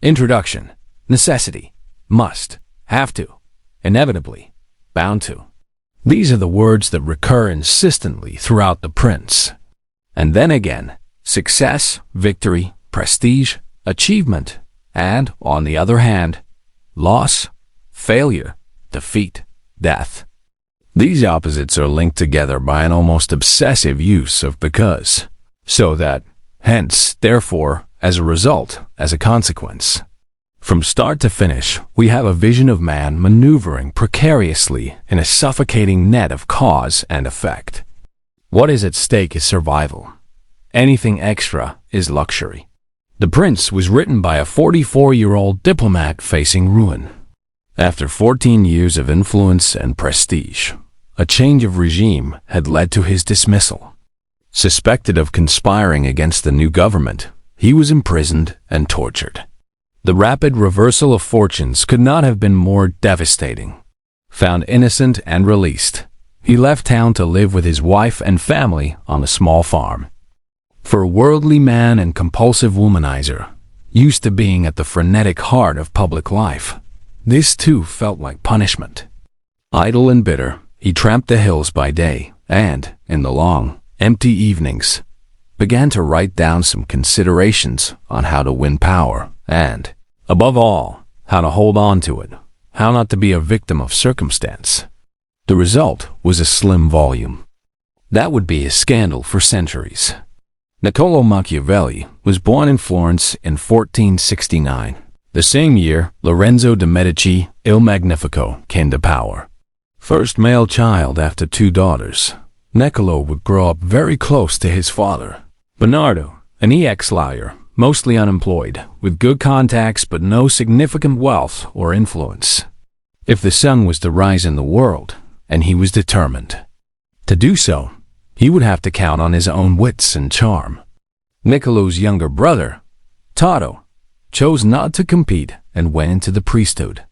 Introduction. Necessity. Must. Have to. Inevitably. Bound to. These are the words that recur insistently throughout The Prince. And then again, success, victory, prestige, achievement, and, on the other hand, loss, failure, defeat, death. These opposites are linked together by an almost obsessive use of because, so that, hence, therefore, as a result, as a consequence. From start to finish, we have a vision of man maneuvering precariously in a suffocating net of cause and effect. What is at stake is survival. Anything extra is luxury. The Prince was written by a 44-year-old diplomat facing ruin. After 14 years of influence and prestige, a change of regime had led to his dismissal. Suspected of conspiring against the new government, he was imprisoned and tortured. The rapid reversal of fortunes could not have been more devastating. Found innocent and released, he left town to live with his wife and family on a small farm. For a worldly man and compulsive womanizer, used to being at the frenetic heart of public life, this too felt like punishment. Idle and bitter, he tramped the hills by day and, in the long, empty evenings, began to write down some considerations on how to win power and, above all, how to hold on to it, how not to be a victim of circumstance. The result was a slim volume. That would be a scandal for centuries. Niccolò Machiavelli was born in Florence in 1469. The same year, Lorenzo de' Medici, Il Magnifico, came to power. First male child after 2 daughters, Niccolò would grow up very close to his father, Bernardo, an ex-lawyer, mostly unemployed, with good contacts but no significant wealth or influence. If the son was to rise in the world, and he was determined to do so, he would have to count on his own wits and charm. Niccolò's younger brother, Toto, chose not to compete and went into the priesthood.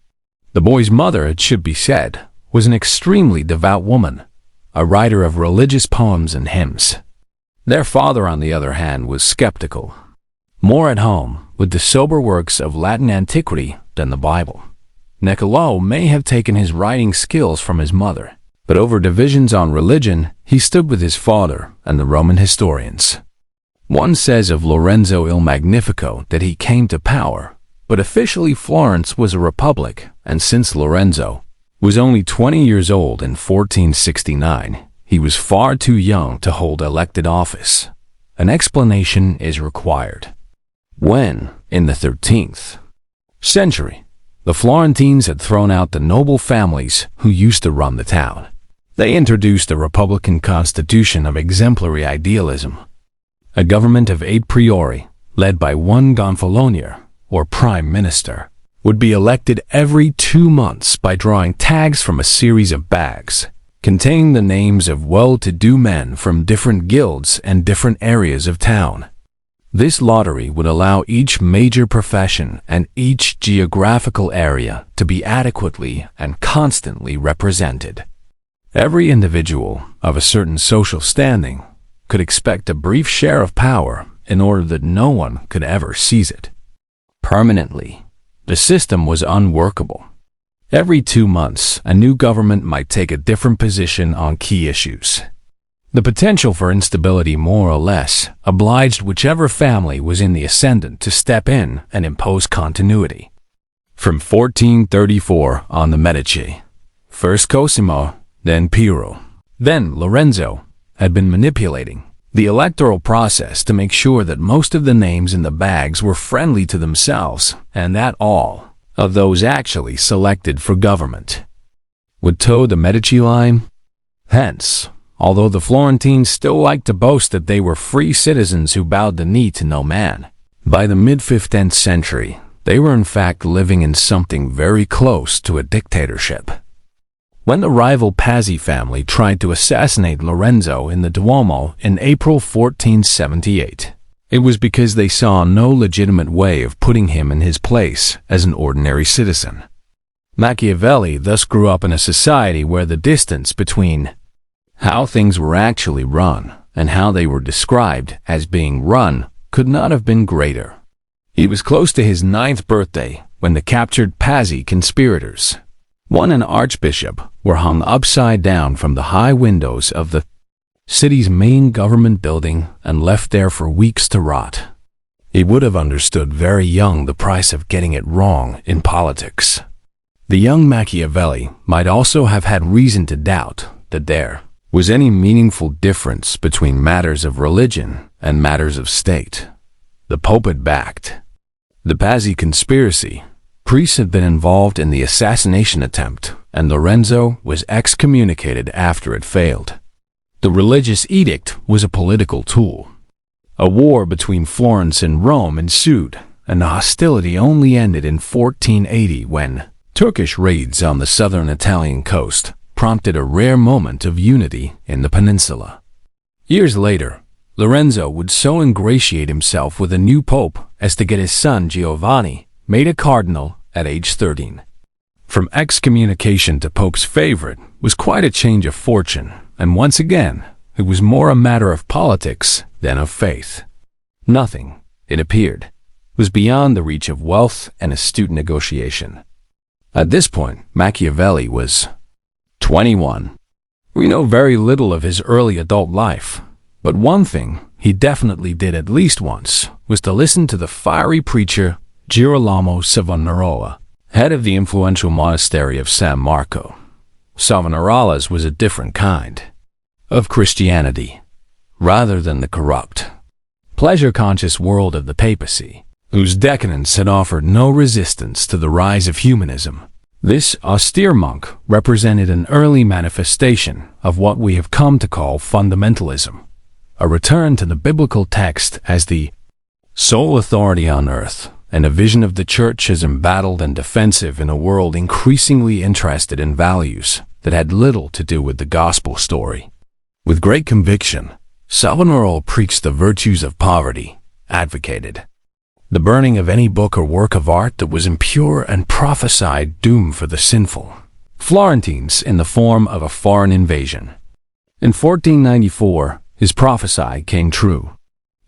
The boy's mother, it should be said, was an extremely devout woman, a writer of religious poems and hymns. Their father, on the other hand, was skeptical, more at home with the sober works of Latin antiquity than the Bible. Niccolò may have taken his writing skills from his mother, but over divisions on religion, he stood with his father and the Roman historians. One says of Lorenzo il Magnifico that he came to power, but officially Florence was a republic, and since Lorenzo was only 20 years old in 1469, he was far too young to hold elected office. An explanation is required. When, in the 13th century, the Florentines had thrown out the noble families who used to run the town, they introduced a republican constitution of exemplary idealism. A government of 8 priori, led by one gonfalonier, or prime minister, would be elected every 2 months by drawing tags from a series of bags containing the names of well-to-do men from different guilds and different areas of town. This lottery would allow each major profession and each geographical area to be adequately and constantly represented. Every individual of a certain social standing could expect a brief share of power in order that no one could ever seize it. Permanently, the system was unworkable. Every 2 months, a new government might take a different position on key issues. The potential for instability more or less obliged whichever family was in the ascendant to step in and impose continuity. From 1434 on the Medici, first Cosimo, then Piero, then Lorenzo, had been manipulating the electoral process to make sure that most of the names in the bags were friendly to themselves and that all of those actually selected for government would toe the Medici line. Hence, although the Florentines still liked to boast that they were free citizens who bowed the knee to no man, by the mid-15th century, they were in fact living in something very close to a dictatorship. When the rival Pazzi family tried to assassinate Lorenzo in the Duomo in April 1478, it was because they saw no legitimate way of putting him in his place as an ordinary citizen. Machiavelli thus grew up in a society where the distance between how things were actually run and how they were described as being run could not have been greater. He was close to his 9th birthday when the captured Pazzi conspirators, one an archbishop, were hung upside down from the high windows of the city's main government building and left there for weeks to rot. He would have understood very young the price of getting it wrong in politics. The young Machiavelli might also have had reason to doubt that there was any meaningful difference between matters of religion and matters of state. The Pope had backed the Pazzi conspiracy. Priests had been involved in the assassination attempt, and Lorenzo was excommunicated after it failed. The religious edict was a political tool. A war between Florence and Rome ensued, and the hostility only ended in 1480 when Turkish raids on the southern Italian coast prompted a rare moment of unity in the peninsula. Years later, Lorenzo would so ingratiate himself with a new pope as to get his son Giovanni made a cardinal at age 13. From excommunication to pope's favorite was quite a change of fortune, and once again, it was more a matter of politics than of faith. Nothing, it appeared, was beyond the reach of wealth and astute negotiation. At this point, Machiavelli was 21. We know very little of his early adult life, but one thing he definitely did at least once was to listen to the fiery preacher Girolamo Savonarola, head of the influential monastery of San Marco. Savonarola's was a different kind of Christianity, rather than the corrupt, pleasure-conscious world of the papacy, whose decadence had offered no resistance to the rise of humanism. This austere monk represented an early manifestation of what we have come to call fundamentalism, a return to the biblical text as the sole authority on earth, and a vision of the church as embattled and defensive in a world increasingly interested in values that had little to do with the gospel story. With great conviction, Savonarola preached the virtues of poverty, advocated the burning of any book or work of art that was impure, and prophesied doom for the sinful Florentines in the form of a foreign invasion. In 1494, his prophecy came true.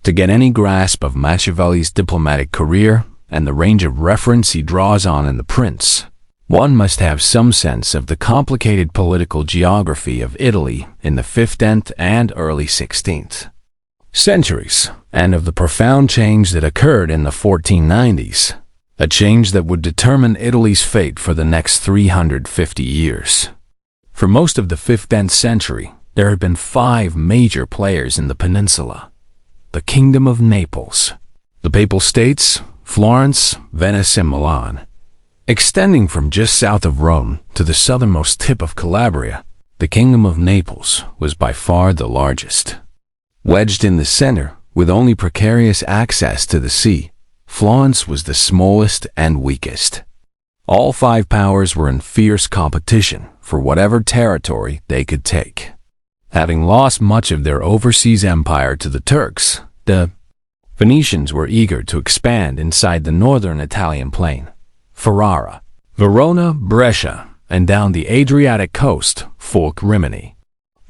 To get any grasp of Machiavelli's diplomatic career and the range of reference he draws on in The Prince, one must have some sense of the complicated political geography of Italy in the 15th and early 16th centuries, and of the profound change that occurred in the 1490s, a change that would determine Italy's fate for the next 350 years. For most of the 15th century, there had been 5 major players in the peninsula: the Kingdom of Naples, the Papal States, Florence, Venice, and Milan. Extending from just south of Rome to the southernmost tip of Calabria, the Kingdom of Naples was by far the largest. Wedged in the center, with only precarious access to the sea, Florence was the smallest and weakest. All 5 powers were in fierce competition for whatever territory they could take. Having lost much of their overseas empire to the Turks, the Venetians were eager to expand inside the northern Italian plain, Ferrara, Verona, Brescia, and down the Adriatic coast, Fulk Rimini.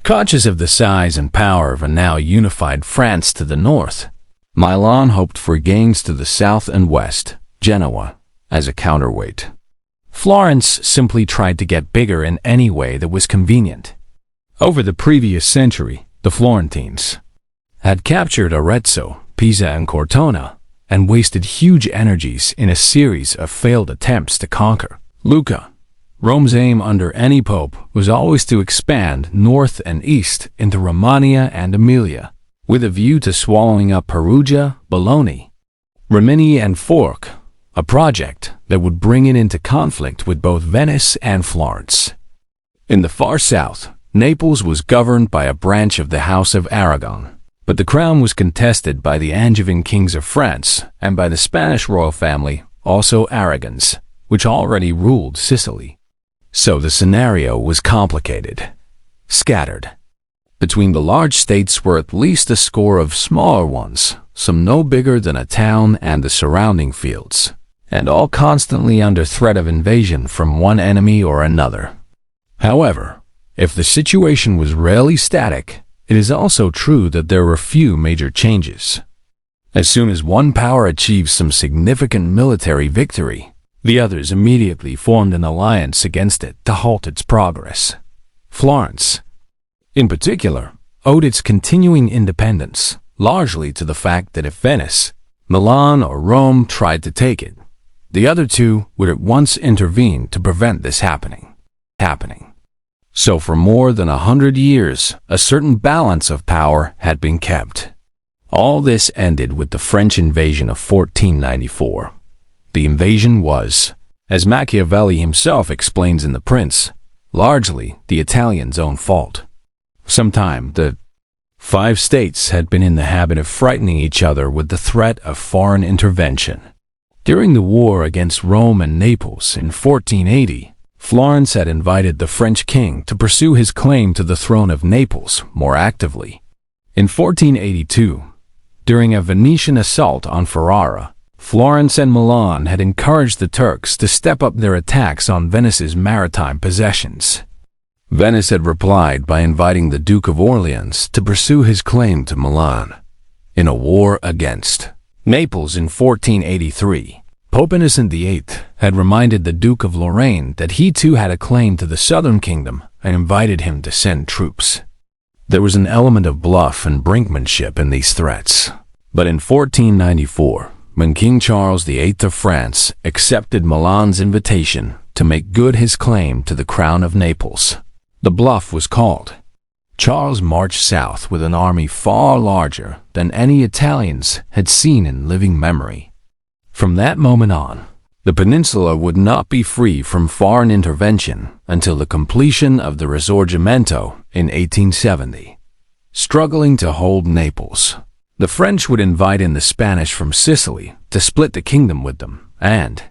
Conscious of the size and power of a now unified France to the north, Milan hoped for gains to the south and west, Genoa, as a counterweight. Florence simply tried to get bigger in any way that was convenient. Over the previous century, the Florentines had captured Arezzo, Pisa, and Cortona, and wasted huge energies in a series of failed attempts to conquer Lucca. Rome's aim under any pope was always to expand north and east into Romagna and Emilia, with a view to swallowing up Perugia, Bologna, Rimini, and Fork, a project that would bring it into conflict with both Venice and Florence. In the far south, Naples was governed by a branch of the House of Aragon, but the crown was contested by the Angevin kings of France and by the Spanish royal family, also Aragons, which already ruled Sicily. So the scenario was complicated, scattered. Between the large states were at least a score of smaller ones, some no bigger than a town and the surrounding fields, and all constantly under threat of invasion from one enemy or another. However, if the situation was rarely static, it is also true that there were few major changes. As soon as one power achieved some significant military victory, the others immediately formed an alliance against it to halt its progress. Florence, in particular, owed its continuing independence largely to the fact that if Venice, Milan, or Rome tried to take it, the other two would at once intervene to prevent this happening. So for more than 100 years, a certain balance of power had been kept. All this ended with the French invasion of 1494. The invasion was, as Machiavelli himself explains in The Prince, largely the Italians' own fault. Sometime the 5 states had been in the habit of frightening each other with the threat of foreign intervention. During the war against Rome and Naples in 1480, Florence had invited the French king to pursue his claim to the throne of Naples more actively. In 1482, during a Venetian assault on Ferrara, Florence and Milan had encouraged the Turks to step up their attacks on Venice's maritime possessions. Venice had replied by inviting the Duke of Orleans to pursue his claim to Milan. In a war against Naples in 1483, Pope Innocent VIII had reminded the Duke of Lorraine that he too had a claim to the southern kingdom and invited him to send troops. There was an element of bluff and brinkmanship in these threats. But in 1494, when King Charles VIII of France accepted Milan's invitation to make good his claim to the crown of Naples, the bluff was called. Charles marched south with an army far larger than any Italians had seen in living memory. From that moment on, the peninsula would not be free from foreign intervention until the completion of the Risorgimento in 1870. Struggling to hold Naples, the French would invite in the Spanish from Sicily to split the kingdom with them, and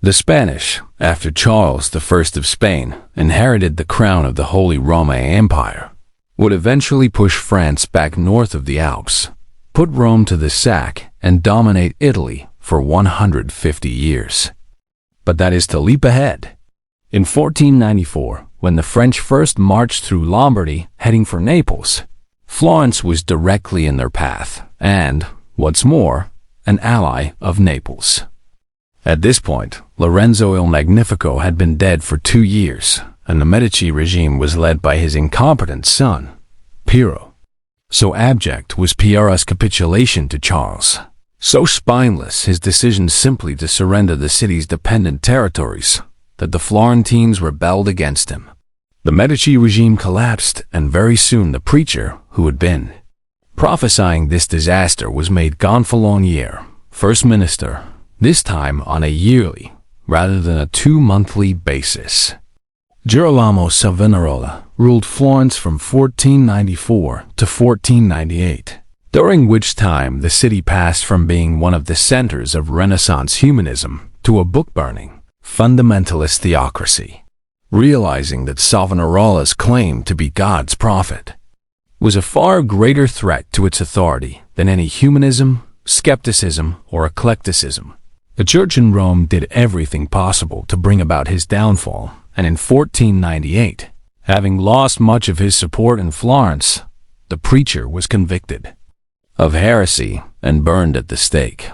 the Spanish, after Charles I of Spain inherited the crown of the Holy Roman Empire, would eventually push France back north of the Alps, put Rome to the sack, and dominate Italy for 150 years. But that is to leap ahead. In 1494, when the French first marched through Lombardy heading for Naples, Florence was directly in their path and, what's more, an ally of Naples. At this point, Lorenzo il Magnifico had been dead for 2 years, and the Medici regime was led by his incompetent son, Piero. So abject was Piero's capitulation to Charles, so spineless his decision simply to surrender the city's dependent territories, that the Florentines rebelled against him. The Medici regime collapsed, and very soon the preacher, who had been prophesying this disaster, was made Gonfalonier, first minister, this time on a yearly rather than a 2-monthly basis. Girolamo Savonarola ruled Florence from 1494 to 1498, during which time the city passed from being one of the centers of Renaissance humanism to a book-burning, fundamentalist theocracy. Realizing that Savonarola's claim to be God's prophet was a far greater threat to its authority than any humanism, skepticism, or eclecticism, the Church in Rome did everything possible to bring about his downfall, and in 1498, having lost much of his support in Florence, the preacher was convicted of heresy and burned at the stake.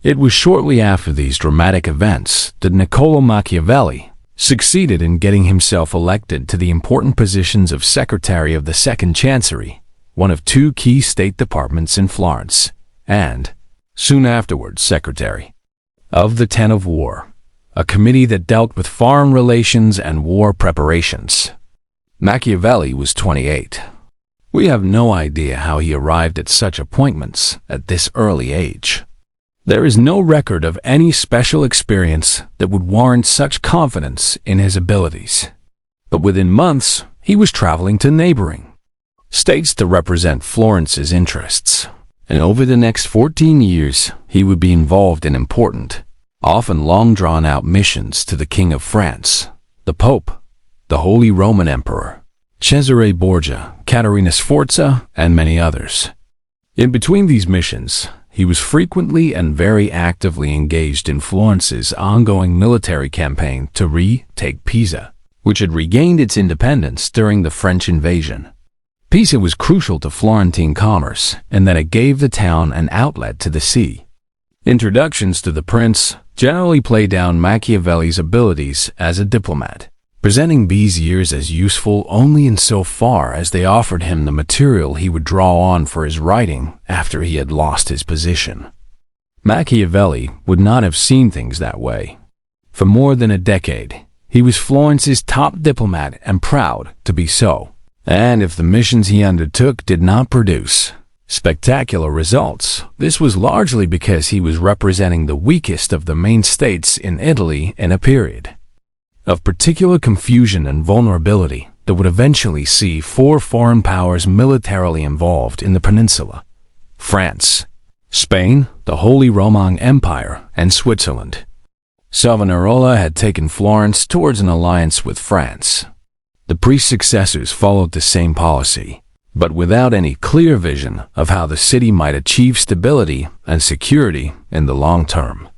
It was shortly after these dramatic events that Niccolò Machiavelli succeeded in getting himself elected to the important positions of Secretary of the Second Chancery, one of 2 key state departments in Florence, and, soon afterwards, Secretary of the Ten of War, a committee that dealt with foreign relations and war preparations. Machiavelli was 28. We have no idea how he arrived at such appointments at this early age. There is no record of any special experience that would warrant such confidence in his abilities. But within months, he was traveling to neighboring states to represent Florence's interests. And over the next 14 years, he would be involved in important, often long-drawn-out missions to the King of France, the Pope, the Holy Roman Emperor, Cesare Borgia, Caterina Sforza, and many others. In between these missions, he was frequently and very actively engaged in Florence's ongoing military campaign to retake Pisa, which had regained its independence during the French invasion. Pisa was crucial to Florentine commerce in that it gave the town an outlet to the sea. Introductions to the prince generally play down Machiavelli's abilities as a diplomat, presenting these years as useful only insofar as they offered him the material he would draw on for his writing after he had lost his position. Machiavelli would not have seen things that way. For more than a decade, he was Florence's top diplomat and proud to be so. And if the missions he undertook did not produce spectacular results, this was largely because he was representing the weakest of the main states in Italy in a period of particular confusion and vulnerability that would eventually see 4 foreign powers militarily involved in the peninsula: France, Spain, the Holy Roman Empire, and Switzerland. Savonarola had taken Florence towards an alliance with France. The priest's successors followed the same policy, but without any clear vision of how the city might achieve stability and security in the long term.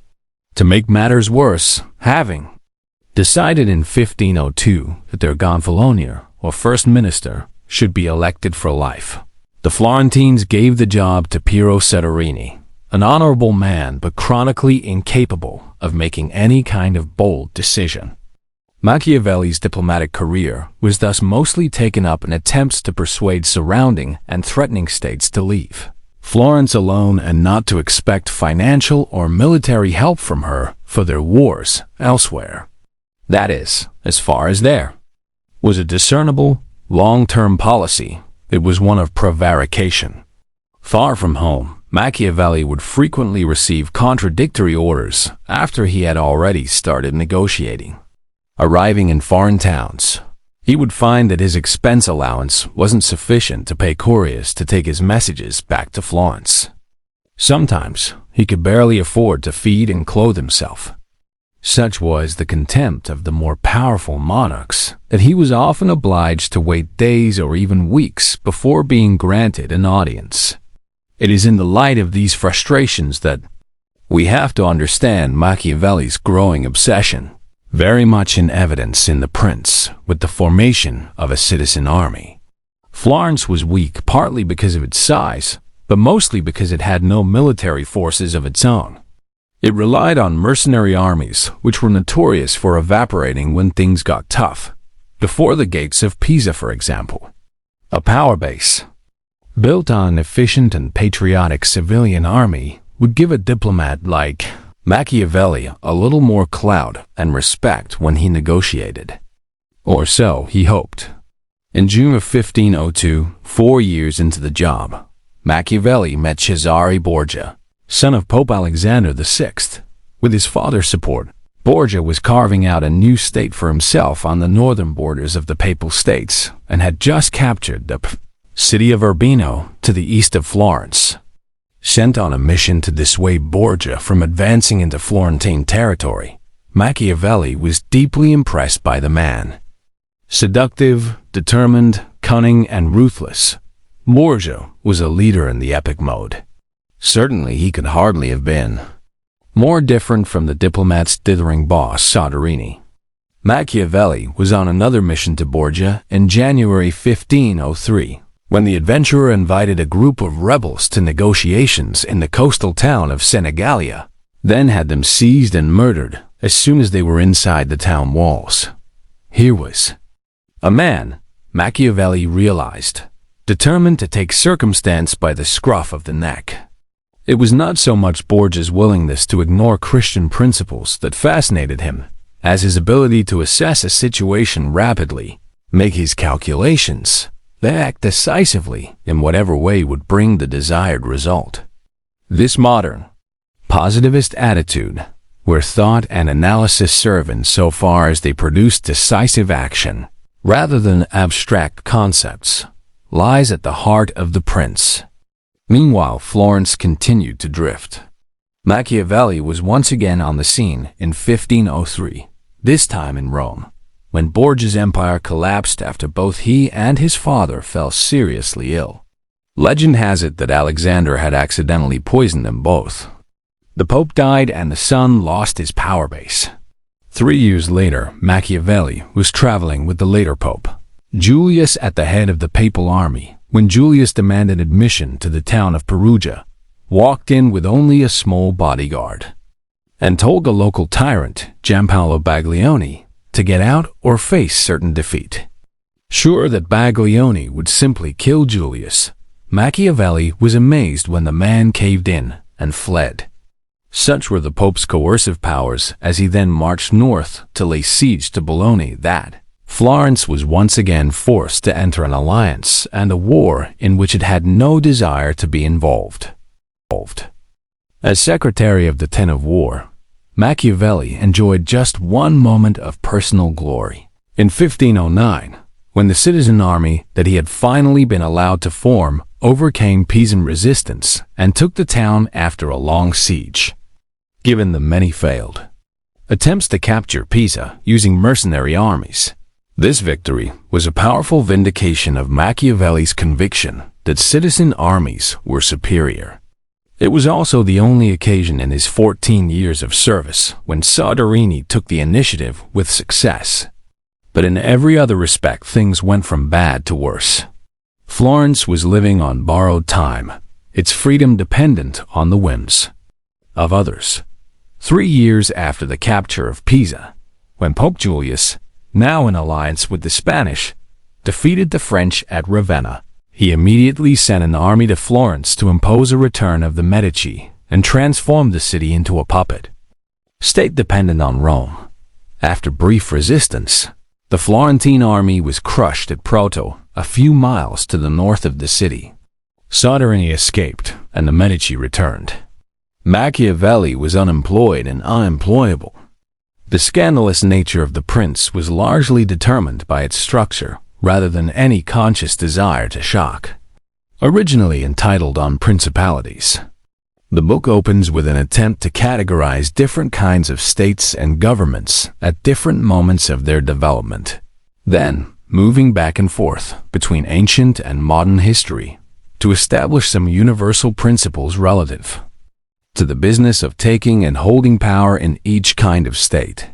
To make matters worse, having decided in 1502 that their gonfalonier, or first minister, should be elected for life, the Florentines gave the job to Piero Soderini, an honorable man but chronically incapable of making any kind of bold decision. Machiavelli's diplomatic career was thus mostly taken up in attempts to persuade surrounding and threatening states to leave Florence alone and not to expect financial or military help from her for their wars elsewhere. That is, as far as there was a discernible, long-term policy, it was one of prevarication. Far from home, Machiavelli would frequently receive contradictory orders after he had already started negotiating. Arriving in foreign towns, he would find that his expense allowance wasn't sufficient to pay couriers to take his messages back to Florence. Sometimes he could barely afford to feed and clothe himself. Such was the contempt of the more powerful monarchs that he was often obliged to wait days or even weeks before being granted an audience. It is in the light of these frustrations that we have to understand Machiavelli's growing obsession, very much in evidence in The Prince, with the formation of a citizen army. Florence was weak partly because of its size, but mostly because it had no military forces of its own. It relied on mercenary armies, which were notorious for evaporating when things got tough. Before the gates of Pisa, for example, a power base built on an efficient and patriotic civilian army would give a diplomat like Machiavelli a little more clout and respect when he negotiated. Or so he hoped. In June of 1502, 4 years into the job, Machiavelli met Cesare Borgia, son of Pope Alexander VI. With his father's support, Borgia was carving out a new state for himself on the northern borders of the Papal States and had just captured the city of Urbino to the east of Florence. Sent on a mission to dissuade Borgia from advancing into Florentine territory, Machiavelli was deeply impressed by the man. Seductive, determined, cunning, and ruthless, Borgia was a leader in the epic mode. Certainly he could hardly have been more different from the diplomat's dithering boss, Soderini. Machiavelli was on another mission to Borgia in January 1503, when the adventurer invited a group of rebels to negotiations in the coastal town of Senigallia, then had them seized and murdered as soon as they were inside the town walls. Here was a man, Machiavelli realized, determined to take circumstance by the scruff of the neck. It was not so much Borgia's willingness to ignore Christian principles that fascinated him, as his ability to assess a situation rapidly, make his calculations, then act decisively in whatever way would bring the desired result. This modern, positivist attitude, where thought and analysis serve in so far as they produce decisive action, rather than abstract concepts, lies at the heart of The Prince. Meanwhile, Florence continued to drift. Machiavelli was once again on the scene in 1503, this time in Rome, when Borgia's empire collapsed after both he and his father fell seriously ill. Legend has it that Alexander had accidentally poisoned them both. The Pope died and the son lost his power base. 3 years later, Machiavelli was traveling with the later Pope, Julius, at the head of the papal army, when Julius demanded admission to the town of Perugia, walked in with only a small bodyguard, and told the local tyrant, Giampaolo Baglioni, to get out or face certain defeat. Sure that Baglioni would simply kill Julius, Machiavelli was amazed when the man caved in and fled. Such were the Pope's coercive powers as he then marched north to lay siege to Bologna that Florence was once again forced to enter an alliance and a war in which it had no desire to be involved. As Secretary of the Ten of War, Machiavelli enjoyed just one moment of personal glory. In 1509, when the citizen army that he had finally been allowed to form overcame Pisan resistance and took the town after a long siege. Given the many failed attempts to capture Pisa using mercenary armies, this victory was a powerful vindication of Machiavelli's conviction that citizen armies were superior. It was also the only occasion in his 14 years of service when Soderini took the initiative with success. But in every other respect, things went from bad to worse. Florence was living on borrowed time, its freedom dependent on the whims of others. 3 years after the capture of Pisa, when Pope Julius, now in alliance with the Spanish, defeated the French at Ravenna, he immediately sent an army to Florence to impose a return of the Medici and transform the city into a puppet state dependent on Rome. After brief resistance, the Florentine army was crushed at Prato, a few miles to the north of the city. Soderini escaped, and the Medici returned. Machiavelli was unemployed and unemployable. The scandalous nature of the prince was largely determined by its structure, rather than any conscious desire to shock. Originally entitled On Principalities, the book opens with an attempt to categorize different kinds of states and governments at different moments of their development, then moving back and forth between ancient and modern history to establish some universal principles relative to the business of taking and holding power in each kind of state.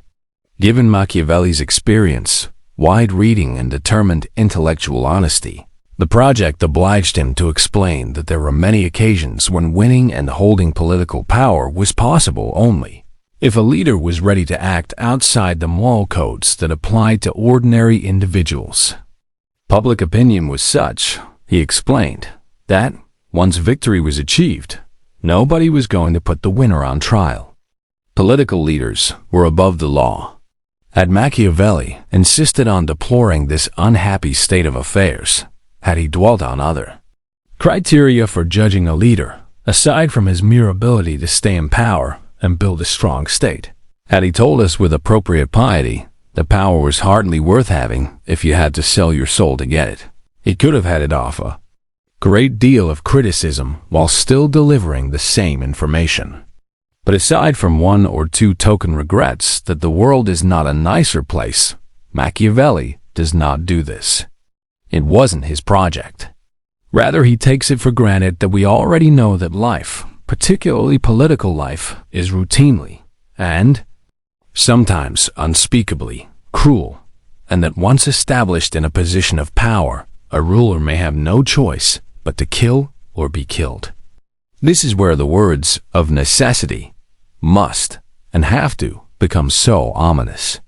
Given Machiavelli's experience, wide reading, and determined intellectual honesty, the project obliged him to explain that there were many occasions when winning and holding political power was possible only if a leader was ready to act outside the moral codes that applied to ordinary individuals. Public opinion was such, he explained, that, once victory was achieved, nobody was going to put the winner on trial. Political leaders were above the law. Had Machiavelli insisted on deploring this unhappy state of affairs, had he dwelt on other criteria for judging a leader, aside from his mere ability to stay in power and build a strong state, had he told us with appropriate piety that power was hardly worth having if you had to sell your soul to get it, he could have had it off a great deal of criticism while still delivering the same information. But aside from one or two token regrets that the world is not a nicer place, Machiavelli does not do this. It wasn't his project. Rather, he takes it for granted that we already know that life, particularly political life, is routinely and sometimes unspeakably cruel, and that once established in a position of power, a ruler may have no choice but to kill or be killed. This is where the words of necessity, must, and have to become so ominous.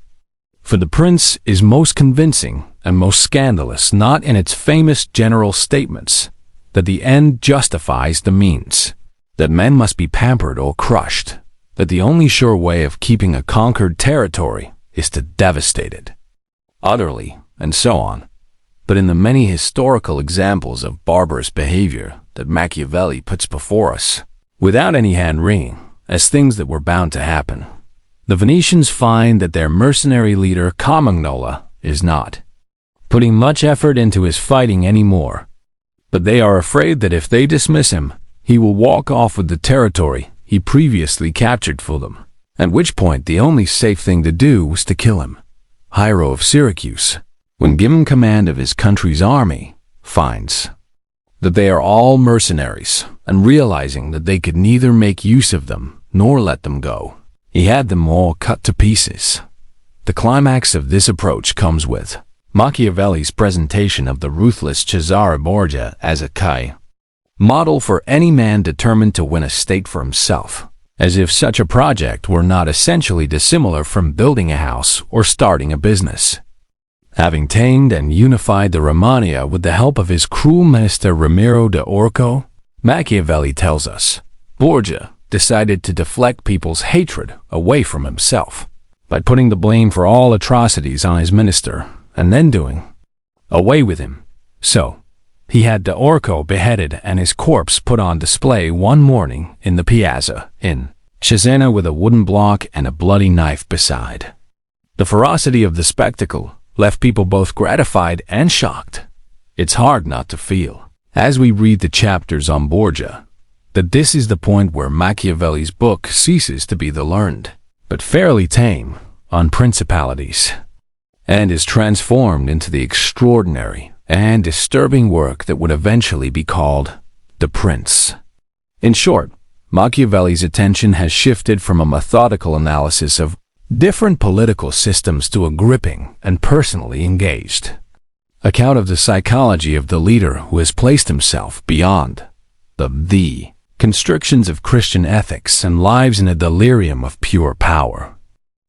For the prince is most convincing and most scandalous not in its famous general statements that the end justifies the means, that men must be pampered or crushed, that the only sure way of keeping a conquered territory is to devastate it utterly, and so on, but in the many historical examples of barbarous behavior that Machiavelli puts before us, without any hand-wringing, as things that were bound to happen. The Venetians find that their mercenary leader Carmagnola is not putting much effort into his fighting anymore, but they are afraid that if they dismiss him, he will walk off with the territory he previously captured for them, at which point the only safe thing to do was to kill him. Hiero of Syracuse, when given command of his country's army, finds that they are all mercenaries, and realizing that they could neither make use of them nor let them go, he had them all cut to pieces. The climax of this approach comes with Machiavelli's presentation of the ruthless Cesare Borgia as a model for any man determined to win a state for himself, as if such a project were not essentially dissimilar from building a house or starting a business. Having tamed and unified the Romagna with the help of his cruel minister Ramiro de Orco, Machiavelli tells us, Borgia decided to deflect people's hatred away from himself by putting the blame for all atrocities on his minister and then doing away with him. So, he had de Orco beheaded and his corpse put on display one morning in the piazza in Cesena with a wooden block and a bloody knife beside. The ferocity of the spectacle left people both gratified and shocked. It's hard not to feel, as we read the chapters on Borgia, that this is the point where Machiavelli's book ceases to be the learned, but fairly tame, on principalities, and is transformed into the extraordinary and disturbing work that would eventually be called The Prince. In short, Machiavelli's attention has shifted from a methodical analysis of different political systems to a gripping and personally engaged account of the psychology of the leader who has placed himself beyond the constrictions of Christian ethics and lives in a delirium of pure power.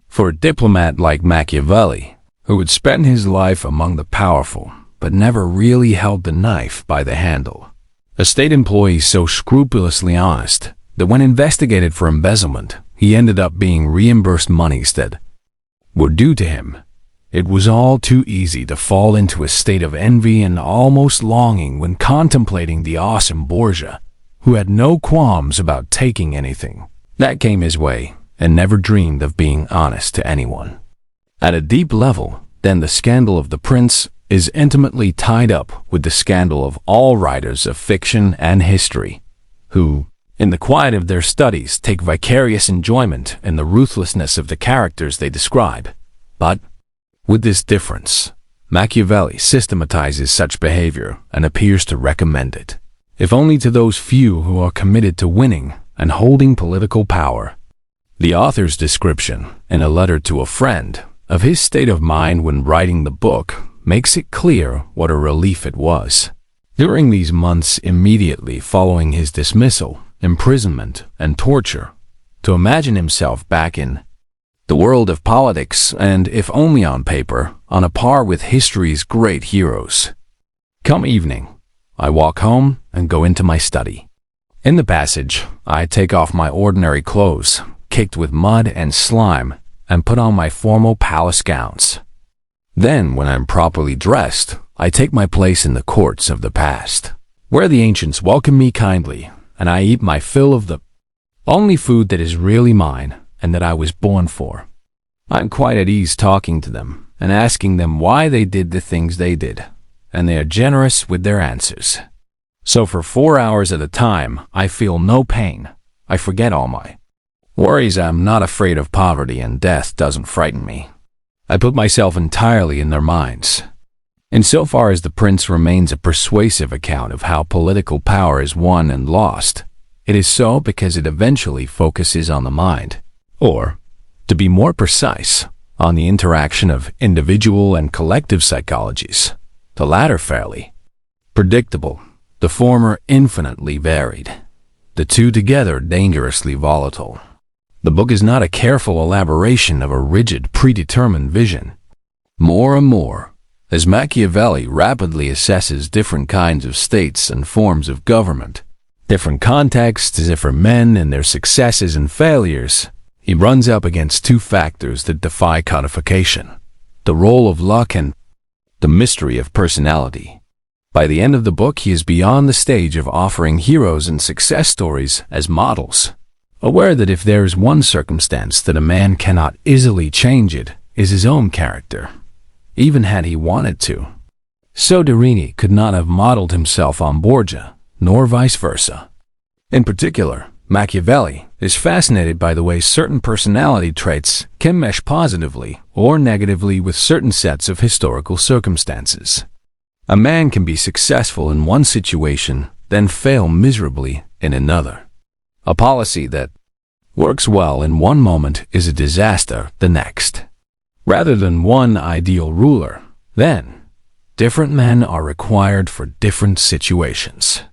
For a diplomat like Machiavelli, who would spend his life among the powerful but never really held the knife by the handle, a state employee so scrupulously honest that when investigated for embezzlement, he ended up being reimbursed monies that were due to him, it was all too easy to fall into a state of envy and almost longing when contemplating the awesome Borgia, who had no qualms about taking anything that came his way and never dreamed of being honest to anyone. At a deep level, then, the scandal of the prince is intimately tied up with the scandal of all writers of fiction and history, who, in the quiet of their studies, take vicarious enjoyment in the ruthlessness of the characters they describe. But, with this difference, Machiavelli systematizes such behavior and appears to recommend it, if only to those few who are committed to winning and holding political power. The author's description, in a letter to a friend, of his state of mind when writing the book makes it clear what a relief it was, during these months immediately following his dismissal, imprisonment, and torture, to imagine himself back in the world of politics and, if only on paper, on a par with history's great heroes. Come evening, I walk home and go into my study. In the passage, I take off my ordinary clothes, caked with mud and slime, and put on my formal palace gowns. Then, when I'm properly dressed, I take my place in the courts of the past, where the ancients welcome me kindly, and I eat my fill of the only food that is really mine and that I was born for. I'm quite at ease talking to them and asking them why they did the things they did, and they are generous with their answers. So for 4 hours at a time, I feel no pain. I forget all my worries. I'm not afraid of poverty, and death doesn't frighten me. I put myself entirely in their minds. Insofar as The Prince remains a persuasive account of how political power is won and lost, it is so because it eventually focuses on the mind, or, to be more precise, on the interaction of individual and collective psychologies, the latter fairly predictable, the former infinitely varied, the two together dangerously volatile. The book is not a careful elaboration of a rigid, predetermined vision. More and more, as Machiavelli rapidly assesses different kinds of states and forms of government, different contexts, different men and their successes and failures, he runs up against two factors that defy codification: the role of luck and the mystery of personality. By the end of the book, he is beyond the stage of offering heroes and success stories as models, aware that if there is one circumstance that a man cannot easily change, it is his own character, even had he wanted to. So Derini could not have modeled himself on Borgia, nor vice versa. In particular, Machiavelli is fascinated by the way certain personality traits can mesh positively or negatively with certain sets of historical circumstances. A man can be successful in one situation, then fail miserably in another. A policy that works well in one moment is a disaster the next. Rather than one ideal ruler, Then, different men are required for different situations.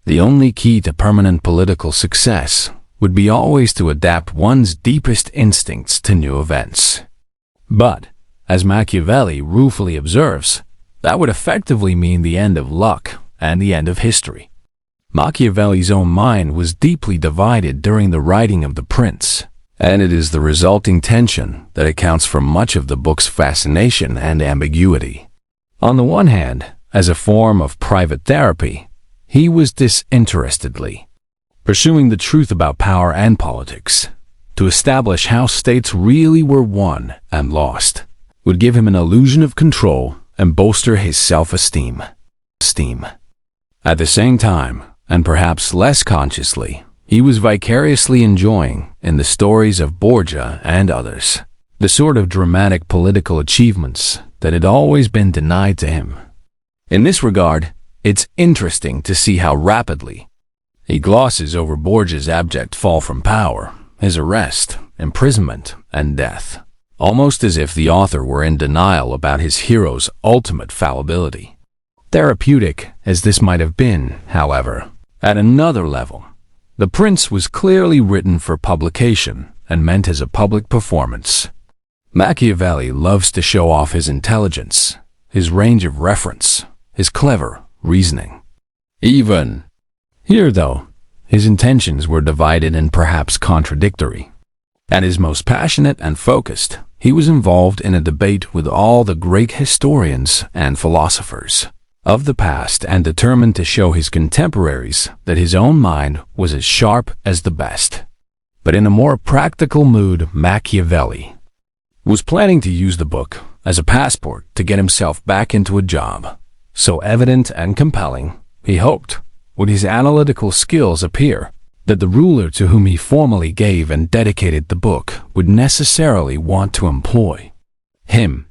The only key to permanent political success would be always to adapt one's deepest instincts to new events. But, as Machiavelli ruefully observes, that would effectively mean the end of luck and the end of history. Machiavelli's own mind was deeply divided during the writing of The Prince, and it is the resulting tension that accounts for much of the book's fascination and ambiguity. On the one hand, as a form of private therapy, he was disinterestedly pursuing the truth about power and politics. To establish how states really were won and lost would give him an illusion of control and bolster his self-esteem. At the same time, and perhaps less consciously, he was vicariously enjoying, in the stories of Borgia and others, the sort of dramatic political achievements that had always been denied to him. In this regard, it's interesting to see how rapidly he glosses over Borgia's abject fall from power, his arrest, imprisonment, and death, almost as if the author were in denial about his hero's ultimate fallibility. Therapeutic as this might have been, however, at another level, The Prince was clearly written for publication and meant as a public performance. Machiavelli loves to show off his intelligence, his range of reference, his clever reasoning. Even here, though, his intentions were divided and perhaps contradictory. At his most passionate and focused, he was involved in a debate with all the great historians and philosophers of the past and determined to show his contemporaries that his own mind was as sharp as the best. But in a more practical mood, Machiavelli was planning to use the book as a passport to get himself back into a job. So evident and compelling, he hoped, would his analytical skills appear, that the ruler to whom he formally gave and dedicated the book would necessarily want to employ him.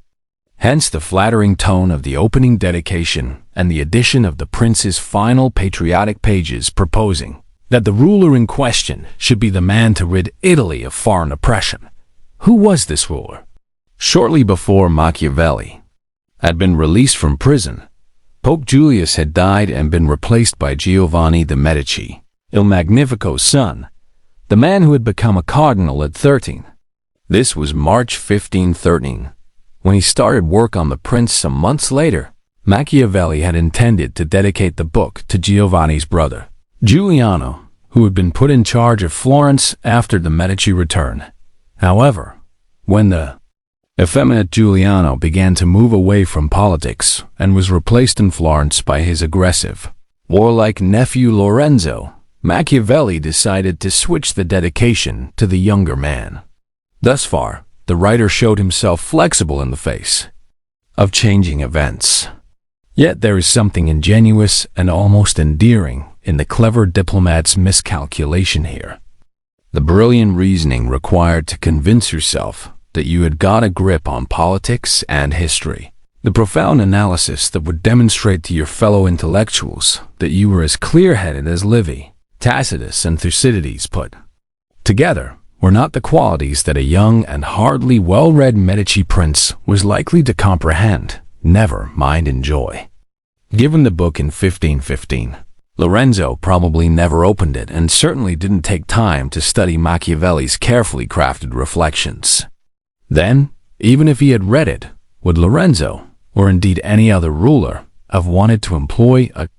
Hence the flattering tone of the opening dedication and the addition of the prince's final patriotic pages proposing that the ruler in question should be the man to rid Italy of foreign oppression. Who was this ruler? Shortly before Machiavelli had been released from prison, Pope Julius had died and been replaced by Giovanni de' Medici, Il Magnifico's son, the man who had become a cardinal at 13. This was March 1513. When he started work on The Prince some months later, Machiavelli had intended to dedicate the book to Giovanni's brother, Giuliano, who had been put in charge of Florence after the Medici return. However, when the effeminate Giuliano began to move away from politics and was replaced in Florence by his aggressive, warlike nephew Lorenzo, Machiavelli decided to switch the dedication to the younger man. Thus far, the writer showed himself flexible in the face of changing events. Yet there is something ingenuous and almost endearing in the clever diplomat's miscalculation here. The brilliant reasoning required to convince yourself that you had got a grip on politics and history. The profound analysis that would demonstrate to your fellow intellectuals that you were as clear-headed as Livy, Tacitus, and Thucydides put together were not the qualities that a young and hardly well-read Medici prince was likely to comprehend, never mind enjoy. Given the book in 1515, Lorenzo probably never opened it and certainly didn't take time to study Machiavelli's carefully crafted reflections. Then, even if he had read it, would Lorenzo, or indeed any other ruler, have wanted to employ a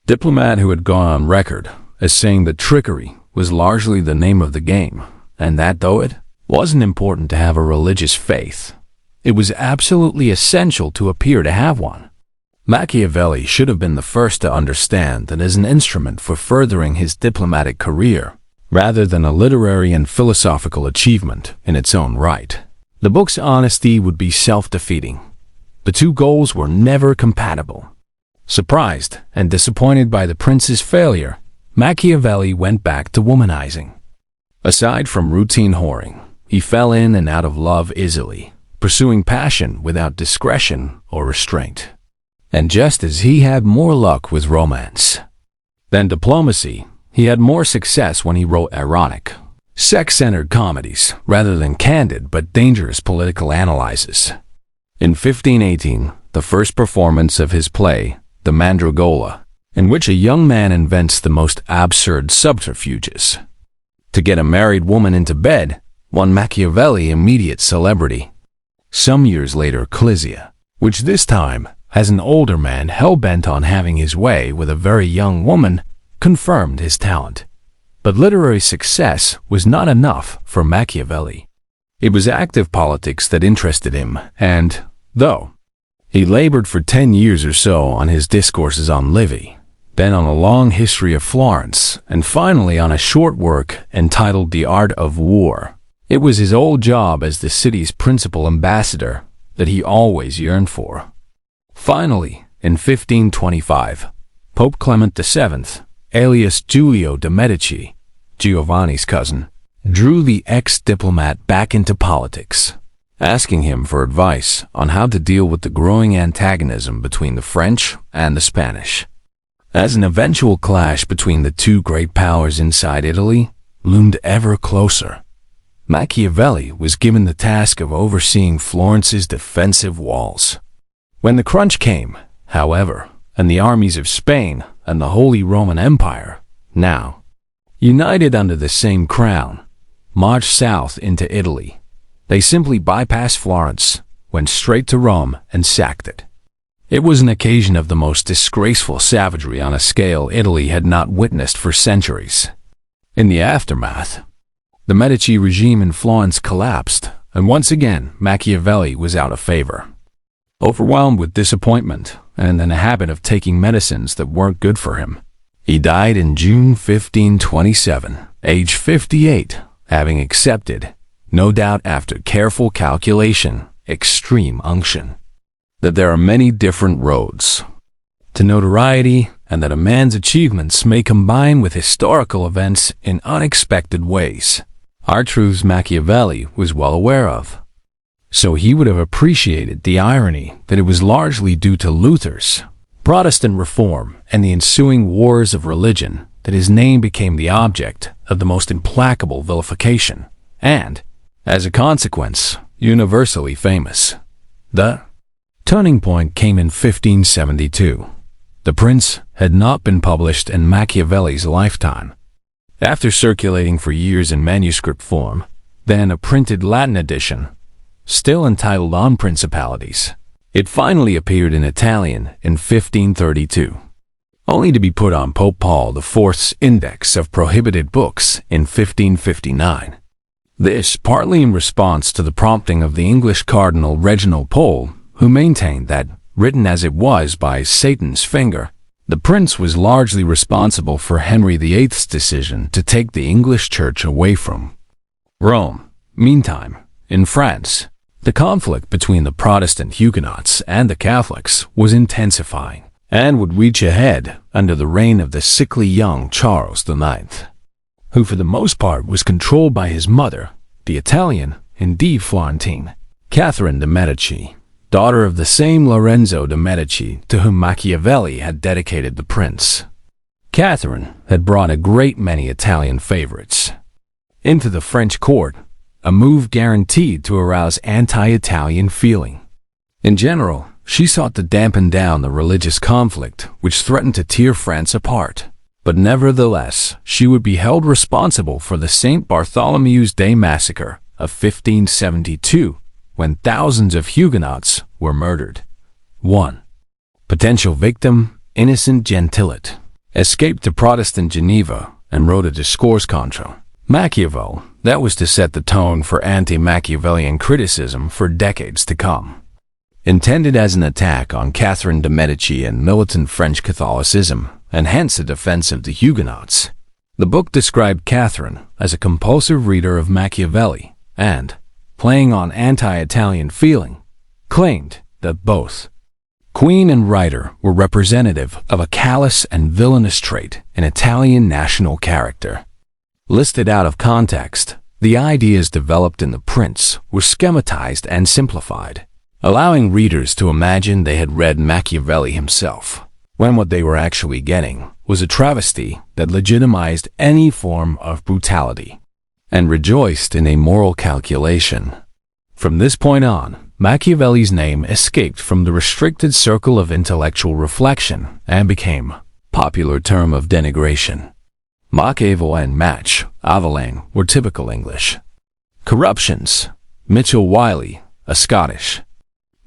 diplomat who had gone on record as saying that trickery was largely the name of the game, and that though it wasn't important to have a religious faith, it was absolutely essential to appear to have one? Machiavelli should have been the first to understand that as an instrument for furthering his diplomatic career, rather than a literary and philosophical achievement in its own right, the book's honesty would be self-defeating. The two goals were never compatible. Surprised and disappointed by the prince's failure, Machiavelli went back to womanizing. Aside from routine whoring, he fell in and out of love easily, pursuing passion without discretion or restraint. And just as he had more luck with romance than diplomacy, he had more success when he wrote ironic, sex-centered comedies rather than candid but dangerous political analyses. In 1518, the first performance of his play, The Mandragola, in which a young man invents the most absurd subterfuges. To get a married woman into bed won Machiavelli immediate celebrity. Some years later, Clizia, which this time has an older man hell-bent on having his way with a very young woman, confirmed his talent. But literary success was not enough for Machiavelli. It was active politics that interested him, and, though he labored for 10 years or so on his discourses on Livy, then on a long history of Florence, and finally on a short work entitled The Art of War, it was his old job as the city's principal ambassador that he always yearned for. Finally, in 1525, Pope Clement VII, alias Giulio de' Medici, Giovanni's cousin, drew the ex-diplomat back into politics, asking him for advice on how to deal with the growing antagonism between the French and the Spanish. As an eventual clash between the two great powers inside Italy loomed ever closer, Machiavelli was given the task of overseeing Florence's defensive walls. When the crunch came, however, and the armies of Spain and the Holy Roman Empire, now united under the same crown, marched south into Italy, they simply bypassed Florence, went straight to Rome, and sacked it. It was an occasion of the most disgraceful savagery on a scale Italy had not witnessed for centuries. In the aftermath, the Medici regime in Florence collapsed, and once again Machiavelli was out of favor. Overwhelmed with disappointment and in a habit of taking medicines that weren't good for him, he died in June 1527, age 58, having accepted, no doubt after careful calculation, extreme unction, that there are many different roads to notoriety and that a man's achievements may combine with historical events in unexpected ways. Are truths Machiavelli was well aware of. So he would have appreciated the irony that it was largely due to Luther's Protestant reform and the ensuing wars of religion that his name became the object of the most implacable vilification, and, as a consequence, universally famous. The turning point came in 1572. The Prince had not been published in Machiavelli's lifetime. After circulating for years in manuscript form, then a printed Latin edition, still entitled On Principalities, it finally appeared in Italian in 1532, only to be put on Pope Paul IV's Index of Prohibited Books in 1559. This partly in response to the prompting of the English Cardinal Reginald Pole, who maintained that, written as it was by Satan's finger, the prince was largely responsible for Henry VIII's decision to take the English Church away from Rome. Meantime, in France, the conflict between the Protestant Huguenots and the Catholics was intensifying and would reach a head under the reign of the sickly young Charles IX, who for the most part was controlled by his mother, the Italian, indeed Florentine, Catherine de' Medici, daughter of the same Lorenzo de' Medici to whom Machiavelli had dedicated the prince. Catherine had brought a great many Italian favorites into the French court, a move guaranteed to arouse anti-Italian feeling. In general, she sought to dampen down the religious conflict which threatened to tear France apart, but nevertheless she would be held responsible for the St. Bartholomew's Day massacre of 1572, when thousands of Huguenots were murdered. 1. Potential victim, innocent Gentillet, escaped to Protestant Geneva and wrote a discourse contre Machiavel that was to set the tone for anti-Machiavellian criticism for decades to come. Intended as an attack on Catherine de' Medici and militant French Catholicism, and hence a defense of the Huguenots, the book described Catherine as a compulsive reader of Machiavelli and, playing on anti-Italian feeling, claimed that both queen and writer were representative of a callous and villainous trait in Italian national character. Listed out of context, the ideas developed in The Prince were schematized and simplified, allowing readers to imagine they had read Machiavelli himself, when what they were actually getting was a travesty that legitimized any form of brutality and rejoiced in a moral calculation. From this point on, Machiavelli's name escaped from the restricted circle of intellectual reflection and became a popular term of denigration. Machiavel and Machiavelli were typical English corruptions. Mitchell Wiley, a Scottish.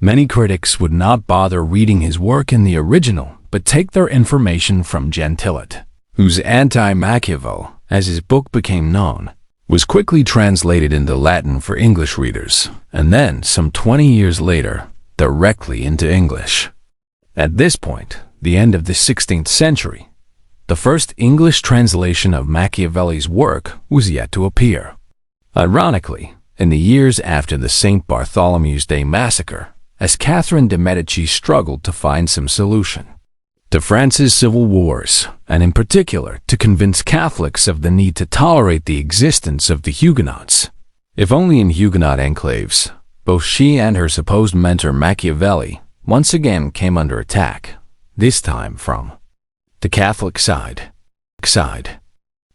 Many critics would not bother reading his work in the original, but take their information from Gentilet, whose Anti-Machiavel, as his book became known, was quickly translated into Latin for English readers, and then, some 20 years later, directly into English. At this point, the end of the 16th century, the first English translation of Machiavelli's work was yet to appear. Ironically, in the years after the St. Bartholomew's Day massacre, as Catherine de' Medici struggled to find some solution to France's civil wars, and in particular to convince Catholics of the need to tolerate the existence of the Huguenots, if only in Huguenot enclaves, both she and her supposed mentor Machiavelli once again came under attack, this time from the Catholic side.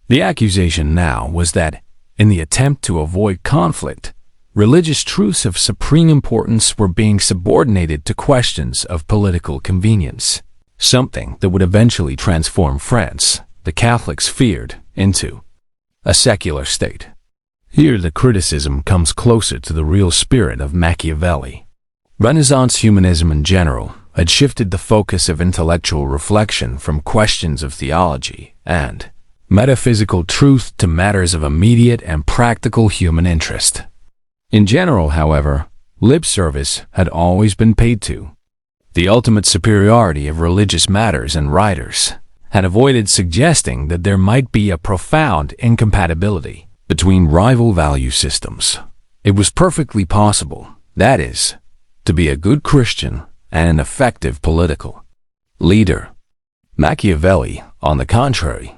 The accusation now was that, in the attempt to avoid conflict, religious truths of supreme importance were being subordinated to questions of political convenience, something that would eventually transform France, the Catholics feared, into a secular state. Here the criticism comes closer to the real spirit of Machiavelli. Renaissance humanism in general had shifted the focus of intellectual reflection from questions of theology and metaphysical truth to matters of immediate and practical human interest. In general, however, lip service had always been paid to the ultimate superiority of religious matters, and writers had avoided suggesting that there might be a profound incompatibility between rival value systems. It was perfectly possible, that is, to be a good Christian and an effective political leader. Machiavelli, on the contrary,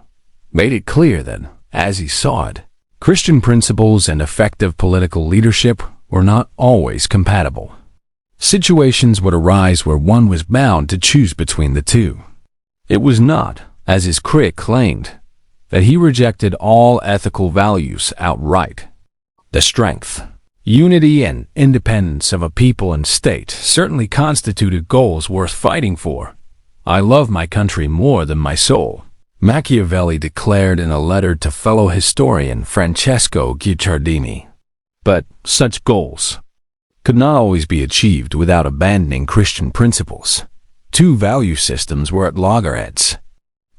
made it clear that, as he saw it, Christian principles and effective political leadership were not always compatible. Situations would arise where one was bound to choose between the two. It was not, as his critic claimed, that he rejected all ethical values outright. The strength, unity, and independence of a people and state certainly constituted goals worth fighting for. "I love my country more than my soul," Machiavelli declared in a letter to fellow historian Francesco Guicciardini. But such goals could not always be achieved without abandoning Christian principles. Two value systems were at loggerheads.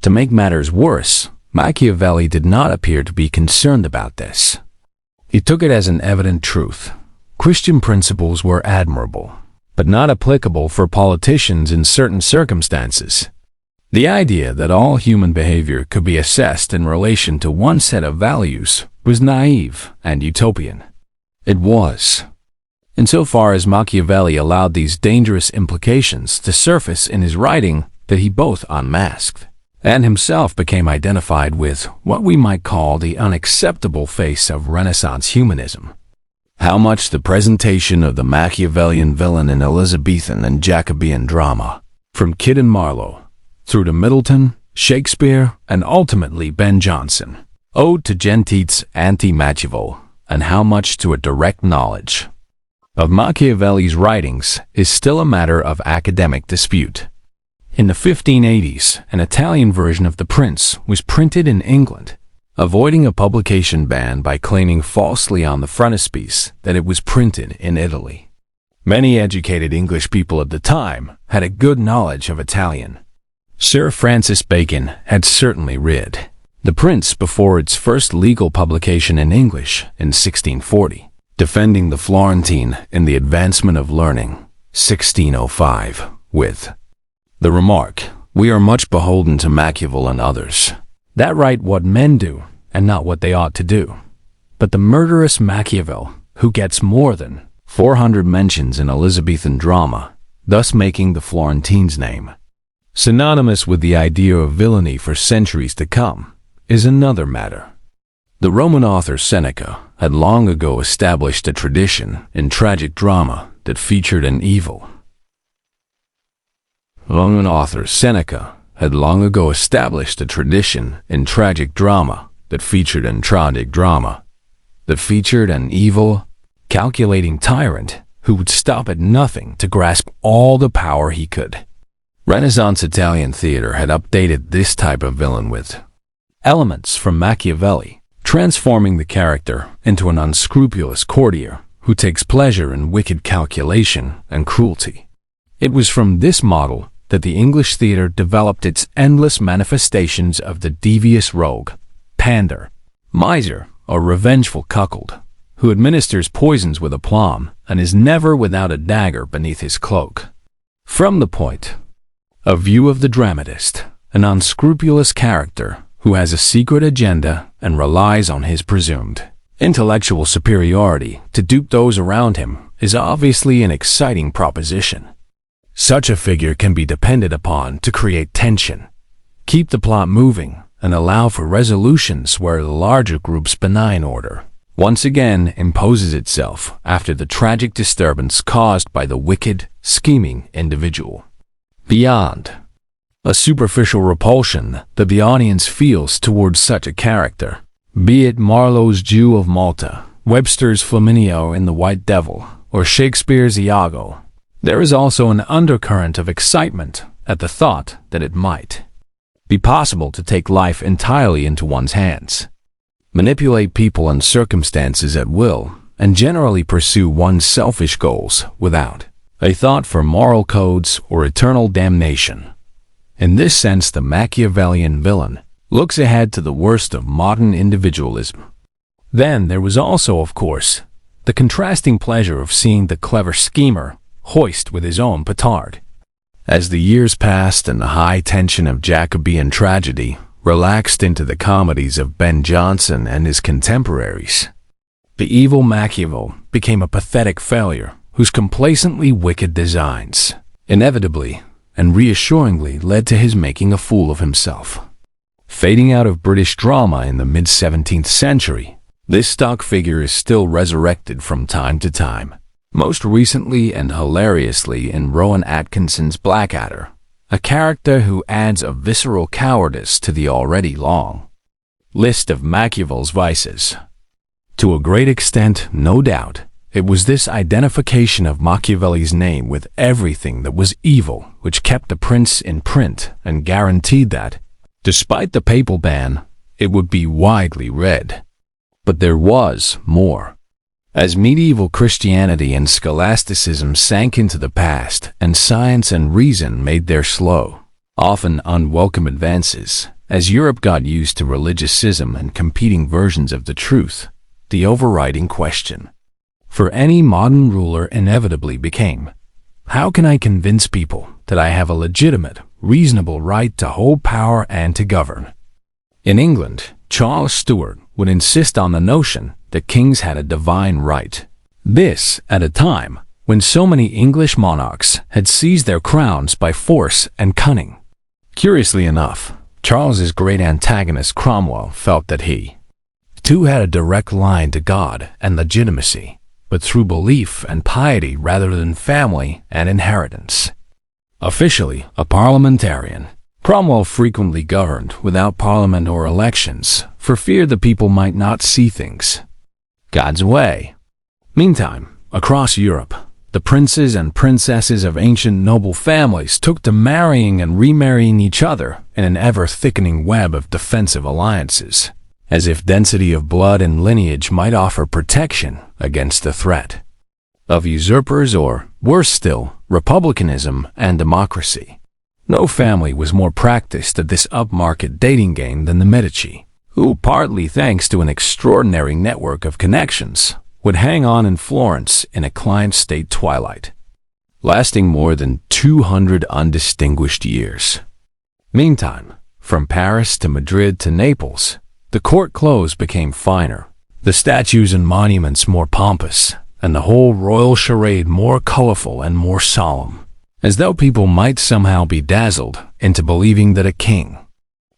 To make matters worse, Machiavelli did not appear to be concerned about this. He took it as an evident truth. Christian principles were admirable, but not applicable for politicians in certain circumstances. The idea that all human behavior could be assessed in relation to one set of values was naive and utopian. It was, insofar as Machiavelli allowed these dangerous implications to surface in his writing, that he both unmasked and himself became identified with what we might call the unacceptable face of Renaissance humanism. How much the presentation of the Machiavellian villain in Elizabethan and Jacobean drama, from Kidd and Marlowe, through to Middleton, Shakespeare, and ultimately Ben Jonson, owed to Gentilet's Anti-Machiavel, and how much to a direct knowledge of Machiavelli's writings is still a matter of academic dispute. In the 1580s, an Italian version of The Prince was printed in England, avoiding a publication ban by claiming falsely on the frontispiece that it was printed in Italy. Many educated English people at the time had a good knowledge of Italian. Sir Francis Bacon had certainly read The Prince before its first legal publication in English in 1640, defending the Florentine in the Advancement of Learning, 1605, with the remark, "We are much beholden to Machiavel and others, that write what men do and not what they ought to do. But the murderous Machiavel, who gets more than 400 mentions in Elizabethan drama, thus making the Florentine's name synonymous with the idea of villainy for centuries to come, is another matter." The Roman author Seneca had long ago established a tradition in tragic drama that featured an evil. Roman author Seneca had long ago established a tradition in tragic drama that featured an evil, calculating tyrant who would stop at nothing to grasp all the power he could. Renaissance Italian theater had updated this type of villain with elements from Machiavelli, transforming the character into an unscrupulous courtier who takes pleasure in wicked calculation and cruelty. It was from this model that the English theater developed its endless manifestations of the devious rogue, pander, miser, or revengeful cuckold, who administers poisons with aplomb and is never without a dagger beneath his cloak. From the point of view of the dramatist, an unscrupulous character who has a secret agenda and relies on his presumed intellectual superiority to dupe those around him is obviously an exciting proposition. Such a figure can be depended upon to create tension, keep the plot moving, and allow for resolutions where the larger group's benign order once again imposes itself after the tragic disturbance caused by the wicked, scheming individual. Beyond a superficial repulsion that the audience feels towards such a character, be it Marlowe's Jew of Malta, Webster's Flaminio in The White Devil, or Shakespeare's Iago, there is also an undercurrent of excitement at the thought that it might be possible to take life entirely into one's hands, manipulate people and circumstances at will, and generally pursue one's selfish goals without a thought for moral codes or eternal damnation. In this sense, the Machiavellian villain looks ahead to the worst of modern individualism. Then there was also, of course, the contrasting pleasure of seeing the clever schemer hoist with his own petard. As the years passed and the high tension of Jacobean tragedy relaxed into the comedies of Ben Jonson and his contemporaries, the evil Machiavel became a pathetic failure whose complacently wicked designs inevitably and reassuringly led to his making a fool of himself. Fading out of British drama in the mid-17th century, this stock figure is still resurrected from time to time, most recently and hilariously in Rowan Atkinson's Blackadder, a character who adds a visceral cowardice to the already long list of Machiavel's vices. To a great extent, no doubt, it was this identification of Machiavelli's name with everything that was evil which kept the prince in print and guaranteed that, despite the papal ban, it would be widely read. But there was more. As medieval Christianity and scholasticism sank into the past and science and reason made their slow, often unwelcome advances, as Europe got used to religious schism and competing versions of the truth, the overriding question for any modern ruler inevitably became, how can I convince people that I have a legitimate, reasonable right to hold power and to govern? In England, Charles Stuart would insist on the notion that kings had a divine right. This at a time when so many English monarchs had seized their crowns by force and cunning. Curiously enough, Charles's great antagonist Cromwell felt that he, too, had a direct line to God and legitimacy, but through belief and piety rather than family and inheritance. Officially a parliamentarian, Cromwell frequently governed without parliament or elections for fear the people might not see things God's way. Meantime, across Europe, the princes and princesses of ancient noble families took to marrying and remarrying each other in an ever-thickening web of defensive alliances, as if density of blood and lineage might offer protection against the threat of usurpers or, worse still, republicanism and democracy. No family was more practiced at this upmarket dating game than the Medici, who, partly thanks to an extraordinary network of connections, would hang on in Florence in a client-state twilight, lasting more than 200 undistinguished years. Meantime, from Paris to Madrid to Naples, the court clothes became finer, the statues and monuments more pompous, and the whole royal charade more colorful and more solemn, as though people might somehow be dazzled into believing that a king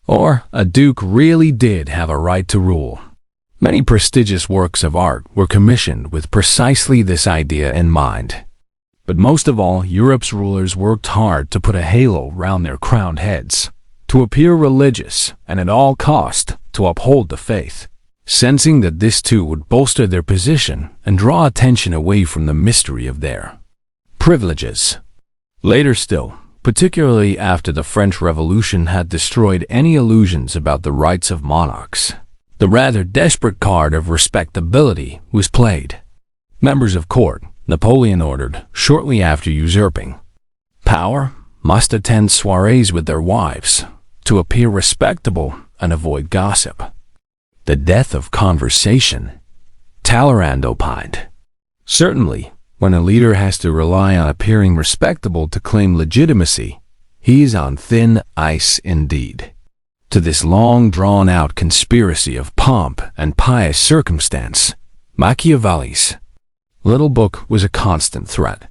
or a duke really did have a right to rule. Many prestigious works of art were commissioned with precisely this idea in mind. But most of all, Europe's rulers worked hard to put a halo round their crowned heads, to appear religious and at all cost to uphold the faith. sensing that this too would bolster their position and draw attention away from the mystery of their privileges. Later still, particularly after the French Revolution had destroyed any illusions about the rights of monarchs, the rather desperate card of respectability was played. Members of court, Napoleon ordered, shortly after usurping power, must attend soirees with their wives to appear respectable and avoid gossip. The death of conversation, Talleyrand opined. Certainly, when a leader has to rely on appearing respectable to claim legitimacy, he is on thin ice indeed. To this long drawn-out conspiracy of pomp and pious circumstance, Machiavelli's little book was a constant threat.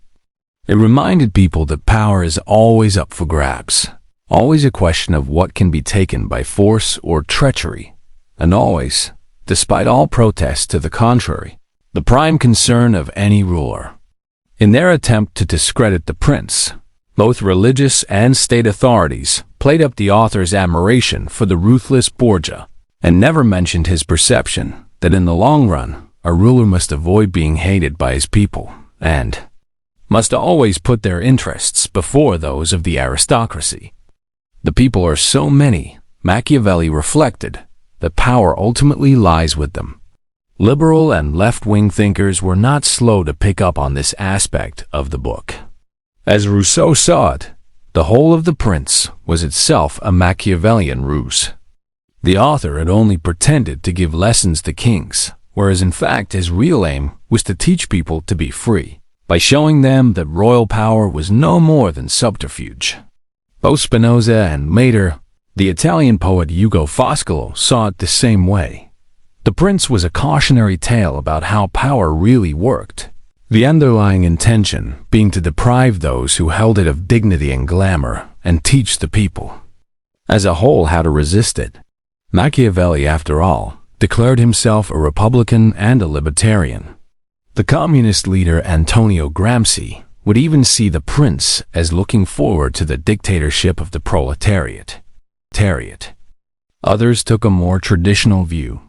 It reminded people that power is always up for grabs, always a question of what can be taken by force or treachery, and always, despite all protests to the contrary, the prime concern of any ruler. In their attempt to discredit the prince, both religious and state authorities played up the author's admiration for the ruthless Borgia and never mentioned his perception that in the long run, a ruler must avoid being hated by his people and must always put their interests before those of the aristocracy. The people are so many, Machiavelli reflected, that power ultimately lies with them. Liberal and left-wing thinkers were not slow to pick up on this aspect of the book. As Rousseau saw it, the whole of The Prince was itself a Machiavellian ruse. The author had only pretended to give lessons to kings, whereas in fact his real aim was to teach people to be free, by showing them that royal power was no more than subterfuge. Both Spinoza and later, the Italian poet Ugo Foscolo saw it the same way. The Prince was a cautionary tale about how power really worked, the underlying intention being to deprive those who held it of dignity and glamour and teach the people, as a whole, how to resist it. Machiavelli, after all, declared himself a Republican and a Libertarian. The communist leader Antonio Gramsci would even see the Prince as looking forward to the dictatorship of the proletariat. Others took a more traditional view.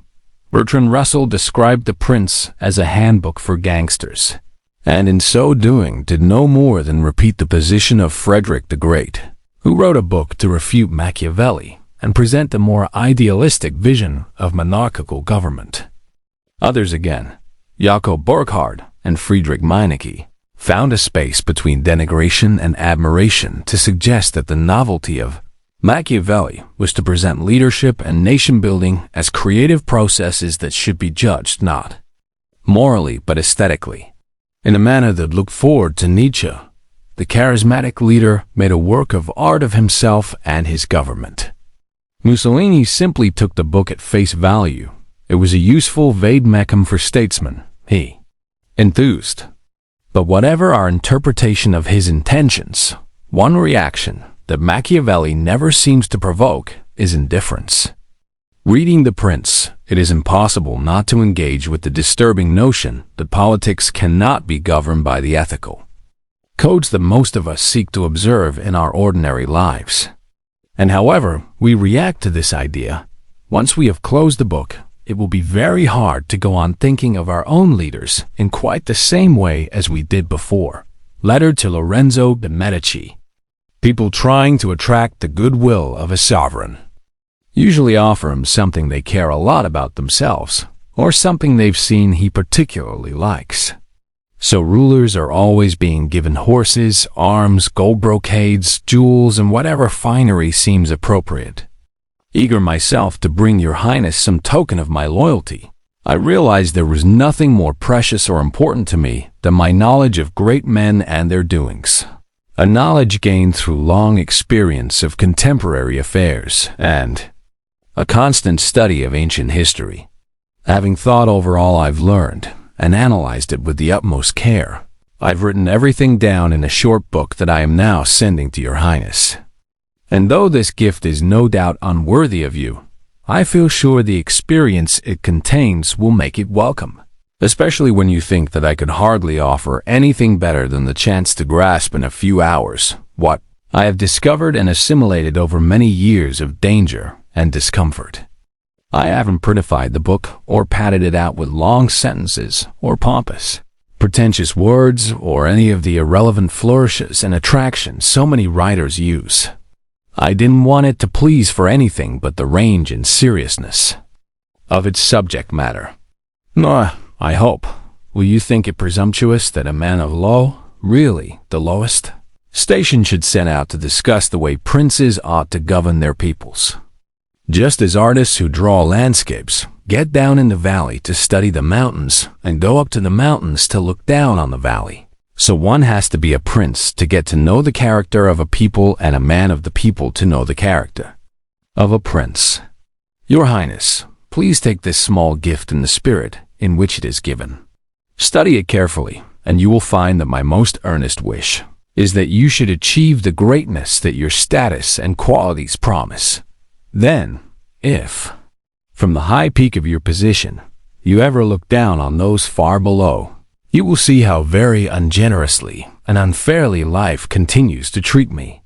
Bertrand Russell described The Prince as a handbook for gangsters, and in so doing did no more than repeat the position of Frederick the Great, who wrote a book to refute Machiavelli and present a more idealistic vision of monarchical government. Others again, Jakob Burckhardt and Friedrich Meinecke, found a space between denigration and admiration to suggest that the novelty of Machiavelli was to present leadership and nation-building as creative processes that should be judged not morally but aesthetically. In a manner that looked forward to Nietzsche, the charismatic leader made a work of art of himself and his government. Mussolini simply took the book at face value. It was a useful vade-mecum for statesmen, he enthused. But whatever our interpretation of his intentions, one reaction that Machiavelli never seems to provoke is indifference. Reading The Prince, it is impossible not to engage with the disturbing notion that politics cannot be governed by the ethical codes that most of us seek to observe in our ordinary lives. And however we react to this idea, once we have closed the book, it will be very hard to go on thinking of our own leaders in quite the same way as we did before. Letter to Lorenzo de' Medici. People trying to attract the goodwill of a sovereign usually offer him something they care a lot about themselves, or something they've seen he particularly likes. So rulers are always being given horses, arms, gold brocades, jewels, and whatever finery seems appropriate. Eager myself to bring your highness some token of my loyalty, I realized there was nothing more precious or important to me than my knowledge of great men and their doings. A knowledge gained through long experience of contemporary affairs and a constant study of ancient history. Having thought over all I've learned and analyzed it with the utmost care, I've written everything down in a short book that I am now sending to your highness. And though this gift is no doubt unworthy of you, I feel sure the experience it contains will make it welcome, especially when you think that I could hardly offer anything better than the chance to grasp in a few hours what I have discovered and assimilated over many years of danger and discomfort. I haven't prettified the book or padded it out with long sentences or pompous, pretentious words or any of the irrelevant flourishes and attractions so many writers use. I didn't want it to please for anything but the range and seriousness of its subject matter. Nor, I hope, will you think it presumptuous that a man of low, really the lowest, station should set out to discuss the way princes ought to govern their peoples. Just as artists who draw landscapes get down in the valley to study the mountains and go up to the mountains to look down on the valley, so one has to be a prince to get to know the character of a people and a man of the people to know the character of a prince. Your Highness, please take this small gift in the spirit in which it is given. Study it carefully, and you will find that my most earnest wish is that you should achieve the greatness that your status and qualities promise. Then, if, from the high peak of your position, you ever look down on those far below, you will see how very ungenerously and unfairly life continues to treat me.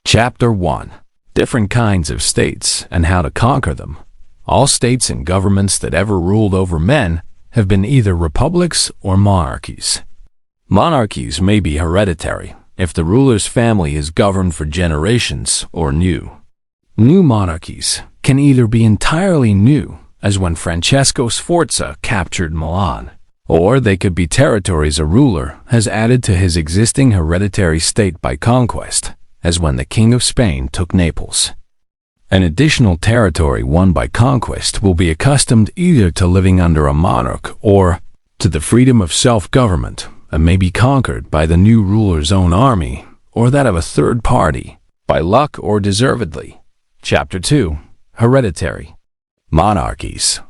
Chapter 1. Different kinds of states and how to conquer them. All states and governments that ever ruled over men have been either republics or monarchies. Monarchies may be hereditary if the ruler's family is governed for generations, or new. New monarchies can either be entirely new, as when Francesco Sforza captured Milan, or they could be territories a ruler has added to his existing hereditary state by conquest, as when the King of Spain took Naples. An additional territory won by conquest will be accustomed either to living under a monarch or to the freedom of self-government, and may be conquered by the new ruler's own army or that of a third party, by luck or deservedly. Chapter 2. Hereditary monarchies.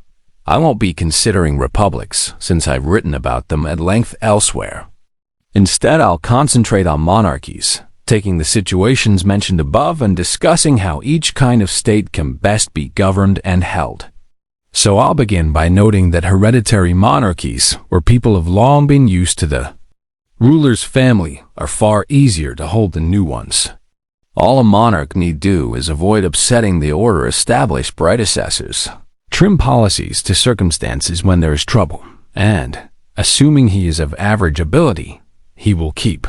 I won't be considering republics since I've written about them at length elsewhere. Instead, I'll concentrate on monarchies, taking the situations mentioned above and discussing how each kind of state can best be governed and held. So I'll begin by noting that hereditary monarchies, where people have long been used to the ruler's family, are far easier to hold than new ones. All a monarch need do is avoid upsetting the order established predecessors, trim policies to circumstances when there is trouble, and, assuming he is of average ability, he will keep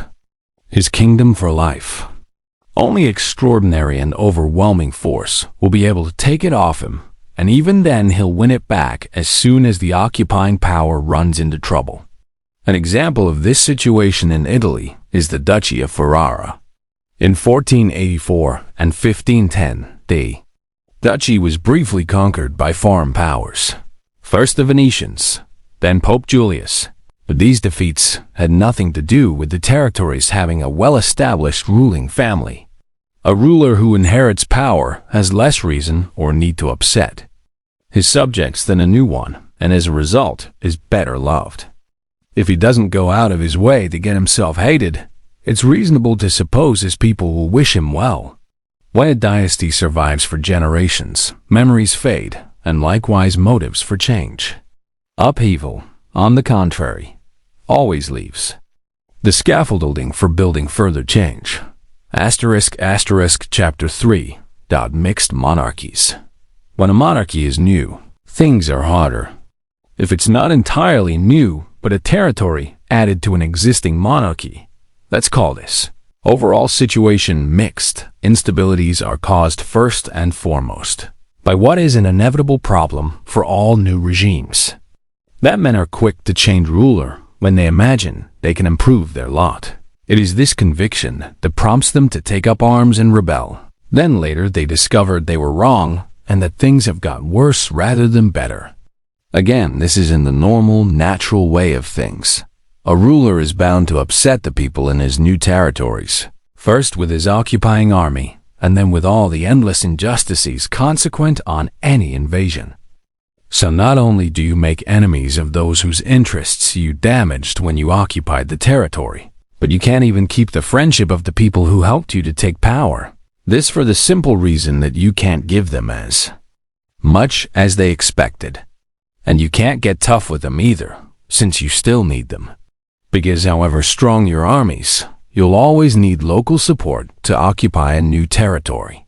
his kingdom for life. Only extraordinary and overwhelming force will be able to take it off him, and even then he'll win it back as soon as the occupying power runs into trouble. An example of this situation in Italy is the Duchy of Ferrara. In 1484 and 1510, the duchy was briefly conquered by foreign powers, first the Venetians, then Pope Julius. But these defeats had nothing to do with the territories having a well-established ruling family. A ruler who inherits power has less reason or need to upset his subjects than a new one, and as a result is better loved. If he doesn't go out of his way to get himself hated, it's reasonable to suppose his people will wish him well. When a dynasty survives for generations, memories fade, and likewise motives for change. Upheaval, on the contrary, always leaves the scaffolding for building further change. Chapter 3. Mixed monarchies. When a monarchy is new, things are harder. If it's not entirely new, but a territory added to an existing monarchy, let's call this overall situation mixed. Instabilities are caused first and foremost by what is an inevitable problem for all new regimes. That men are quick to change ruler when they imagine they can improve their lot. It is this conviction that prompts them to take up arms and rebel. Then later they discovered they were wrong and that things have got worse rather than better. Again, this is in the normal, natural way of things. A ruler is bound to upset the people in his new territories, first with his occupying army, and then with all the endless injustices consequent on any invasion. So not only do you make enemies of those whose interests you damaged when you occupied the territory, but you can't even keep the friendship of the people who helped you to take power. This for the simple reason that you can't give them as much as they expected. And you can't get tough with them either, since you still need them. Because however strong your armies, you'll always need local support to occupy a new territory.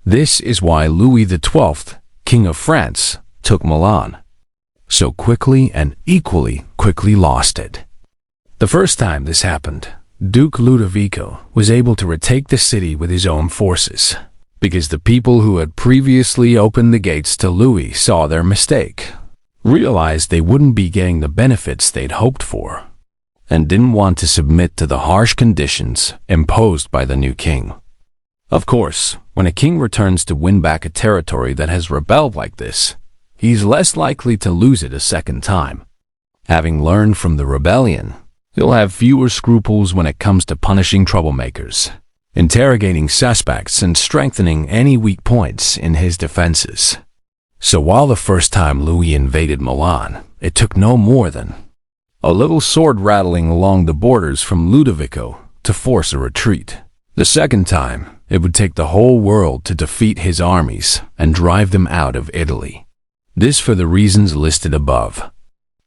This is why Louis XII King of France, took Milan, so quickly and equally quickly lost it. The first time this happened, Duke Ludovico was able to retake the city with his own forces, because the people who had previously opened the gates to Louis saw their mistake, realized they wouldn't be getting the benefits they'd hoped for, and didn't want to submit to the harsh conditions imposed by the new king. Of course, when a king returns to win back a territory that has rebelled like this, he's less likely to lose it a second time. Having learned from the rebellion, he'll have fewer scruples when it comes to punishing troublemakers, interrogating suspects, and strengthening any weak points in his defenses. So while the first time Louis invaded Milan, it took no more than a little sword rattling along the borders from Ludovico to force a retreat. The second time, it would take the whole world to defeat his armies and drive them out of Italy. This for the reasons listed above.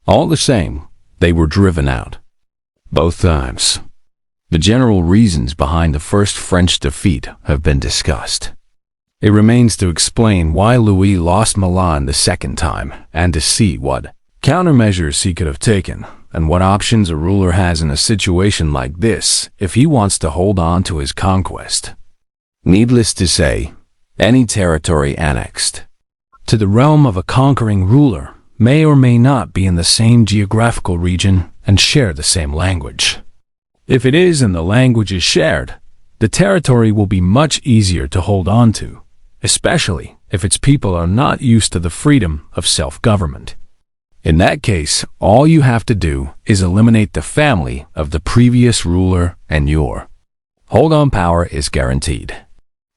All the same, they were driven out. Both times. The general reasons behind the first French defeat have been discussed. It remains to explain why Louis lost Milan the second time and to see what countermeasures he could have taken and what options a ruler has in a situation like this if he wants to hold on to his conquest. Needless to say, any territory annexed to the realm of a conquering ruler may or may not be in the same geographical region and share the same language. If it is and the language is shared, the territory will be much easier to hold on to, especially if its people are not used to the freedom of self-government. In that case, all you have to do is eliminate the family of the previous ruler and your hold-on power is guaranteed.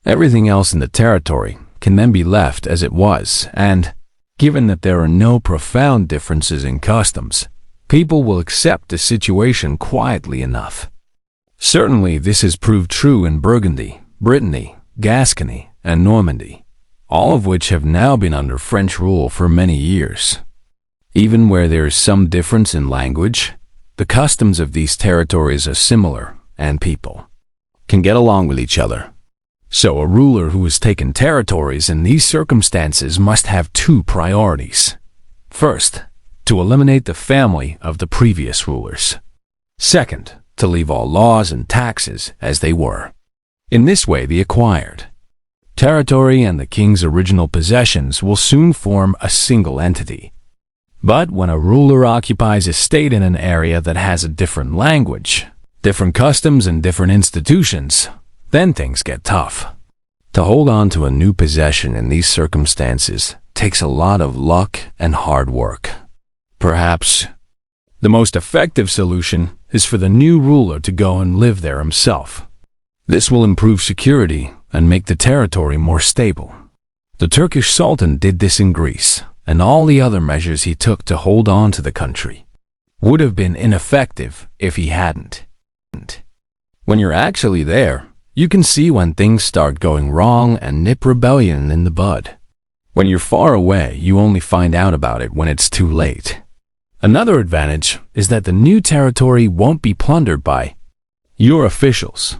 Everything else in the territory can then be left as it was, and, given that there are no profound differences in customs, people will accept the situation quietly enough. Certainly this has proved true in Burgundy, Brittany, Gascony, and Normandy, all of which have now been under French rule for many years. Even where there is some difference in language, the customs of these territories are similar, and people can get along with each other. So a ruler who has taken territories in these circumstances must have two priorities. First, to eliminate the family of the previous rulers. Second, to leave all laws and taxes as they were. In this way, the acquired territory and the king's original possessions will soon form a single entity. But when a ruler occupies a state in an area that has a different language, different customs, and different institutions, then things get tough. To hold on to a new possession in these circumstances takes a lot of luck and hard work. Perhaps the most effective solution is for the new ruler to go and live there himself. This will improve security and make the territory more stable. The Turkish Sultan did this in Greece, and all the other measures he took to hold on to the country would have been ineffective if he hadn't. When you're actually there, you can see when things start going wrong and nip rebellion in the bud. When you're far away, you only find out about it when it's too late. Another advantage is that the new territory won't be plundered by your officials.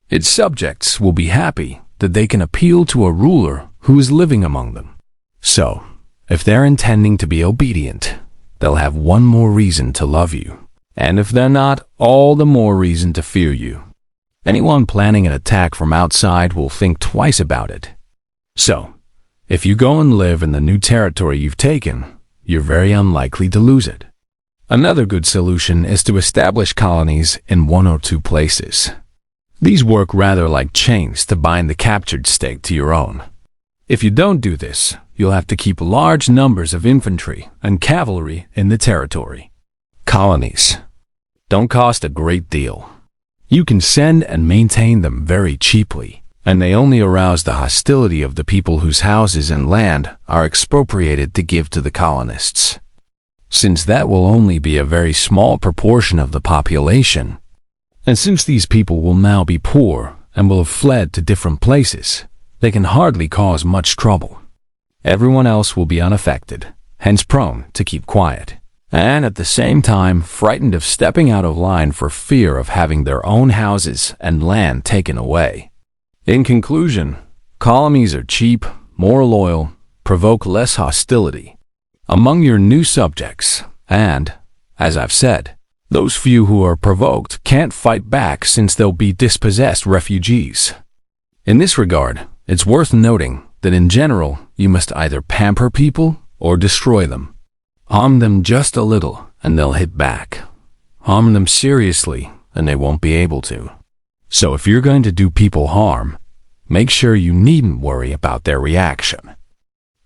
Its subjects will be happy that they can appeal to a ruler who is living among them. So, if they're intending to be obedient, they'll have one more reason to love you. And if they're not, all the more reason to fear you. Anyone planning an attack from outside will think twice about it. So, if you go and live in the new territory you've taken, you're very unlikely to lose it. Another good solution is to establish colonies in one or two places. These work rather like chains to bind the captured state to your own. If you don't do this, you'll have to keep large numbers of infantry and cavalry in the territory. Colonies don't cost a great deal. You can send and maintain them very cheaply, and they only arouse the hostility of the people whose houses and land are expropriated to give to the colonists. Since that will only be a very small proportion of the population, and since these people will now be poor and will have fled to different places, they can hardly cause much trouble. Everyone else will be unaffected, hence prone to keep quiet, and at the same time frightened of stepping out of line for fear of having their own houses and land taken away. In conclusion, colonies are cheap, more loyal, provoke less hostility among your new subjects, and, as I've said, those few who are provoked can't fight back since they'll be dispossessed refugees. In this regard, it's worth noting that in general, you must either pamper people or destroy them. Harm them just a little and they'll hit back. Harm them seriously and they won't be able to. So if you're going to do people harm, make sure you needn't worry about their reaction.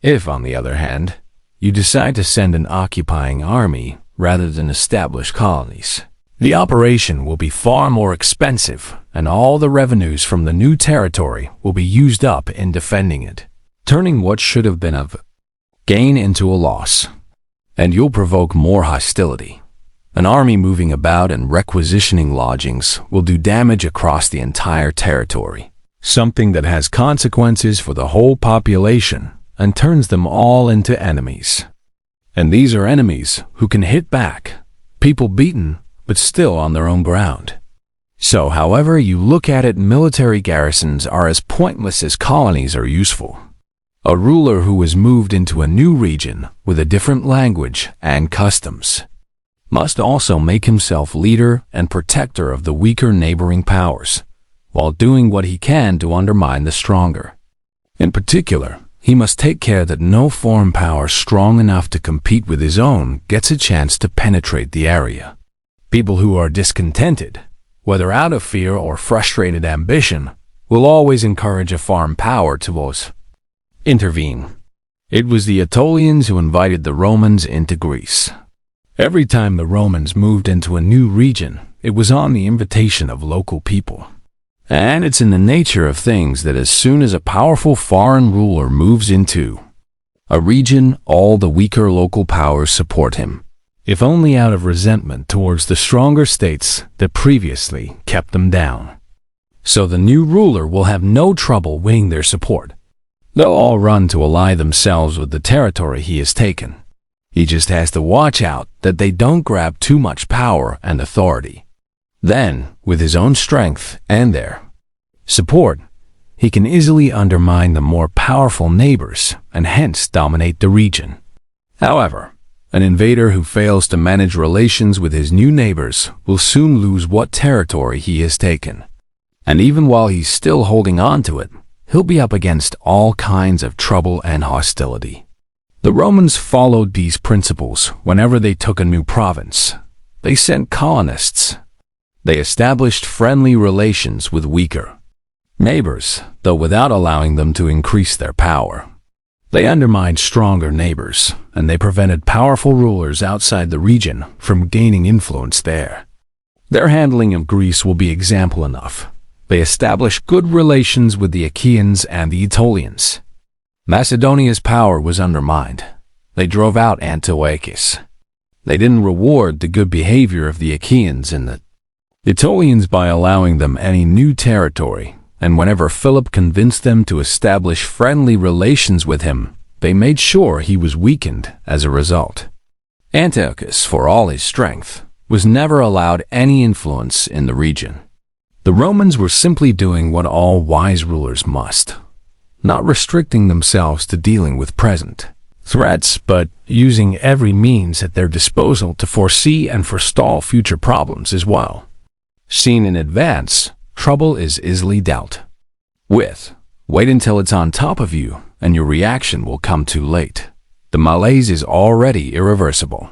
If, on the other hand, you decide to send an occupying army rather than establish colonies, the operation will be far more expensive and all the revenues from the new territory will be used up in defending it, turning what should have been of gain into a loss. And you'll provoke more hostility. An army moving about and requisitioning lodgings will do damage across the entire territory, something that has consequences for the whole population and turns them all into enemies. And these are enemies who can hit back, people beaten, but still on their own ground. So however you look at it, military garrisons are as pointless as colonies are useful. A ruler who is moved into a new region with a different language and customs must also make himself leader and protector of the weaker neighboring powers, while doing what he can to undermine the stronger. In particular, he must take care that no foreign power strong enough to compete with his own gets a chance to penetrate the area. People who are discontented, whether out of fear or frustrated ambition, will always encourage a foreign power to intervene. It was the Aetolians who invited the Romans into Greece. Every time the Romans moved into a new region, it was on the invitation of local people. And it's in the nature of things that as soon as a powerful foreign ruler moves into a region, all the weaker local powers support him, if only out of resentment towards the stronger states that previously kept them down. So the new ruler will have no trouble winning their support. They'll all run to ally themselves with the territory he has taken. He just has to watch out that they don't grab too much power and authority. Then, with his own strength and their support, he can easily undermine the more powerful neighbors and hence dominate the region. However, an invader who fails to manage relations with his new neighbors will soon lose what territory he has taken. And even while he's still holding on to it, he'll be up against all kinds of trouble and hostility. The Romans followed these principles whenever they took a new province. They sent colonists. They established friendly relations with weaker neighbors, though without allowing them to increase their power. They undermined stronger neighbors, and they prevented powerful rulers outside the region from gaining influence there. Their handling of Greece will be example enough. They established good relations with the Achaeans and the Aetolians. Macedonia's power was undermined. They drove out Antiochus. They didn't reward the good behavior of the Achaeans and the Aetolians by allowing them any new territory, and whenever Philip convinced them to establish friendly relations with him, they made sure he was weakened as a result. Antiochus, for all his strength, was never allowed any influence in the region. The Romans were simply doing what all wise rulers must, not restricting themselves to dealing with present threats, but using every means at their disposal to foresee and forestall future problems as well. Seen in advance, trouble is easily dealt with. Wait until it's on top of you, and your reaction will come too late. The malaise is already irreversible.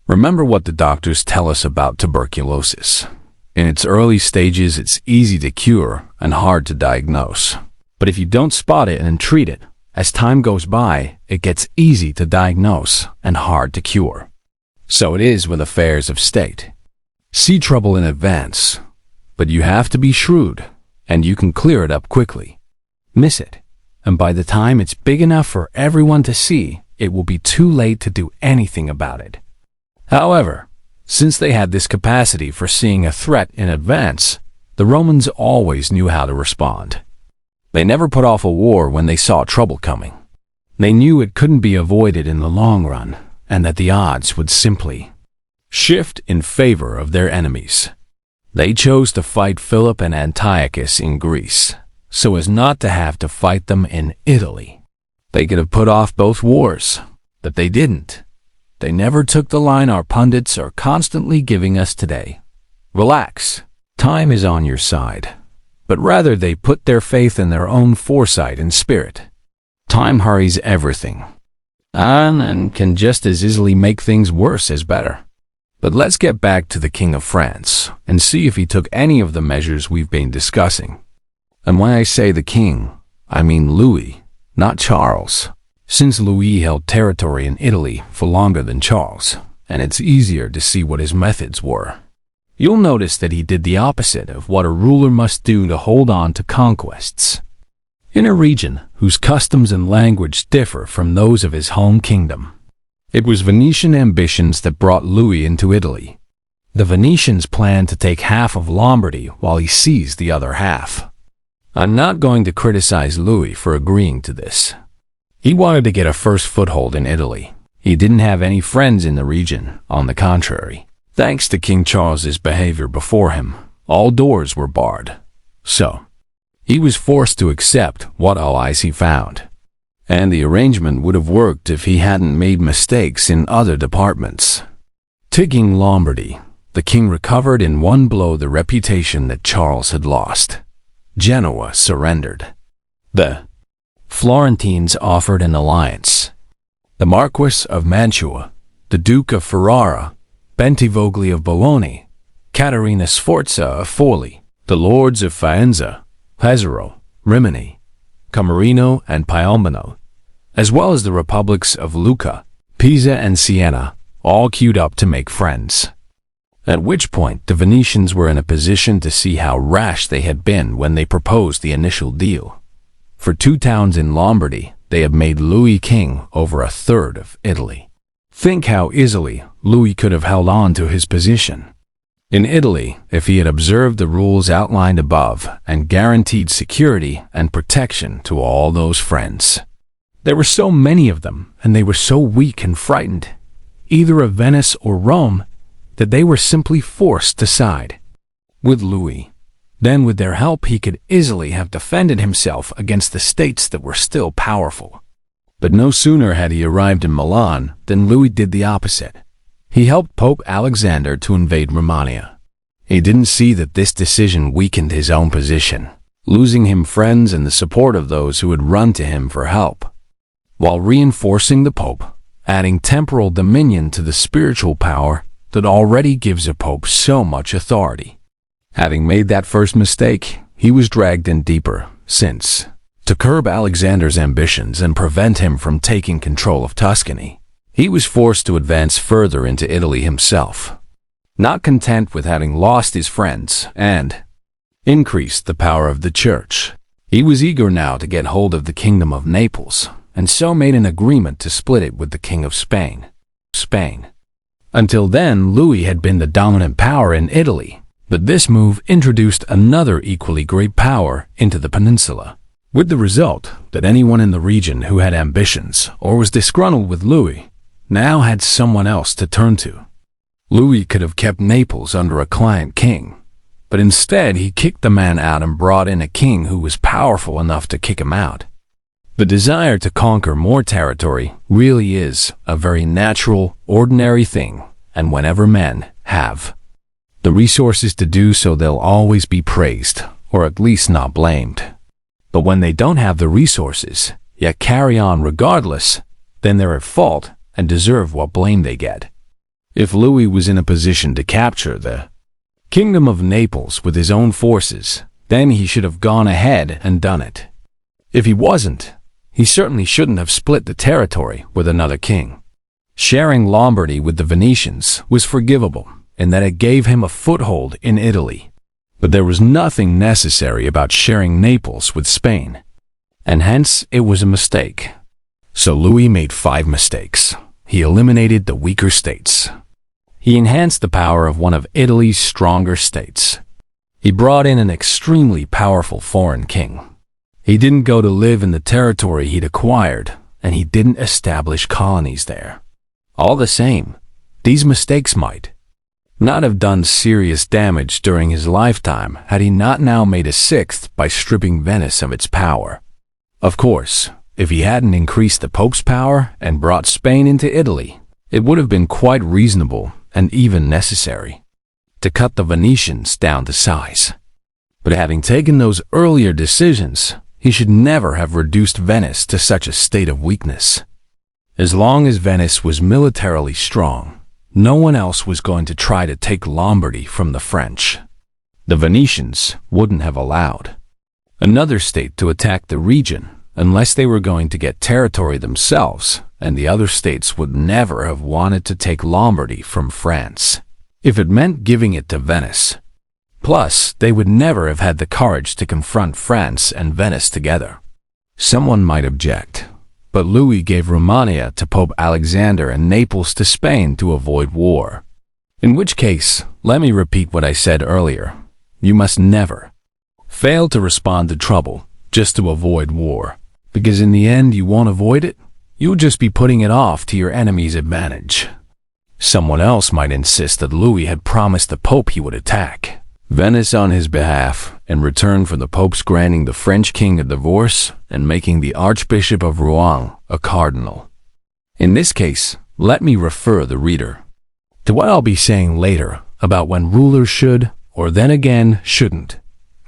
Remember what the doctors tell us about tuberculosis. In its early stages, it's easy to cure and hard to diagnose. But if you don't spot it and treat it, as time goes by, it gets easy to diagnose and hard to cure. So it is with affairs of state. See trouble in advance, but you have to be shrewd, and you can clear it up quickly. Miss it, and by the time it's big enough for everyone to see, it will be too late to do anything about it. However, since they had this capacity for seeing a threat in advance, the Romans always knew how to respond. They never put off a war when they saw trouble coming. They knew it couldn't be avoided in the long run, and that the odds would simply shift in favor of their enemies. They chose to fight Philip and Antiochus in Greece, so as not to have to fight them in Italy. They could have put off both wars, but they didn't. They never took the line our pundits are constantly giving us today. Relax, time is on your side. But rather they put their faith in their own foresight and spirit. Time hurries everything, and can just as easily make things worse as better. But let's get back to the King of France and see if he took any of the measures we've been discussing. And when I say the king, I mean Louis, not Charles, since Louis held territory in Italy for longer than Charles, and it's easier to see what his methods were. You'll notice that he did the opposite of what a ruler must do to hold on to conquests. In a region whose customs and language differ from those of his home kingdom, it was Venetian ambitions that brought Louis into Italy. The Venetians planned to take half of Lombardy while he seized the other half. I'm not going to criticize Louis for agreeing to this. He wanted to get a first foothold in Italy. He didn't have any friends in the region, on the contrary. Thanks to King Charles's behavior before him, all doors were barred. So, he was forced to accept what allies he found. And the arrangement would have worked if he hadn't made mistakes in other departments. Taking Lombardy, the king recovered in one blow the reputation that Charles had lost. Genoa surrendered. The Florentines offered an alliance. The Marquis of Mantua, the Duke of Ferrara, Bentivogli of Bologna, Caterina Sforza of Forli, the lords of Faenza, Pesaro, Rimini, Camerino, and Piombino, as well as the republics of Lucca, Pisa, and Siena, all queued up to make friends. At which point the Venetians were in a position to see how rash they had been when they proposed the initial deal. For 2 towns in Lombardy, they had made Louis king over a third of Italy. Think how easily Louis could have held on to his position. In Italy, if he had observed the rules outlined above and guaranteed security and protection to all those friends. There were so many of them, and they were so weak and frightened, either of Venice or Rome, that they were simply forced to side with Louis. Then with their help he could easily have defended himself against the states that were still powerful. But no sooner had he arrived in Milan than Louis did the opposite. He helped Pope Alexander to invade Romania. He didn't see that this decision weakened his own position, losing him friends and the support of those who had run to him for help, while reinforcing the Pope, adding temporal dominion to the spiritual power that already gives a pope so much authority. Having made that first mistake, he was dragged in deeper, since, to curb Alexander's ambitions and prevent him from taking control of Tuscany, he was forced to advance further into Italy himself. Not content with having lost his friends and increased the power of the church, he was eager now to get hold of the kingdom of Naples, and so made an agreement to split it with the King of Spain. Until then, Louis had been the dominant power in Italy, but this move introduced another equally great power into the peninsula, with the result that anyone in the region who had ambitions or was disgruntled with Louis now had someone else to turn to. Louis could have kept Naples under a client king, but instead he kicked the man out and brought in a king who was powerful enough to kick him out. The desire to conquer more territory really is a very natural, ordinary thing, and whenever men have the resources to do so, they'll always be praised, or at least not blamed. But when they don't have the resources, yet carry on regardless, then they're at fault and deserve what blame they get. If Louis was in a position to capture the Kingdom of Naples with his own forces, then he should have gone ahead and done it. If he wasn't, he certainly shouldn't have split the territory with another king. Sharing Lombardy with the Venetians was forgivable in that it gave him a foothold in Italy. But there was nothing necessary about sharing Naples with Spain, and hence it was a mistake. So Louis made 5 mistakes. He eliminated the weaker states. He enhanced the power of one of Italy's stronger states. He brought in an extremely powerful foreign king. He didn't go to live in the territory he'd acquired, and he didn't establish colonies there. All the same, these mistakes might not have done serious damage during his lifetime had he not now made a 6th by stripping Venice of its power. Of course, if he hadn't increased the Pope's power and brought Spain into Italy, it would have been quite reasonable and even necessary to cut the Venetians down to size. But having taken those earlier decisions, he should never have reduced Venice to such a state of weakness. As long as Venice was militarily strong, no one else was going to try to take Lombardy from the French. The Venetians wouldn't have allowed another state to attack the region unless they were going to get territory themselves, and the other states would never have wanted to take Lombardy from France if it meant giving it to Venice. Plus, they would never have had the courage to confront France and Venice together. Someone might object, but Louis gave Romagna to Pope Alexander and Naples to Spain to avoid war. In which case, let me repeat what I said earlier. You must never fail to respond to trouble just to avoid war, because in the end you won't avoid it. You'll just be putting it off to your enemy's advantage. Someone else might insist that Louis had promised the Pope he would attack Venice on his behalf in return for the Pope's granting the French king a divorce and making the Archbishop of Rouen a cardinal. In this case, let me refer the reader to what I'll be saying later about when rulers should, or then again shouldn't,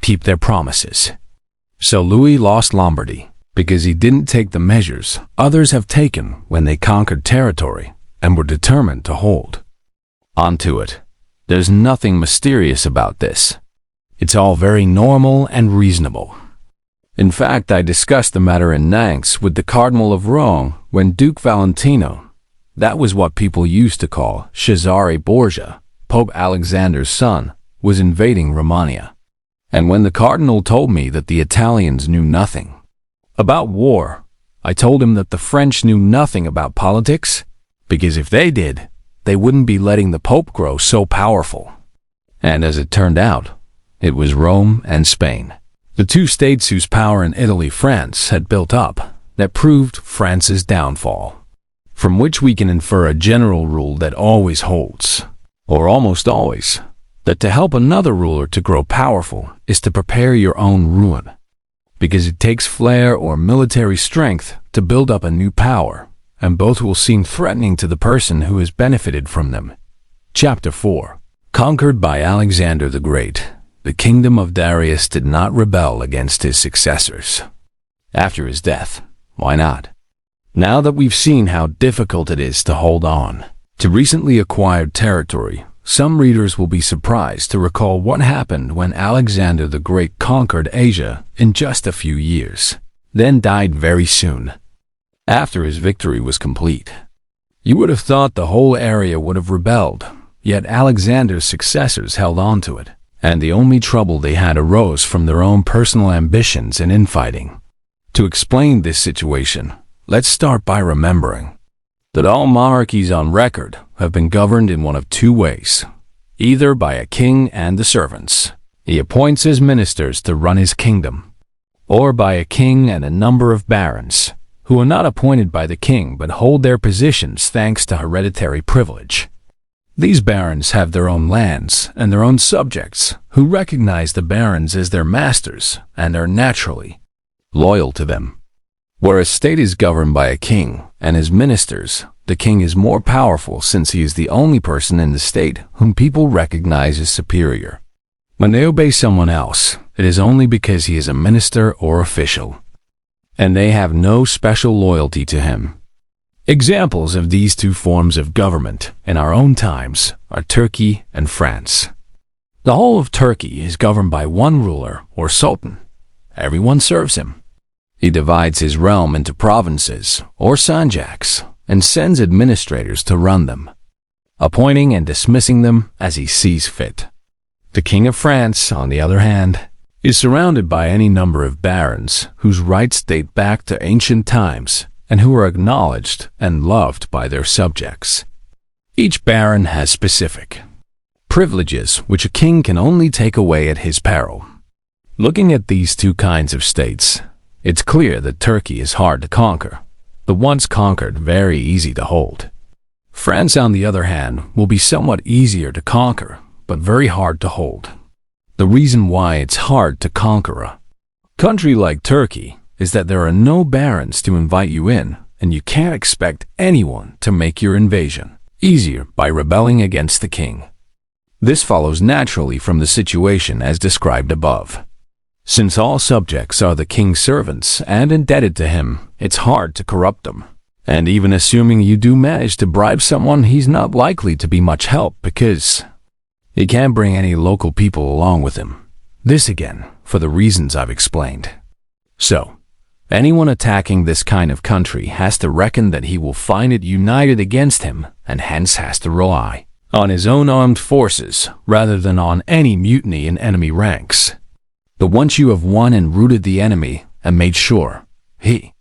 keep their promises. So Louis lost Lombardy because he didn't take the measures others have taken when they conquered territory and were determined to hold on to it. There's nothing mysterious about this. It's all very normal and reasonable. In fact, I discussed the matter in Nantes with the Cardinal of Rouen when Duke Valentino, that was what people used to call Cesare Borgia, Pope Alexander's son, was invading Romagna. And when the Cardinal told me that the Italians knew nothing about war, I told him that the French knew nothing about politics, because if they did, they wouldn't be letting the Pope grow so powerful. And as it turned out, it was Rome and Spain, the two states whose power in Italy France had built up, that proved France's downfall. From which we can infer a general rule that always holds, or almost always, that to help another ruler to grow powerful is to prepare your own ruin, because it takes flair or military strength to build up a new power, and both will seem threatening to the person who has benefited from them. Chapter 4. Conquered by Alexander the Great, the kingdom of Darius did not rebel against his successors. After his death, why not? Now that we've seen how difficult it is to hold on to recently acquired territory, some readers will be surprised to recall what happened when Alexander the Great conquered Asia in just a few years, then died very soon after his victory was complete. You would have thought the whole area would have rebelled, yet Alexander's successors held on to it, and the only trouble they had arose from their own personal ambitions and infighting. To explain this situation, let's start by remembering that all monarchies on record have been governed in one of two ways, either by a king and the servants he appoints as ministers to run his kingdom, or by a king and a number of barons who are not appointed by the king but hold their positions thanks to hereditary privilege. These barons have their own lands and their own subjects who recognize the barons as their masters and are naturally loyal to them. Where a state is governed by a king and his ministers, the king is more powerful since he is the only person in the state whom people recognize as superior. When they obey someone else, it is only because he is a minister or official, and they have no special loyalty to him. Examples of these two forms of government in our own times are Turkey and France. The whole of Turkey is governed by one ruler or sultan. Everyone serves him. He divides his realm into provinces or sanjaks and sends administrators to run them, appointing and dismissing them as he sees fit. The King of France, on the other hand, is surrounded by any number of barons whose rights date back to ancient times and who are acknowledged and loved by their subjects. Each baron has specific privileges which a king can only take away at his peril. Looking at these two kinds of states, it's clear that Turkey is hard to conquer, but once conquered, very easy to hold. France, on the other hand, will be somewhat easier to conquer, but very hard to hold. The reason why it's hard to conquer a country like Turkey is that there are no barons to invite you in, and you can't expect anyone to make your invasion easier by rebelling against the king. This follows naturally from the situation as described above. Since all subjects are the king's servants and indebted to him, it's hard to corrupt them. And even assuming you do manage to bribe someone, he's not likely to be much help because he can't bring any local people along with him. This again, for the reasons I've explained. So, anyone attacking this kind of country has to reckon that he will find it united against him and hence has to rely on his own armed forces rather than on any mutiny in enemy ranks. But once you have won and routed the enemy and made sure he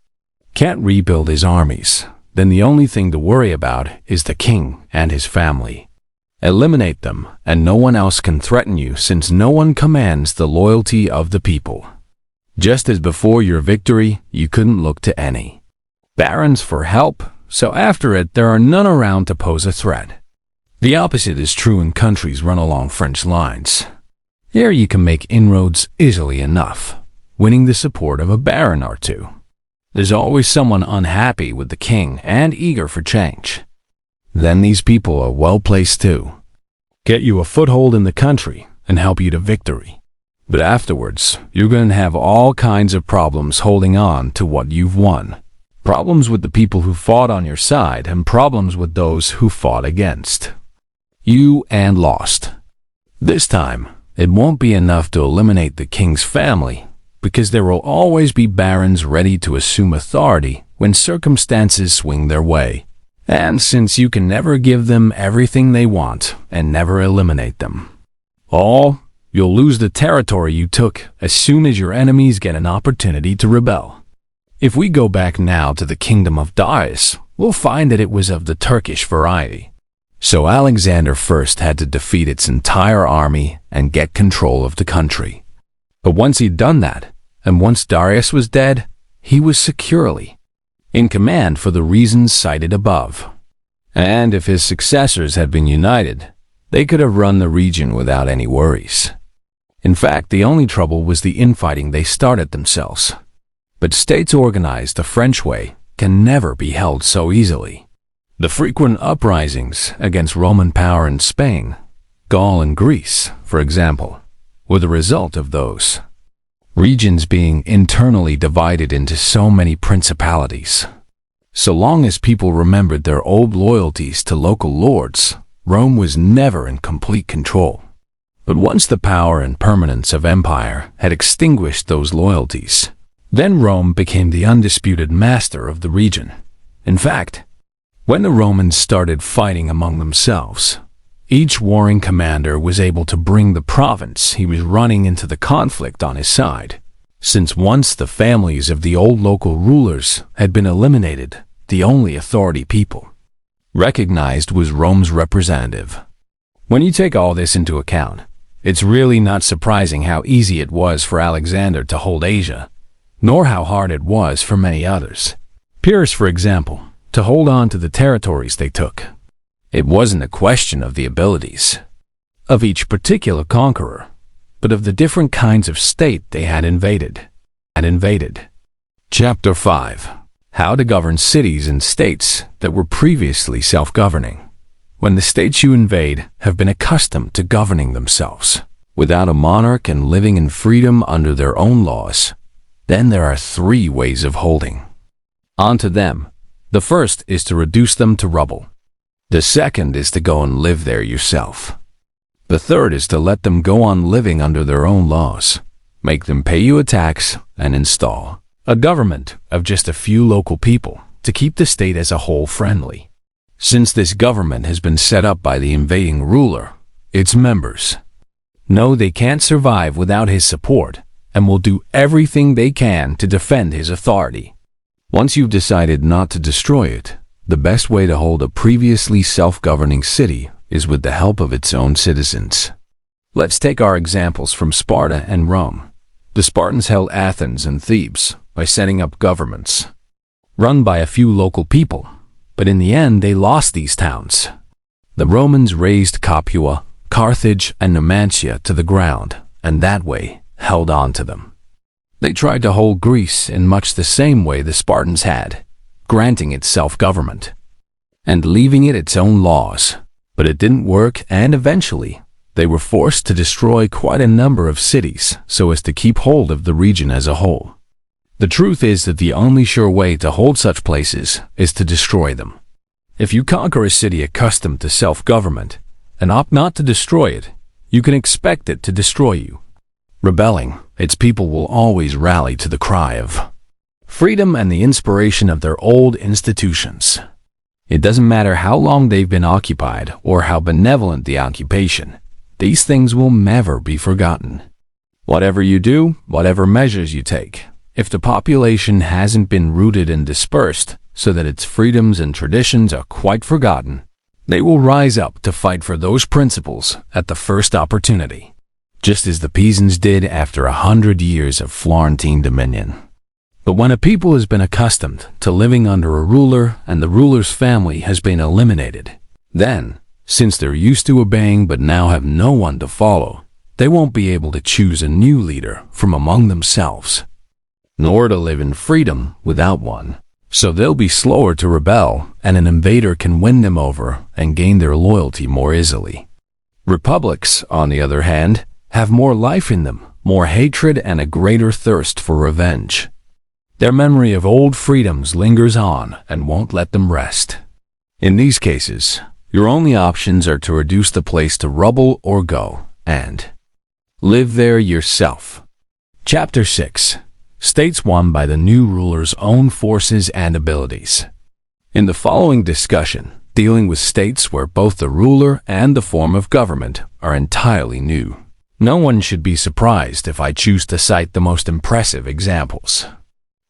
can't rebuild his armies, then the only thing to worry about is the king and his family. Eliminate them, and no one else can threaten you since no one commands the loyalty of the people. Just as before your victory, you couldn't look to any barons for help, so after it there are none around to pose a threat. The opposite is true in countries run along French lines. Here you can make inroads easily enough, winning the support of a baron or two. There's always someone unhappy with the king and eager for change. Then these people are well placed to get you a foothold in the country and help you to victory. But afterwards, you're going to have all kinds of problems holding on to what you've won. Problems with the people who fought on your side and problems with those who fought against you and lost. This time, it won't be enough to eliminate the king's family, because there will always be barons ready to assume authority when circumstances swing their way. And since you can never give them everything they want and never eliminate them all, you'll lose the territory you took as soon as your enemies get an opportunity to rebel. If we go back now to the kingdom of Darius, we'll find that it was of the Turkish variety. So Alexander first had to defeat its entire army and get control of the country. But once he'd done that, and once Darius was dead, he was securely in command for the reasons cited above. And if his successors had been united, they could have run the region without any worries. In fact, the only trouble was the infighting they started themselves. But states organized the French way can never be held so easily. The frequent uprisings against Roman power in Spain, Gaul and Greece, for example, were the result of those regions being internally divided into so many principalities. So long as people remembered their old loyalties to local lords, Rome was never in complete control. But once the power and permanence of empire had extinguished those loyalties, then Rome became the undisputed master of the region. In fact, when the Romans started fighting among themselves, each warring commander was able to bring the province he was running into the conflict on his side. Since once the families of the old local rulers had been eliminated, the only authority people recognized was Rome's representative. When you take all this into account, it's really not surprising how easy it was for Alexander to hold Asia, nor how hard it was for many others. Pyrrhus, for example, to hold on to the territories they took. It wasn't a question of the abilities of each particular conqueror, but of the different kinds of state they had invaded. Chapter 5. How to govern cities and states that were previously self-governing. When the states you invade have been accustomed to governing themselves without a monarch and living in freedom under their own laws, then there are 3 ways of holding on to them. The first is to reduce them to rubble. The second is to go and live there yourself. The third is to let them go on living under their own laws, make them pay you a tax, and install a government of just a few local people to keep the state as a whole friendly. Since this government has been set up by the invading ruler, its members know they can't survive without his support and will do everything they can to defend his authority. Once you've decided not to destroy it, the best way to hold a previously self-governing city is with the help of its own citizens. Let's take our examples from Sparta and Rome. The Spartans held Athens and Thebes by setting up governments run by a few local people, but in the end they lost these towns. The Romans razed Capua, Carthage, and Numantia to the ground, and that way held on to them. They tried to hold Greece in much the same way the Spartans had, granting it self-government and leaving it its own laws. But it didn't work, and eventually they were forced to destroy quite a number of cities so as to keep hold of the region as a whole. The truth is that the only sure way to hold such places is to destroy them. If you conquer a city accustomed to self-government and opt not to destroy it, you can expect it to destroy you. Rebelling, its people will always rally to the cry of freedom and the inspiration of their old institutions. It doesn't matter how long they've been occupied or how benevolent the occupation. These things will never be forgotten. Whatever you do, whatever measures you take, if the population hasn't been rooted and dispersed so that its freedoms and traditions are quite forgotten, they will rise up to fight for those principles at the first opportunity, just as the Pisans did after 100 years of Florentine dominion. But when a people has been accustomed to living under a ruler and the ruler's family has been eliminated, then, since they're used to obeying but now have no one to follow, they won't be able to choose a new leader from among themselves, nor to live in freedom without one. So they'll be slower to rebel, and an invader can win them over and gain their loyalty more easily. Republics, on the other hand, have more life in them, more hatred, and a greater thirst for revenge. Their memory of old freedoms lingers on and won't let them rest. In these cases, your only options are to reduce the place to rubble or go and live there yourself. Chapter 6. States won by the new ruler's own forces and abilities. In the following discussion, dealing with states where both the ruler and the form of government are entirely new, no one should be surprised if I choose to cite the most impressive examples.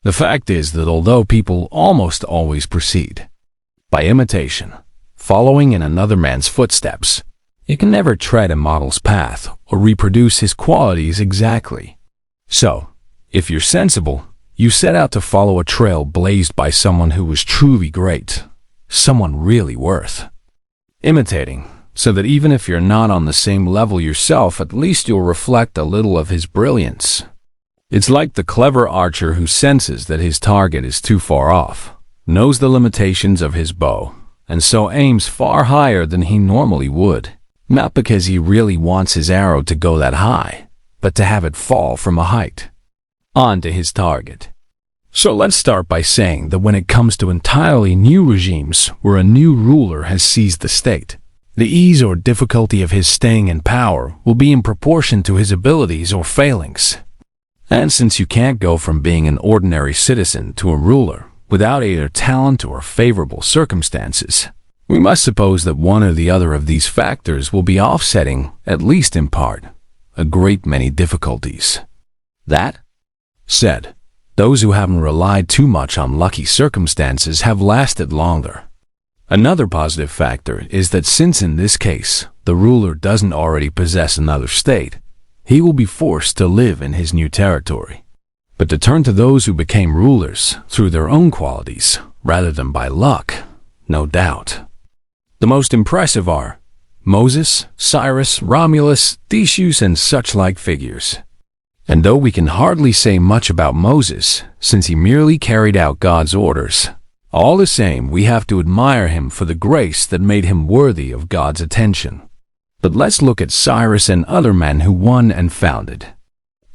The fact is that although people almost always proceed by imitation, following in another man's footsteps, you can never tread a model's path or reproduce his qualities exactly. So, if you're sensible, you set out to follow a trail blazed by someone who was truly great, someone really worth imitating, so that even if you're not on the same level yourself, at least you'll reflect a little of his brilliance. It's like the clever archer who senses that his target is too far off, knows the limitations of his bow, and so aims far higher than he normally would, not because he really wants his arrow to go that high, but to have it fall from a height on to his target. So let's start by saying that when it comes to entirely new regimes where a new ruler has seized the state, the ease or difficulty of his staying in power will be in proportion to his abilities or failings. And since you can't go from being an ordinary citizen to a ruler without either talent or favorable circumstances, we must suppose that one or the other of these factors will be offsetting, at least in part, a great many difficulties. That said, those who haven't relied too much on lucky circumstances have lasted longer. Another positive factor is that since in this case the ruler doesn't already possess another state, he will be forced to live in his new territory, but to turn to those who became rulers through their own qualities rather than by luck, no doubt. The most impressive are Moses, Cyrus, Romulus, Decius, and such like figures. And though we can hardly say much about Moses, since he merely carried out God's orders, all the same we have to admire him for the grace that made him worthy of God's attention. But let's look at Cyrus and other men who won and founded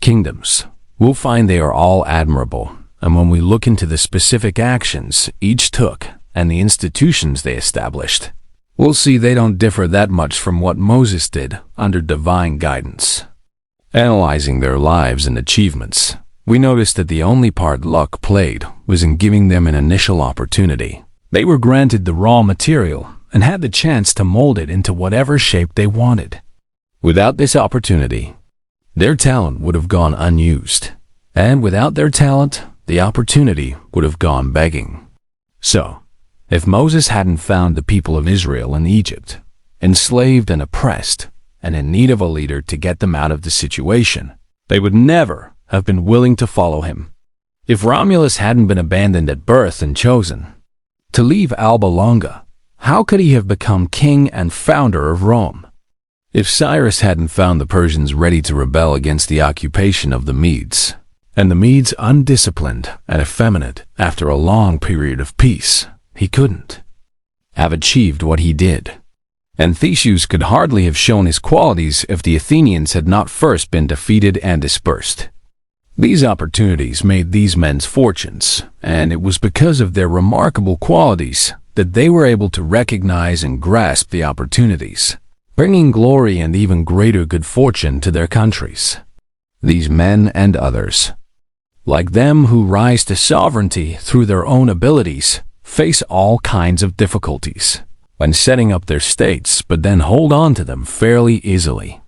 kingdoms. We'll find they are all admirable, and when we look into the specific actions each took and the institutions they established, we'll see they don't differ that much from what Moses did under divine guidance. Analyzing their lives and achievements, we noticed that the only part luck played was in giving them an initial opportunity. They were granted the raw material and had the chance to mold it into whatever shape they wanted. Without this opportunity, their talent would have gone unused, and without their talent, the opportunity would have gone begging. So, if Moses hadn't found the people of Israel in Egypt, enslaved and oppressed, and in need of a leader to get them out of the situation, they would never have been willing to follow him. If Romulus hadn't been abandoned at birth and chosen to leave Alba Longa, how could he have become king and founder of Rome? If Cyrus hadn't found the Persians ready to rebel against the occupation of the Medes, And the Medes undisciplined and effeminate after a long period of peace, he couldn't have achieved what he did. And Theseus could hardly have shown his qualities if the Athenians had not first been defeated and dispersed. These opportunities made these men's fortunes, and it was because of their remarkable qualities that they were able to recognize and grasp the opportunities, bringing glory and even greater good fortune to their countries. These men and others, like them who rise to sovereignty through their own abilities, face all kinds of difficulties when setting up their states, but then hold on to them fairly easily.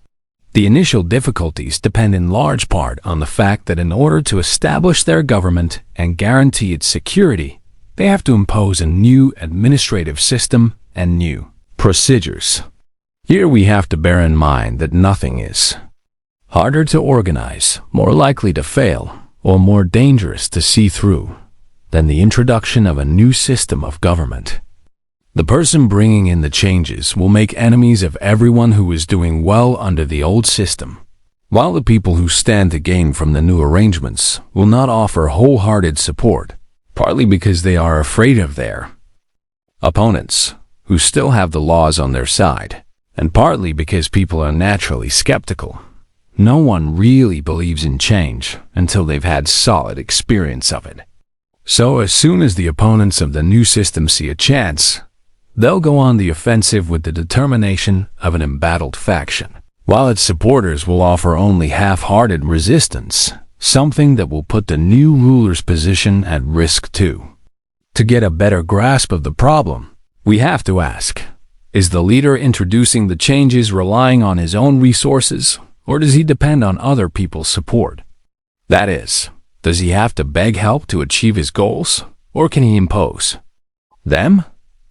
The initial difficulties depend in large part on the fact that in order to establish their government and guarantee its security, they have to impose a new administrative system and new procedures. Here we have to bear in mind that nothing is harder to organize, more likely to fail, or more dangerous to see through than the introduction of a new system of government. The person bringing in the changes will make enemies of everyone who is doing well under the old system, while the people who stand to gain from the new arrangements will not offer wholehearted support, partly because they are afraid of their opponents, who still have the laws on their side, and partly because people are naturally skeptical. No one really believes in change until they've had solid experience of it. So as soon as the opponents of the new system see a chance, they'll go on the offensive with the determination of an embattled faction, while its supporters will offer only half-hearted resistance, something that will put the new ruler's position at risk too. To get a better grasp of the problem, we have to ask, is the leader introducing the changes relying on his own resources, or does he depend on other people's support? That is, does he have to beg help to achieve his goals, or can he impose them?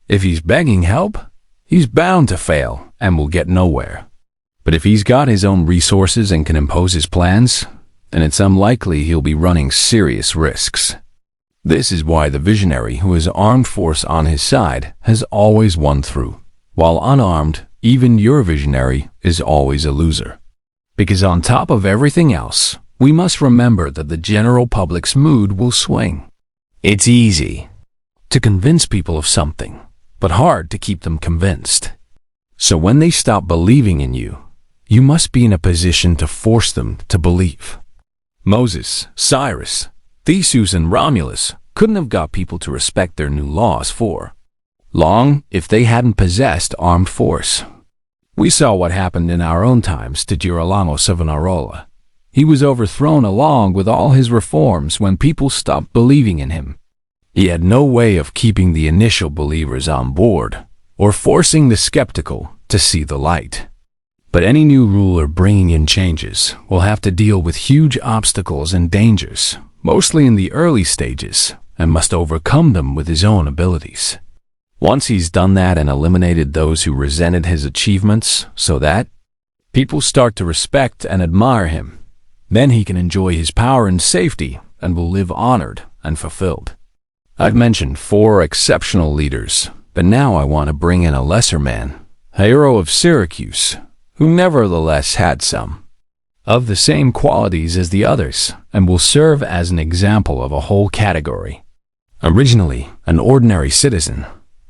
If he's begging help, he's bound to fail and will get nowhere. But if he's got his own resources and can impose his plans, then it's unlikely he'll be running serious risks. This is why the visionary who has armed force on his side has always won through, while unarmed, even your visionary is always a loser. Because on top of everything else, we must remember that the general public's mood will swing. It's easy to convince people of something, but hard to keep them convinced. So when they stop believing in you, you must be in a position to force them to believe. Moses, Cyrus, Theseus, and Romulus couldn't have got people to respect their new laws for long if they hadn't possessed armed force. We saw what happened in our own times to Girolamo Savonarola. He was overthrown along with all his reforms when people stopped believing in him. He had no way of keeping the initial believers on board or forcing the skeptical to see the light. But any new ruler bringing in changes will have to deal with huge obstacles and dangers, mostly in the early stages, and must overcome them with his own abilities. Once he's done that and eliminated those who resented his achievements so that people start to respect and admire him, then he can enjoy his power and safety and will live honored and fulfilled. I've mentioned 4 exceptional leaders, but now I want to bring in a lesser man, Hiero of Syracuse, who nevertheless had some of the same qualities as the others and will serve as an example of a whole category. Originally an ordinary citizen,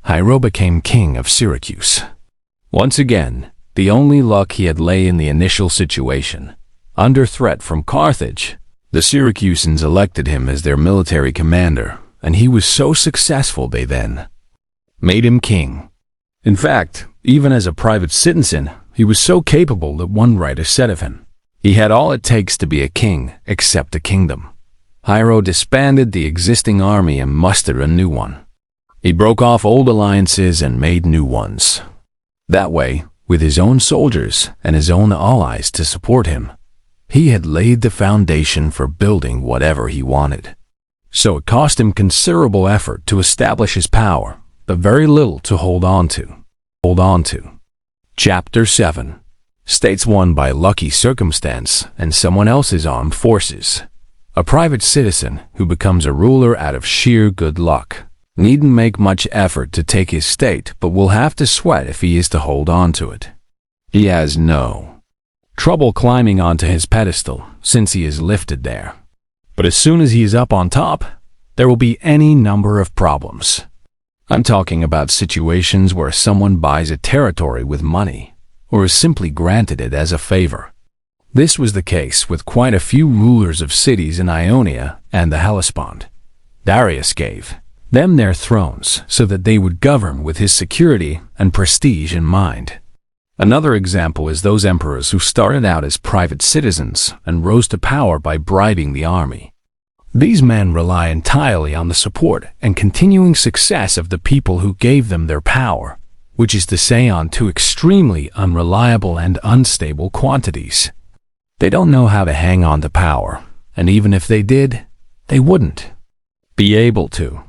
Hiero became king of Syracuse. Once again, the only luck he had lay in the initial situation. Under threat from Carthage, the Syracusans elected him as their military commander, and he was so successful they then made him king. In fact, even as a private citizen, he was so capable that one writer said of him, he had all it takes to be a king except a kingdom. Hiero disbanded the existing army and mustered a new one. He broke off old alliances and made new ones. That way, with his own soldiers and his own allies to support him, he had laid the foundation for building whatever he wanted. So it cost him considerable effort to establish his power, but very little to hold on to. Chapter 7. States won by lucky circumstance and someone else's armed forces. A private citizen who becomes a ruler out of sheer good luck needn't make much effort to take his state, but will have to sweat if he is to hold on to it. He has no trouble climbing onto his pedestal since he is lifted there. But as soon as he is up on top, there will be any number of problems. I'm talking about situations where someone buys a territory with money, or is simply granted it as a favor. This was the case with quite a few rulers of cities in Ionia and the Hellespont. Darius gave them their thrones so that they would govern with his security and prestige in mind. Another example is those emperors who started out as private citizens and rose to power by bribing the army. These men rely entirely on the support and continuing success of the people who gave them their power, which is to say on two extremely unreliable and unstable quantities. They don't know how to hang on to power, and even if they did, they wouldn't be able to.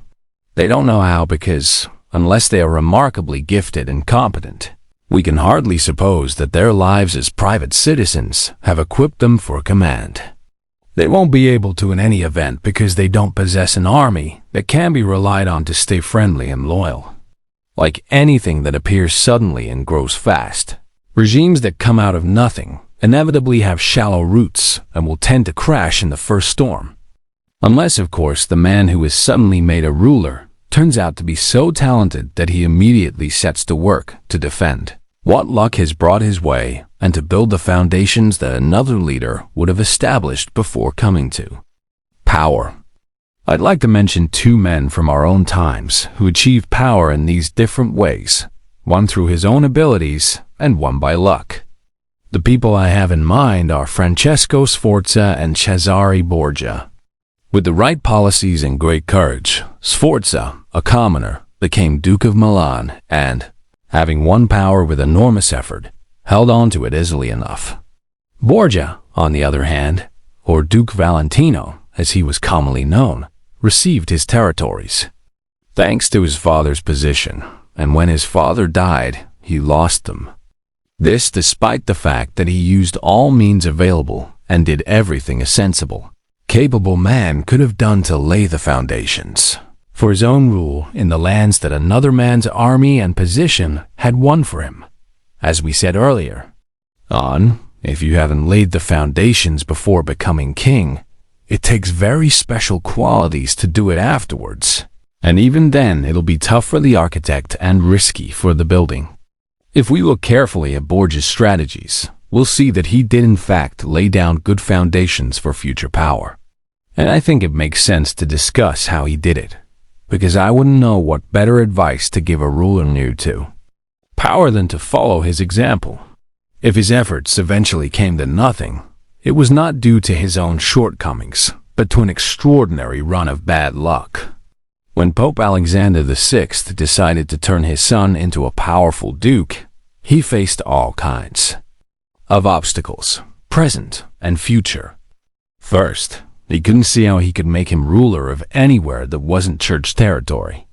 They don't know how because, unless they are remarkably gifted and competent, we can hardly suppose that their lives as private citizens have equipped them for command. They won't be able to in any event because they don't possess an army that can be relied on to stay friendly and loyal. Like anything that appears suddenly and grows fast, regimes that come out of nothing inevitably have shallow roots and will tend to crash in the first storm. Unless, of course, the man who is suddenly made a ruler turns out to be so talented that he immediately sets to work to defend what luck has brought his way and to build the foundations that another leader would have established before coming to power. I'd like to mention two men from our own times who achieved power in these different ways, one through his own abilities and one by luck. The people I have in mind are Francesco Sforza and Cesare Borgia. With the right policies and great courage, Sforza, a commoner, became Duke of Milan and, having won power with enormous effort, held on to it easily enough. Borgia, on the other hand, or Duke Valentino, as he was commonly known, received his territories thanks to his father's position, and when his father died, he lost them. This despite the fact that he used all means available and did everything a sensible, capable man could have done to lay the foundations for his own rule in the lands that another man's army and position had won for him. As we said earlier, if you haven't laid the foundations before becoming king, it takes very special qualities to do it afterwards, and even then it'll be tough for the architect and risky for the building. If we look carefully at Borgia's strategies, we'll see that he did in fact lay down good foundations for future power. And I think it makes sense to discuss how he did it, because I wouldn't know what better advice to give a ruler new to power than to follow his example. If his efforts eventually came to nothing, it was not due to his own shortcomings, but to an extraordinary run of bad luck. When Pope Alexander VI decided to turn his son into a powerful duke, he faced all kinds of obstacles, present and future. First, he couldn't see how he could make him ruler of anywhere that wasn't church territory.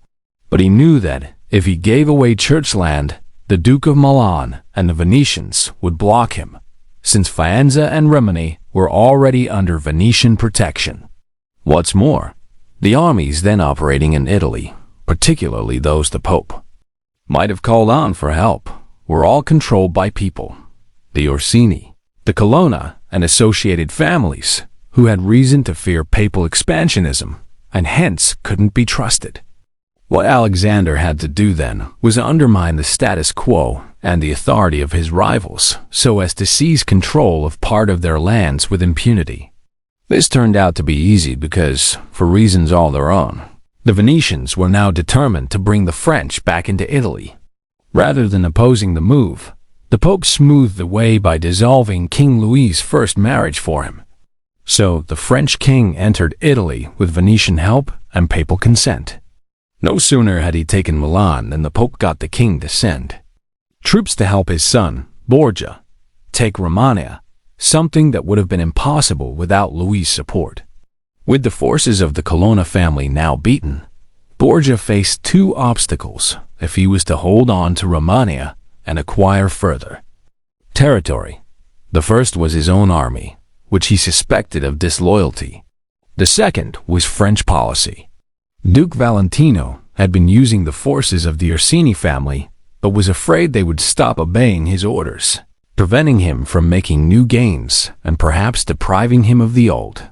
But he knew that if he gave away church land, the Duke of Milan and the Venetians would block him, since Faenza and Rimini were already under Venetian protection. What's more, the armies then operating in Italy, particularly those the Pope might have called on for help, were all controlled by people, the Orsini, the Colonna, and associated families, who had reason to fear papal expansionism, and hence couldn't be trusted. What Alexander had to do then was undermine the status quo and the authority of his rivals so as to seize control of part of their lands with impunity. This turned out to be easy because, for reasons all their own, the Venetians were now determined to bring the French back into Italy. Rather than opposing the move, the Pope smoothed the way by dissolving King Louis's first marriage for him. So the French king entered Italy with Venetian help and papal consent. No sooner had he taken Milan than the Pope got the king to send troops to help his son, Borgia, take Romagna, something that would have been impossible without Louis's support. With the forces of the Colonna family now beaten, Borgia faced two obstacles if he was to hold on to Romagna and acquire further territory. The first was his own army, which he suspected of disloyalty. The second was French policy. Duke Valentino had been using the forces of the Orsini family, but was afraid they would stop obeying his orders, preventing him from making new gains and perhaps depriving him of the old.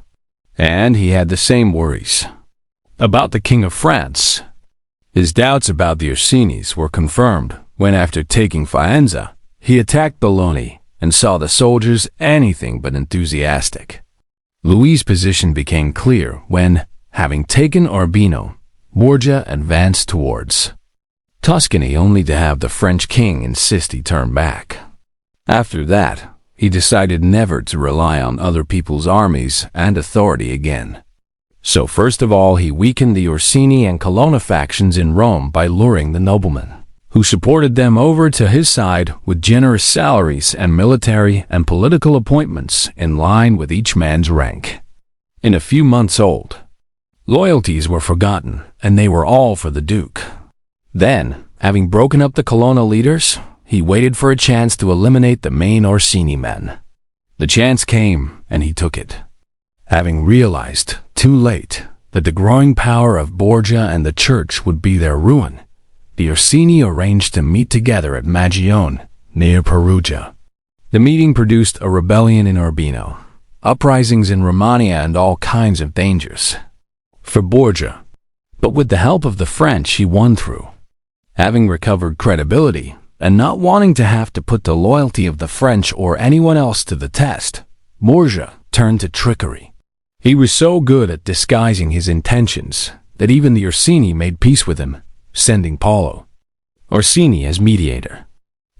And he had the same worries about the King of France. His doubts about the Orsinis were confirmed when, after taking Faenza, he attacked Bologna and saw the soldiers anything but enthusiastic. Louis's position became clear when, having taken Urbino, Borgia advanced towards Tuscany, only to have the French king insist he turn back. After that, he decided never to rely on other people's armies and authority again. So first of all, he weakened the Orsini and Colonna factions in Rome by luring the noblemen, who supported them, over to his side with generous salaries and military and political appointments in line with each man's rank. In a few months old, loyalties were forgotten, and they were all for the Duke. Then, having broken up the Colonna leaders, he waited for a chance to eliminate the main Orsini men. The chance came, and he took it. Having realized, too late, that the growing power of Borgia and the Church would be their ruin, the Orsini arranged to meet together at Magione, near Perugia. The meeting produced a rebellion in Urbino, uprisings in Romagna, and all kinds of dangers for Borgia. But with the help of the French, he won through. Having recovered credibility, and not wanting to have to put the loyalty of the French or anyone else to the test, Borgia turned to trickery. He was so good at disguising his intentions that even the Orsini made peace with him, sending Paolo Orsini as mediator.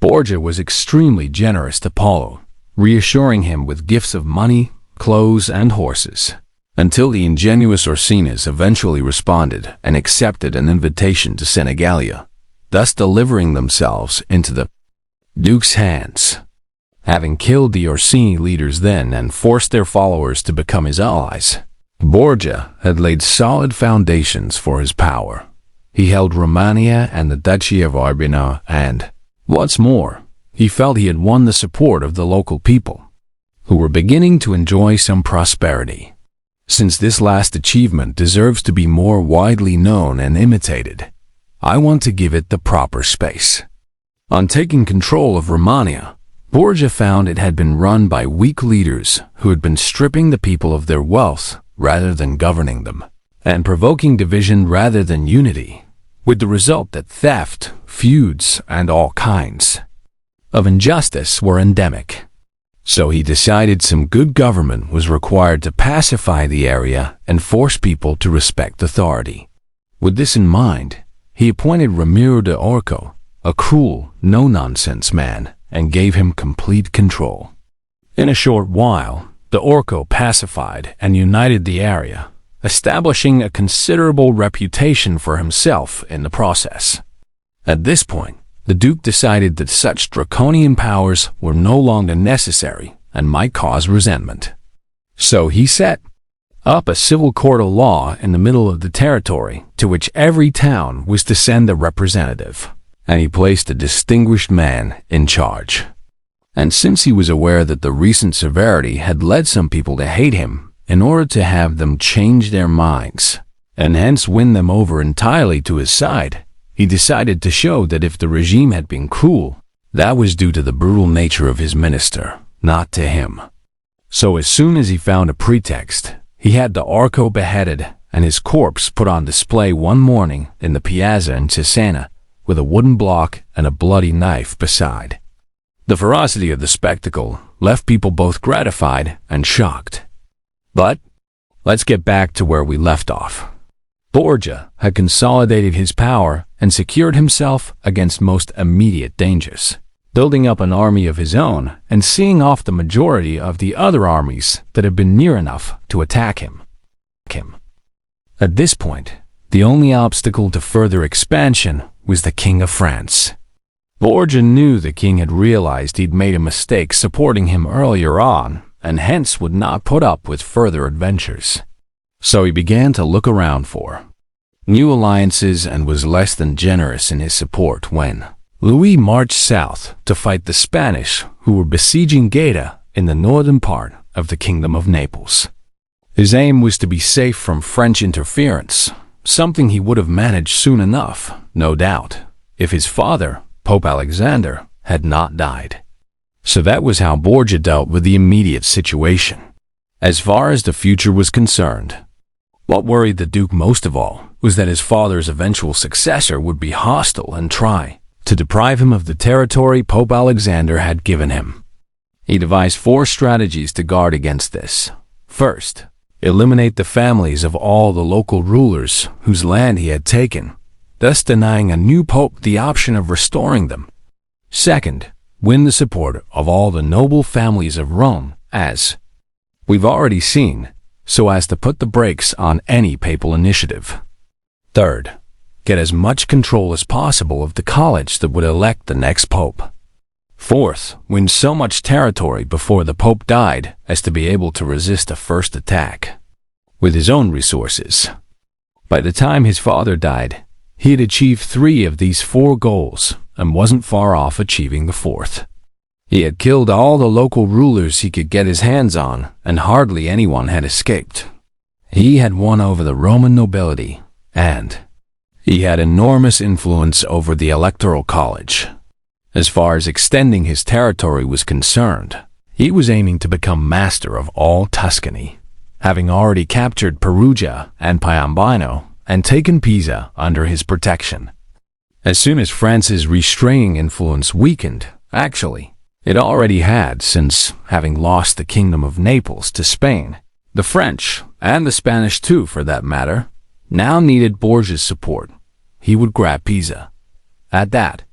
Borgia was extremely generous to Paolo, reassuring him with gifts of money, clothes, and horses, until the ingenuous Orsinis eventually responded and accepted an invitation to Senigallia, thus delivering themselves into the Duke's hands. Having killed the Orsini leaders then and forced their followers to become his allies, Borgia had laid solid foundations for his power. He held Romagna and the Duchy of Urbino, and, what's more, he felt he had won the support of the local people, who were beginning to enjoy some prosperity. Since this last achievement deserves to be more widely known and imitated, I want to give it the proper space. On taking control of Romagna, Borgia found it had been run by weak leaders who had been stripping the people of their wealth rather than governing them, and provoking division rather than unity, with the result that theft, feuds, and all kinds of injustice were endemic. So he decided some good government was required to pacify the area and force people to respect authority. With this in mind, he appointed Ramiro de Orco, a cruel, no-nonsense man, and gave him complete control. In a short while, de Orco pacified and united the area, establishing a considerable reputation for himself in the process. At this point, the Duke decided that such draconian powers were no longer necessary and might cause resentment. So he set up a civil court of law in the middle of the territory, to which every town was to send a representative, and he placed a distinguished man in charge. And since he was aware that the recent severity had led some people to hate him, in order to have them change their minds, and hence win them over entirely to his side, he decided to show that if the regime had been cruel, that was due to the brutal nature of his minister, not to him. So as soon as he found a pretext, he had de Orco beheaded and his corpse put on display one morning in the piazza in Cesena, with a wooden block and a bloody knife beside. The ferocity of the spectacle left people both gratified and shocked. But let's get back to where we left off. Borgia had consolidated his power and secured himself against most immediate dangers, building up an army of his own and seeing off the majority of the other armies that had been near enough to attack him. At this point, the only obstacle to further expansion was the King of France. Borgia knew the king had realized he'd made a mistake supporting him earlier on, and hence would not put up with further adventures. So he began to look around for new alliances and was less than generous in his support when Louis marched south to fight the Spanish, who were besieging Gaeta in the northern part of the Kingdom of Naples. His aim was to be safe from French interference, something he would have managed soon enough, no doubt, if his father, Pope Alexander, had not died. So that was how Borgia dealt with the immediate situation. as far as the future was concerned. What worried the Duke most of all was that his father's eventual successor would be hostile and try to deprive him of the territory Pope Alexander had given him. He devised 4 strategies to guard against this. First, eliminate the families of all the local rulers whose land he had taken, thus denying a new pope the option of restoring them. Second, win the support of all the noble families of Rome, as we've already seen, so as to put the brakes on any papal initiative. Third, get as much control as possible of the college that would elect the next pope. Fourth, win so much territory before the pope died as to be able to resist a first attack with his own resources. By the time his father died, he had achieved 3 of these 4 goals and wasn't far off achieving the 4th. He had killed all the local rulers he could get his hands on, and hardly anyone had escaped. He had won over the Roman nobility, and he had enormous influence over the electoral college. As far as extending his territory was concerned, he was aiming to become master of all Tuscany, having already captured Perugia and Piombino and taken Pisa under his protection. As soon as France's restraining influence weakened, actually, it already had, since having lost the kingdom of Naples to Spain, the French, and the Spanish too for that matter, now needed Borgia's support. He would grab Pisa. At that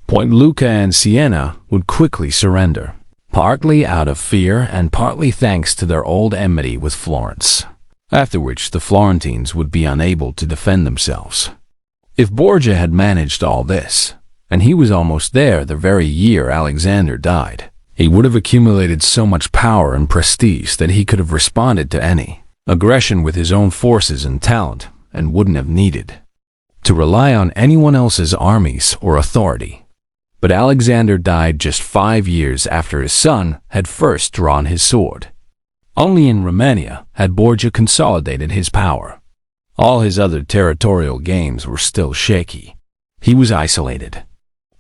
point, Lucca and Siena would quickly surrender, partly out of fear and partly thanks to their old enmity with Florence, after which the Florentines would be unable to defend themselves. If Borgia had managed all this, and he was almost there the very year Alexander died, he would have accumulated so much power and prestige that he could have responded to any aggression with his own forces and talent, and wouldn't have needed to rely on anyone else's armies or authority. But Alexander died just 5 years after his son had first drawn his sword. Only in Romania had Borgia consolidated his power. All his other territorial gains were still shaky. He was isolated,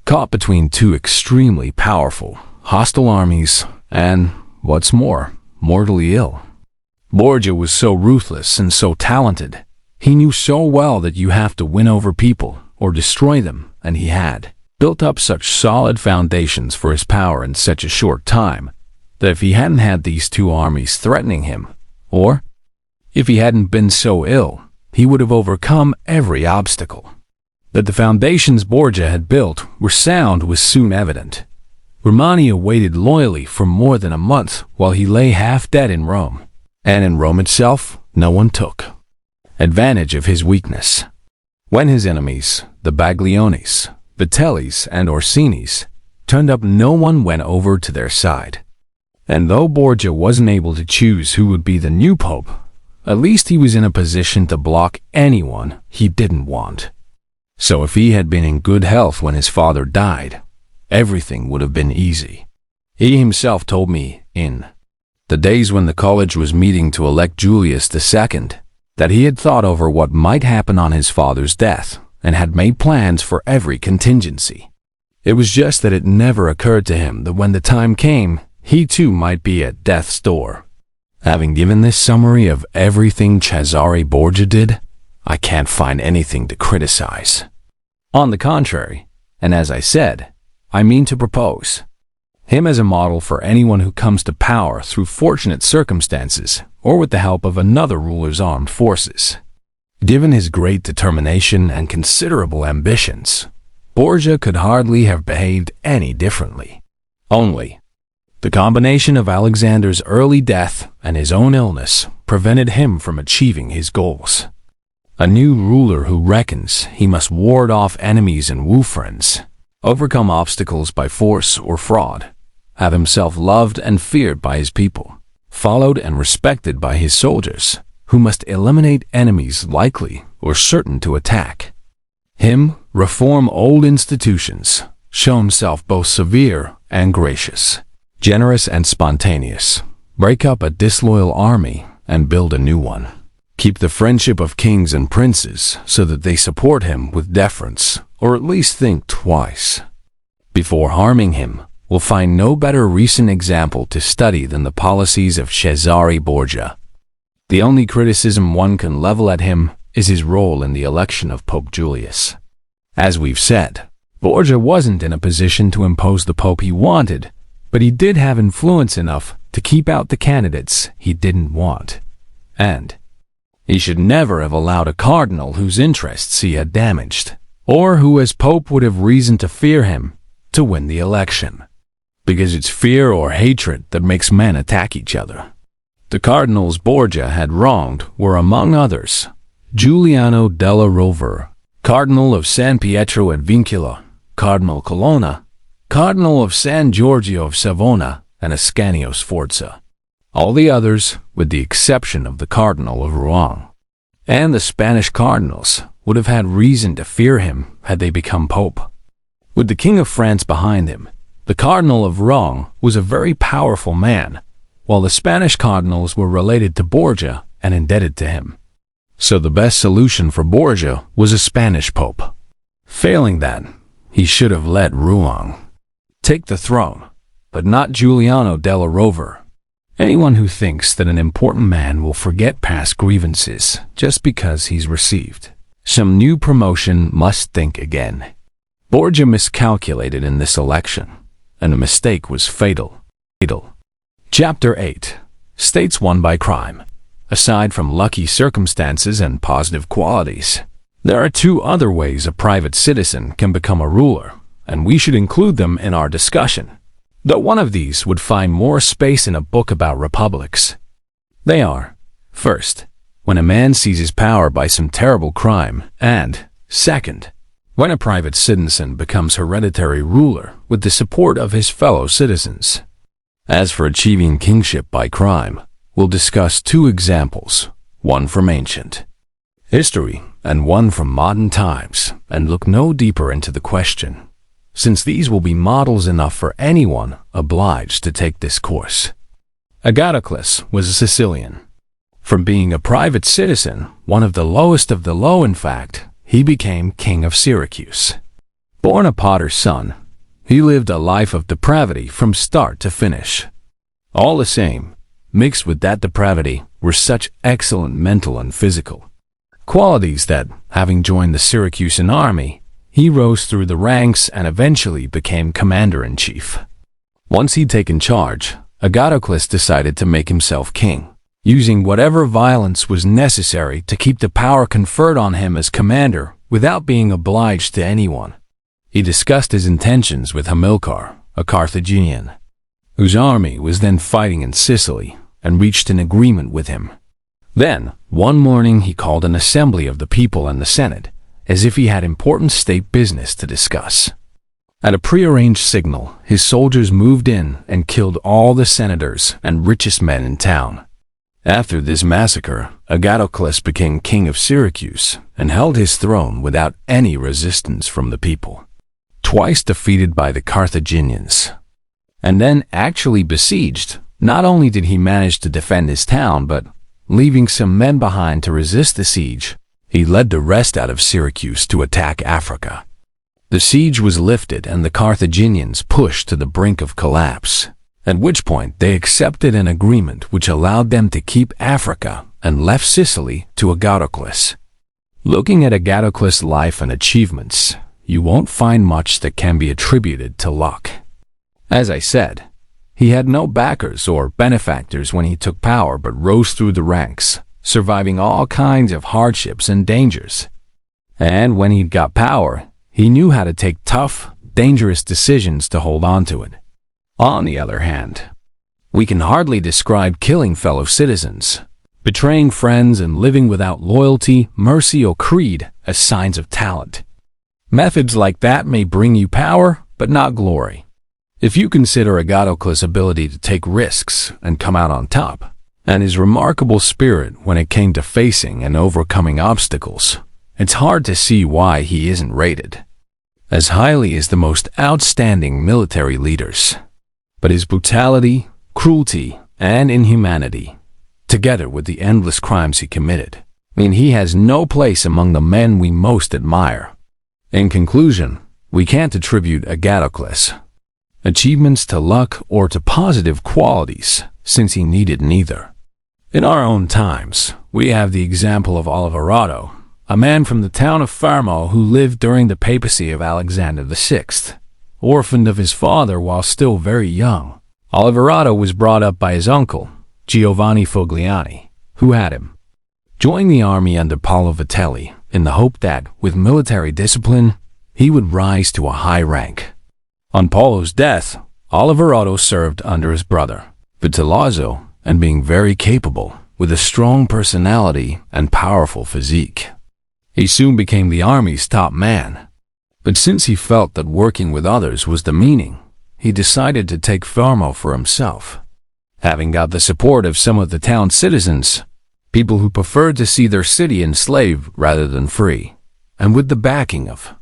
caught between 2 extremely powerful, hostile armies, and, what's more, mortally ill. Borgia was so ruthless and so talented. He knew so well that you have to win over people or destroy them, and he had built up such solid foundations for his power in such a short time that if he hadn't had these 2 armies threatening him, or if he hadn't been so ill, he would have overcome every obstacle. That the foundations Borgia had built were sound was soon evident. Romania waited loyally for more than a month while he lay half dead in Rome, and in Rome itself no one took advantage of his weakness. When his enemies, the Bagliones, Vitellis, and Orsinis, turned up, no one went over to their side. And though Borgia wasn't able to choose who would be the new pope, at least he was in a position to block anyone he didn't want. So if he had been in good health when his father died, everything would have been easy. He himself told me, in the days when the college was meeting to elect Julius II, that he had thought over what might happen on his father's death and had made plans for every contingency. It was just that it never occurred to him that when the time came, he too might be at death's door. Having given this summary of everything Cesare Borgia did, I can't find anything to criticize. On the contrary, and as I said, I mean to propose him as a model for anyone who comes to power through fortunate circumstances or with the help of another ruler's armed forces. Given his great determination and considerable ambitions, Borgia could hardly have behaved any differently. Only, the combination of Alexander's early death and his own illness prevented him from achieving his goals. A new ruler who reckons he must ward off enemies and woo friends, overcome obstacles by force or fraud, have himself loved and feared by his people, followed and respected by his soldiers, who must eliminate enemies likely or certain to attack him, reform old institutions, show himself both severe and gracious, generous and spontaneous, break up a disloyal army and build a new one, keep the friendship of kings and princes so that they support him with deference, or at least think twice before harming him will find no better recent example to study than the policies of Cesare Borgia. The only criticism one can level at him is his role in the election of Pope Julius. As we've said, Borgia wasn't in a position to impose the pope he wanted, but he did have influence enough to keep out the candidates he didn't want. And he should never have allowed a cardinal whose interests he had damaged, or who as pope would have reason to fear him, to win the election. Because it's fear or hatred that makes men attack each other. The cardinals Borgia had wronged were, among others, Giuliano della Rovere, Cardinal of San Pietro ad Vincula, Cardinal Colonna, Cardinal of San Giorgio of Savona, and Ascanio Sforza. All the others, with the exception of the Cardinal of Rouen, and the Spanish cardinals, would have had reason to fear him had they become pope. With the King of France behind him, the Cardinal of Rouen was a very powerful man, while the Spanish cardinals were related to Borgia and indebted to him. So the best solution for Borgia was a Spanish pope. Failing that, he should have let Rouen take the throne, but not Giuliano della Rovere. Anyone who thinks that an important man will forget past grievances just because he's received some new promotion must think again. Borgia miscalculated in this election, and the mistake was fatal. Chapter 8. States won by crime. Aside from lucky circumstances and positive qualities, there are two other ways a private citizen can become a ruler, and we should include them in our discussion, though one of these would find more space in a book about republics. They are, first, when a man seizes power by some terrible crime, and, second, when a private citizen becomes hereditary ruler with the support of his fellow citizens. As for achieving kingship by crime, we'll discuss two examples, one from ancient history and one from modern times, and look no deeper into the question, since these will be models enough for anyone obliged to take this course. Agathocles was a Sicilian. From being a private citizen, one of the lowest of the low in fact, he became king of Syracuse. Born a potter's son, he lived a life of depravity from start to finish. All the same, mixed with that depravity were such excellent mental and physical qualities that, having joined the Syracusan army, he rose through the ranks and eventually became commander-in-chief. Once he'd taken charge, Agathocles decided to make himself king, using whatever violence was necessary to keep the power conferred on him as commander without being obliged to anyone. He discussed his intentions with Hamilcar, a Carthaginian, whose army was then fighting in Sicily, and reached an agreement with him. Then, one morning he called an assembly of the people and the Senate, as if he had important state business to discuss. At a prearranged signal, his soldiers moved in and killed all the senators and richest men in town. After this massacre, Agathocles became king of Syracuse and held his throne without any resistance from the people, twice defeated by the Carthaginians. And then actually besieged, not only did he manage to defend his town, but, leaving some men behind to resist the siege, he led the rest out of Syracuse to attack Africa. The siege was lifted and the Carthaginians pushed to the brink of collapse, at which point they accepted an agreement which allowed them to keep Africa and left Sicily to Agathocles. Looking at Agathocles' life and achievements, you won't find much that can be attributed to luck. As I said, he had no backers or benefactors when he took power but rose through the ranks, surviving all kinds of hardships and dangers. And when he'd got power, he knew how to take tough, dangerous decisions to hold on to it. On the other hand, we can hardly describe killing fellow citizens, betraying friends, and living without loyalty, mercy, or creed as signs of talent. Methods like that may bring you power, but not glory. If you consider Agathocles' ability to take risks and come out on top, and his remarkable spirit when it came to facing and overcoming obstacles, it's hard to see why he isn't rated as highly as the most outstanding military leaders. But his brutality, cruelty, and inhumanity, together with the endless crimes he committed, mean he has no place among the men we most admire. In conclusion, we can't attribute Agathocles achievements to luck or to positive qualities, since he needed neither. In our own times, we have the example of Oliverado, a man from the town of Fermo who lived during the papacy of Alexander VI. Orphaned of his father while still very young, Oliverado was brought up by his uncle, Giovanni Fogliani, who had him join the army under Paolo Vitelli in the hope that, with military discipline, he would rise to a high rank. On Paolo's death, Oliverado served under his brother, Vitellozzo, and being very capable, with a strong personality and powerful physique. He soon became the army's top man. But since he felt that working with others was the meaning, he decided to take Fermo for himself. Having got the support of some of the town's citizens, people who preferred to see their city enslaved rather than free, and with the backing of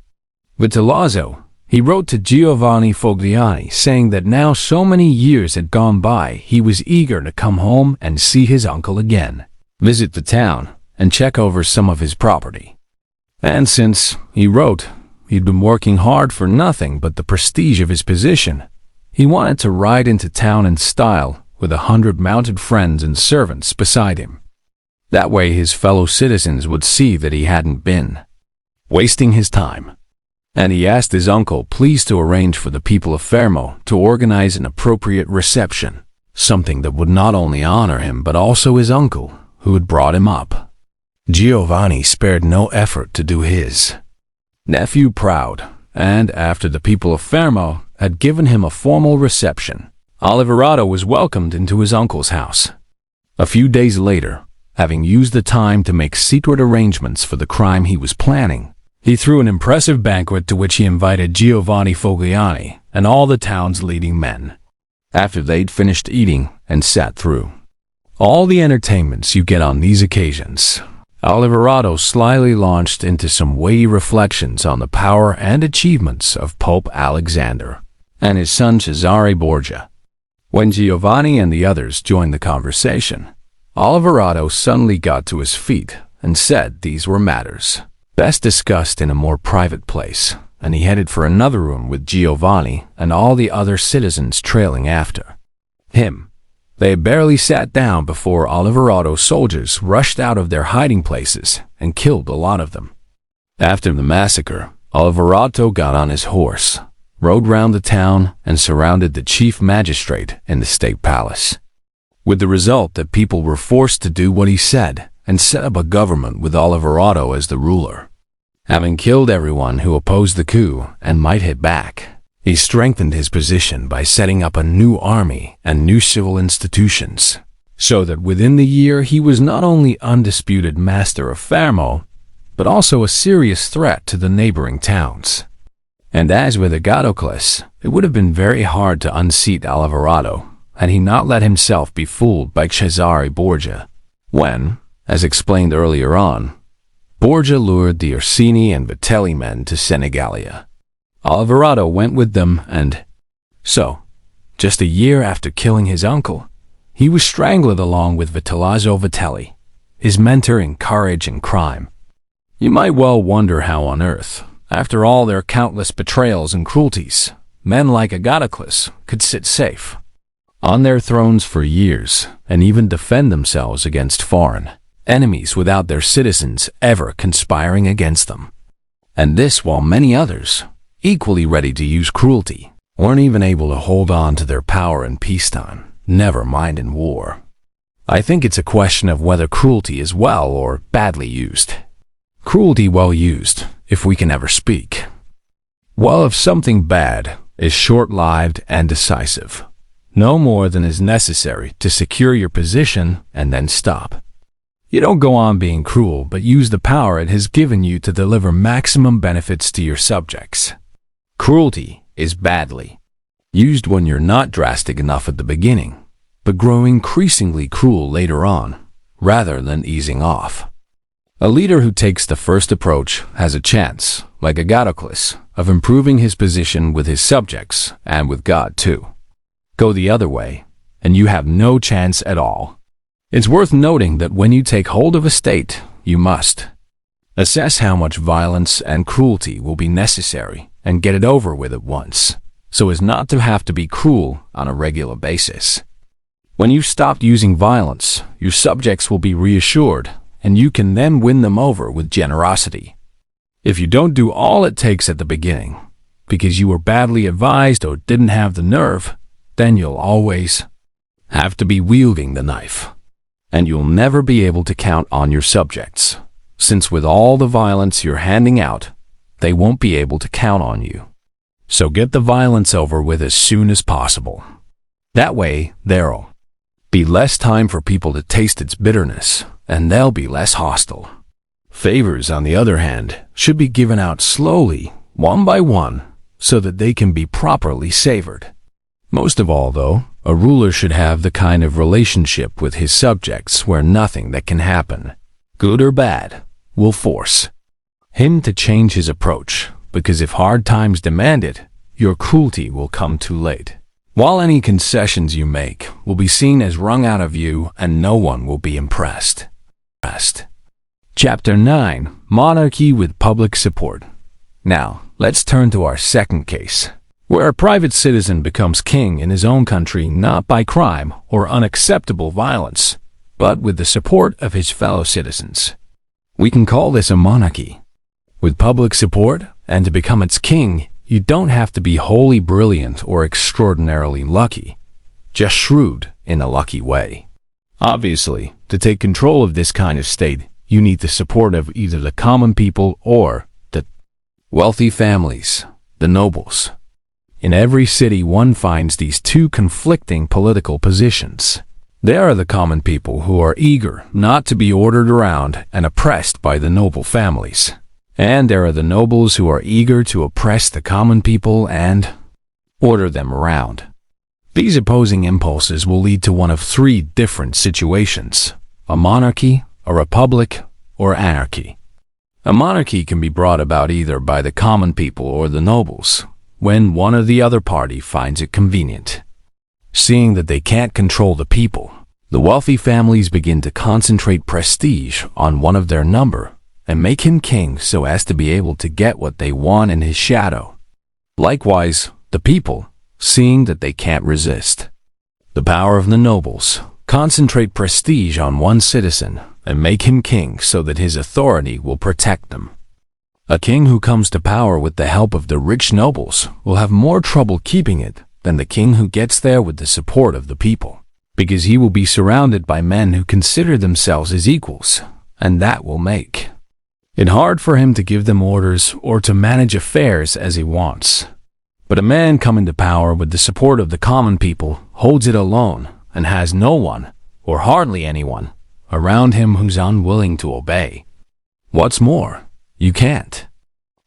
Vitellozzo, he wrote to Giovanni Fogliani saying that now so many years had gone by, he was eager to come home and see his uncle again, visit the town, and check over some of his property. And since, he wrote, he'd been working hard for nothing but the prestige of his position, he wanted to ride into town in style with 100 mounted friends and servants beside him. That way his fellow citizens would see that he hadn't been wasting his time. And he asked his uncle please to arrange for the people of Fermo to organize an appropriate reception, something that would not only honor him but also his uncle, who had brought him up. Giovanni spared no effort to do his nephew proud, and after the people of Fermo had given him a formal reception, Oliverado was welcomed into his uncle's house. A few days later, having used the time to make secret arrangements for the crime he was planning, he threw an impressive banquet to which he invited Giovanni Fogliani and all the town's leading men. After they'd finished eating and sat through all the entertainments you get on these occasions, Oliverado slyly launched into some weighty reflections on the power and achievements of Pope Alexander and his son Cesare Borgia. When Giovanni and the others joined the conversation, Oliverado suddenly got to his feet and said these were matters best discussed in a more private place, and he headed for another room with Giovanni and all the other citizens trailing after him. They barely sat down before Oliverado's soldiers rushed out of their hiding places and killed a lot of them. After the massacre, Oliverado got on his horse, rode round the town, and surrounded the chief magistrate in the state palace, with the result that people were forced to do what he said and set up a government with Oliverado as the ruler. Having killed everyone who opposed the coup and might hit back, he strengthened his position by setting up a new army and new civil institutions, so that within the year he was not only undisputed master of Fermo, but also a serious threat to the neighboring towns. And as with Agathocles, it would have been very hard to unseat Oliverado had he not let himself be fooled by Cesare Borgia, when, as explained earlier on, Borgia lured the Orsini and Vitelli men to Senigallia. Oliverado went with them, and so, just a year after killing his uncle, he was strangled along with Vitellozzo Vitelli, his mentor in courage and crime. You might well wonder how on earth, after all their countless betrayals and cruelties, men like Agathocles could sit safe on their thrones for years and even defend themselves against foreign enemies without their citizens ever conspiring against them. And this while many others, equally ready to use cruelty, weren't even able to hold on to their power in peacetime, never mind in war. I think it's a question of whether cruelty is well or badly used. Cruelty well used, if we can ever speak. Well, if something bad is short-lived and decisive, no more than is necessary to secure your position and then stop. You don't go on being cruel, but use the power it has given you to deliver maximum benefits to your subjects. Cruelty is badly used when you're not drastic enough at the beginning, but grow increasingly cruel later on, rather than easing off. A leader who takes the first approach has a chance, like Agathocles, of improving his position with his subjects and with God too. Go the other way, and you have no chance at all. It's worth noting that when you take hold of a state, you must assess how much violence and cruelty will be necessary and get it over with at once. so as not to have to be cruel on a regular basis. When you've stopped using violence, your subjects will be reassured, and you can then win them over with generosity. If you don't do all it takes at the beginning, because you were badly advised or didn't have the nerve, then you'll always have to be wielding the knife. And you'll never be able to count on your subjects, since with all the violence you're handing out, they won't be able to count on you. So get the violence over with as soon as possible. That way, there'll be less time for people to taste its bitterness, and they'll be less hostile. Favors, on the other hand, should be given out slowly, one by one, so that they can be properly savored. Most of all, though, a ruler should have the kind of relationship with his subjects where nothing that can happen, good or bad, will force him to change his approach, because if hard times demand it, your cruelty will come too late. While any concessions you make will be seen as wrung out of you and no one will be impressed. Chapter 9. Monarchy with Public Support. Now, let's turn to our second case, where a private citizen becomes king in his own country not by crime or unacceptable violence, but with the support of his fellow citizens. We can call this a monarchy. With public support, and to become its king, you don't have to be wholly brilliant or extraordinarily lucky, just shrewd in a lucky way. Obviously, to take control of this kind of state, you need the support of either the common people or the wealthy families, the nobles. In every city one finds these two conflicting political positions. There are the common people who are eager not to be ordered around and oppressed by the noble families. And there are the nobles who are eager to oppress the common people and order them around. These opposing impulses will lead to one of three different situations: a monarchy, a republic, or anarchy. A monarchy can be brought about either by the common people or the nobles, when one or the other party finds it convenient. Seeing that they can't control the people, the wealthy families begin to concentrate prestige on one of their number and make him king so as to be able to get what they want in his shadow. Likewise, the people, seeing that they can't resist the power of the nobles, concentrate prestige on one citizen and make him king so that his authority will protect them. A king who comes to power with the help of the rich nobles will have more trouble keeping it than the king who gets there with the support of the people, because he will be surrounded by men who consider themselves his equals, and that will make it hard for him to give them orders or to manage affairs as he wants. But a man coming to power with the support of the common people holds it alone and has no one, or hardly anyone, around him who's unwilling to obey. What's more, you can't,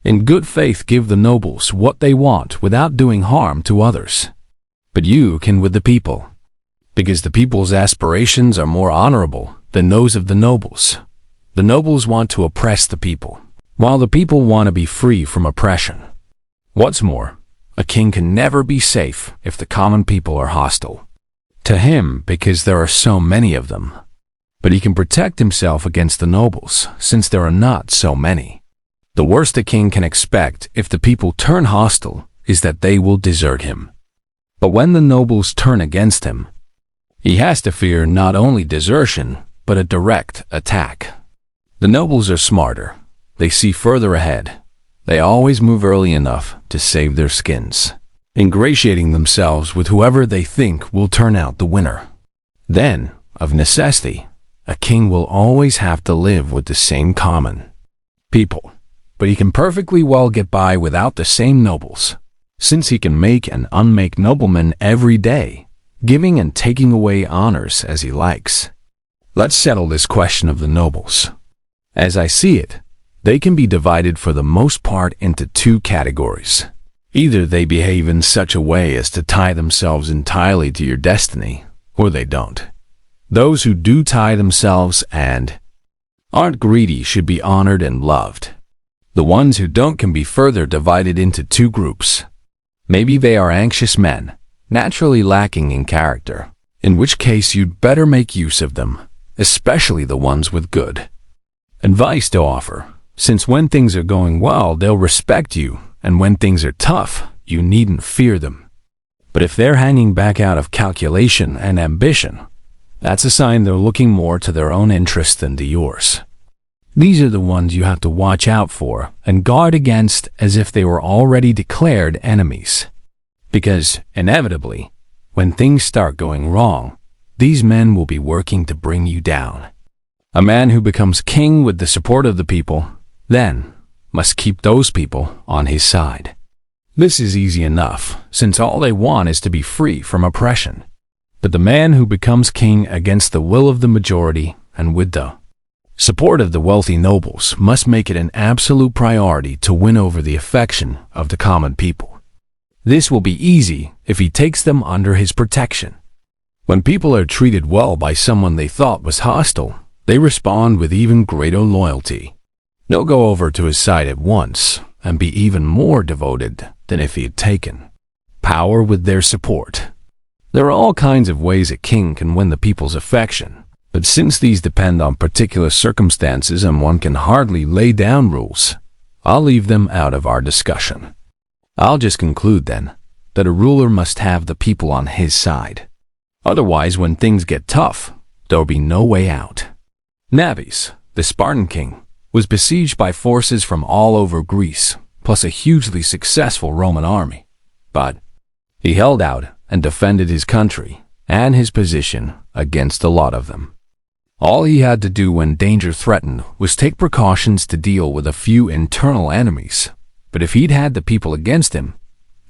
in good faith, give the nobles what they want without doing harm to others. But you can with the people, because the people's aspirations are more honorable than those of the nobles. The nobles want to oppress the people, while the people want to be free from oppression. What's more, a king can never be safe if the common people are hostile to him because there are so many of them. But he can protect himself against the nobles since there are not so many. The worst a king can expect if the people turn hostile is that they will desert him. But when the nobles turn against him, he has to fear not only desertion, but a direct attack. The nobles are smarter. They see further ahead. They always move early enough to save their skins, ingratiating themselves with whoever they think will turn out the winner. Then, of necessity, a king will always have to live with the same common people, but he can perfectly well get by without the same nobles, since he can make and unmake noblemen every day, giving and taking away honors as he likes. Let's settle this question of the nobles. As I see it, they can be divided for the most part into two categories. Either they behave in such a way as to tie themselves entirely to your destiny, or they don't. Those who do tie themselves and aren't greedy should be honored and loved. The ones who don't can be further divided into two groups. Maybe they are anxious men, naturally lacking in character, in which case you'd better make use of them, especially the ones with good advice to offer, since when things are going well, they'll respect you, and when things are tough, you needn't fear them. But if they're hanging back out of calculation and ambition, that's a sign they're looking more to their own interest than to yours. These are the ones you have to watch out for and guard against as if they were already declared enemies. Because, inevitably, when things start going wrong, these men will be working to bring you down. A man who becomes king with the support of the people, then, must keep those people on his side. This is easy enough, since all they want is to be free from oppression. But the man who becomes king against the will of the majority and with the support of the wealthy nobles must make it an absolute priority to win over the affection of the common people. This will be easy if he takes them under his protection. When people are treated well by someone they thought was hostile, they respond with even greater loyalty. They'll go over to his side at once and be even more devoted than if he had taken power with their support. There are all kinds of ways a king can win the people's affection, but since these depend on particular circumstances and one can hardly lay down rules, I'll leave them out of our discussion. I'll just conclude, then, that a ruler must have the people on his side. Otherwise, when things get tough, there'll be no way out. Nabis, the Spartan king, was besieged by forces from all over Greece, plus a hugely successful Roman army. But he held out and defended his country and his position against a lot of them. All he had to do when danger threatened was take precautions to deal with a few internal enemies. But if he'd had the people against him,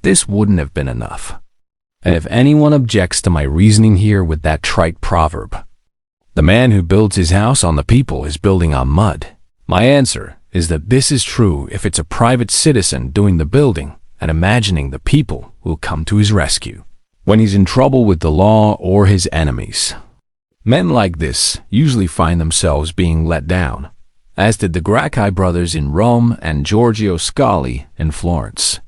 this wouldn't have been enough. And if anyone objects to my reasoning here with that trite proverb, "The man who builds his house on the people is building on mud," my answer is that this is true if it's a private citizen doing the building and imagining the people will come to his rescue when he's in trouble with the law or his enemies. Men like this usually find themselves being let down, as did the Gracchi brothers in Rome and Giorgio Scali in Florence.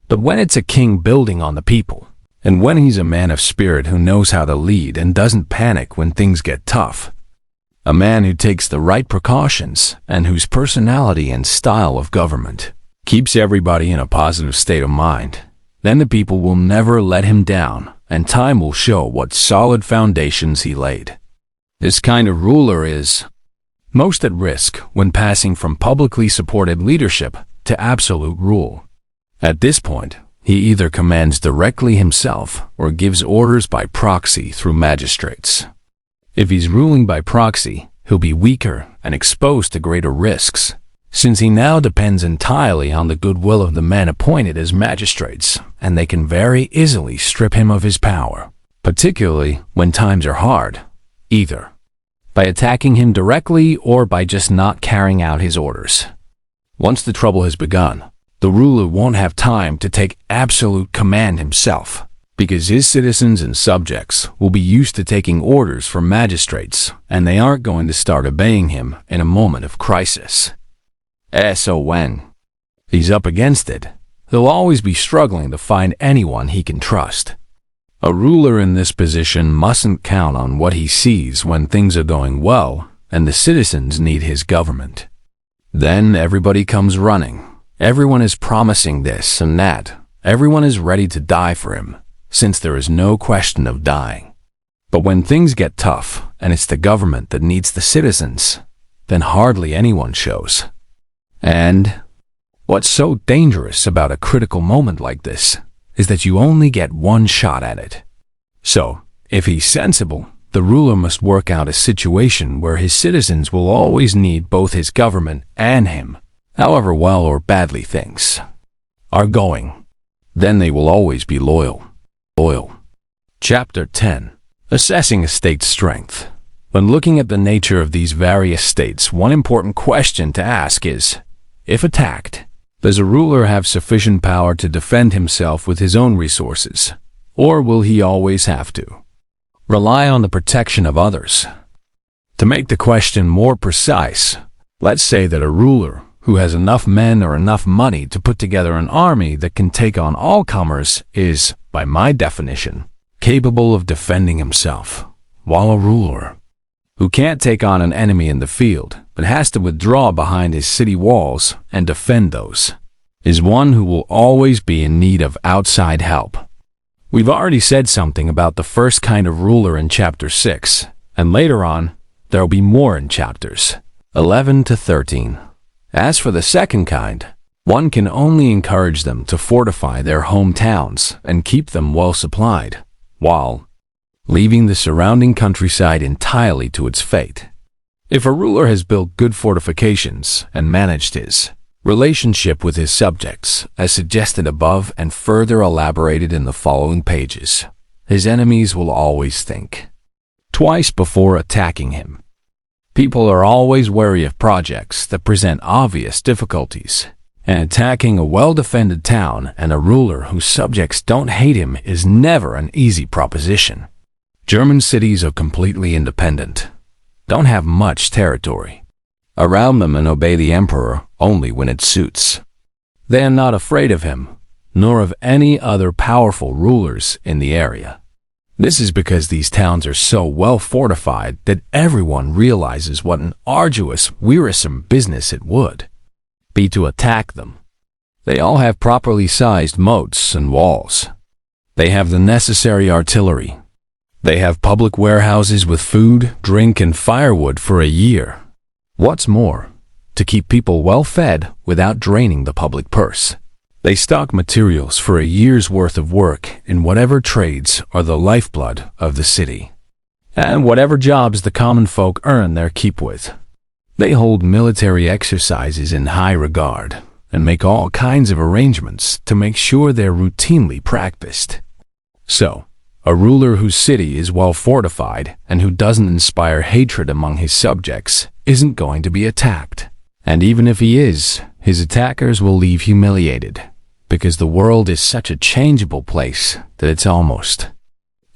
But when it's a king building on the people, and when he's a man of spirit who knows how to lead and doesn't panic when things get tough, a man who takes the right precautions and whose personality and style of government keeps everybody in a positive state of mind, then the people will never let him down, and time will show what solid foundations he laid. This kind of ruler is most at risk when passing from publicly supported leadership to absolute rule. At this point, he either commands directly himself or gives orders by proxy through magistrates. If he's ruling by proxy, he'll be weaker and exposed to greater risks, since he now depends entirely on the goodwill of the men appointed as magistrates, and they can very easily strip him of his power, particularly when times are hard, either by attacking him directly or by just not carrying out his orders. Once the trouble has begun, the ruler won't have time to take absolute command himself, because his citizens and subjects will be used to taking orders from magistrates, and they aren't going to start obeying him in a moment of crisis. So when he's up against it, he'll always be struggling to find anyone he can trust. A ruler in this position mustn't count on what he sees when things are going well and the citizens need his government. Then everybody comes running. Everyone is promising this and that. Everyone is ready to die for him, since there is no question of dying. But when things get tough and it's the government that needs the citizens, then hardly anyone shows. And what's so dangerous about a critical moment like this is that you only get one shot at it. So, if he's sensible, the ruler must work out a situation where his citizens will always need both his government and him, however well or badly things are going. Then they will always be loyal. Chapter 10. Assessing a state's strength. When looking at the nature of these various states, one important question to ask is, if attacked, does a ruler have sufficient power to defend himself with his own resources, or will he always have to rely on the protection of others? To make the question more precise, let's say that a ruler who has enough men or enough money to put together an army that can take on all comers is, by my definition, capable of defending himself, while a ruler who can't take on an enemy in the field, but has to withdraw behind his city walls and defend those, is one who will always be in need of outside help. We've already said something about the first kind of ruler in Chapter 6, and later on, there will be more in chapters 11 to 13. As for the second kind, one can only encourage them to fortify their hometowns and keep them well supplied, while leaving the surrounding countryside entirely to its fate. If a ruler has built good fortifications and managed his relationship with his subjects, as suggested above and further elaborated in the following pages, his enemies will always think twice before attacking him. People are always wary of projects that present obvious difficulties, and attacking a well-defended town and a ruler whose subjects don't hate him is never an easy proposition. German cities are completely independent, don't have much territory around them, and obey the emperor only when it suits. They are not afraid of him, nor of any other powerful rulers in the area. This is because these towns are so well fortified that everyone realizes what an arduous, wearisome business it would be to attack them. They all have properly sized moats and walls. They have the necessary artillery. They have public warehouses with food, drink, and firewood for a year. What's more, to keep people well fed without draining the public purse, they stock materials for a year's worth of work in whatever trades are the lifeblood of the city, and whatever jobs the common folk earn their keep with. They hold military exercises in high regard and make all kinds of arrangements to make sure they're routinely practiced. So, a ruler whose city is well fortified and who doesn't inspire hatred among his subjects isn't going to be attacked. And even if he is, his attackers will leave humiliated, because the world is such a changeable place that it's almost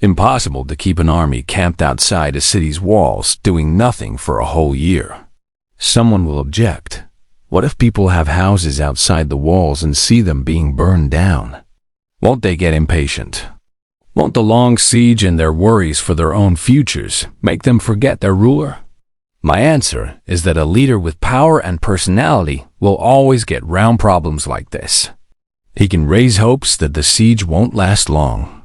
impossible to keep an army camped outside a city's walls doing nothing for a whole year. Someone will object. What if people have houses outside the walls and see them being burned down? Won't they get impatient? Won't the long siege and their worries for their own futures make them forget their ruler? My answer is that a leader with power and personality will always get round problems like this. He can raise hopes that the siege won't last long.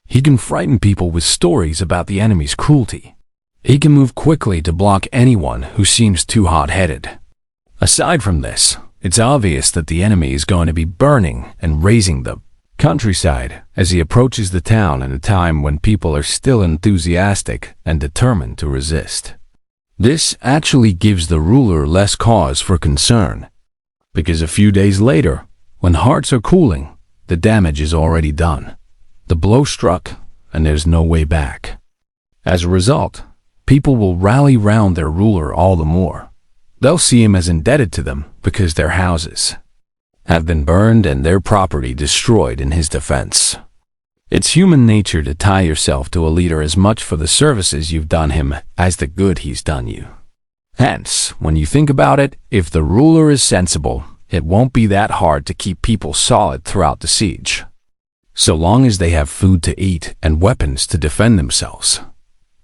He can frighten people with stories about the enemy's cruelty. He can move quickly to block anyone who seems too hot-headed. Aside from this, it's obvious that the enemy is going to be burning and razing the countryside as he approaches the town at a time when people are still enthusiastic and determined to resist. This actually gives the ruler less cause for concern, because a few days later, when hearts are cooling, the damage is already done. The blow struck, and there's no way back. As a result, people will rally round their ruler all the more. They'll see him as indebted to them because their houses have been burned and their property destroyed in his defense. It's human nature to tie yourself to a leader as much for the services you've done him as the good he's done you. Hence, when you think about it, if the ruler is sensible, it won't be that hard to keep people solid throughout the siege, so long as they have food to eat and weapons to defend themselves.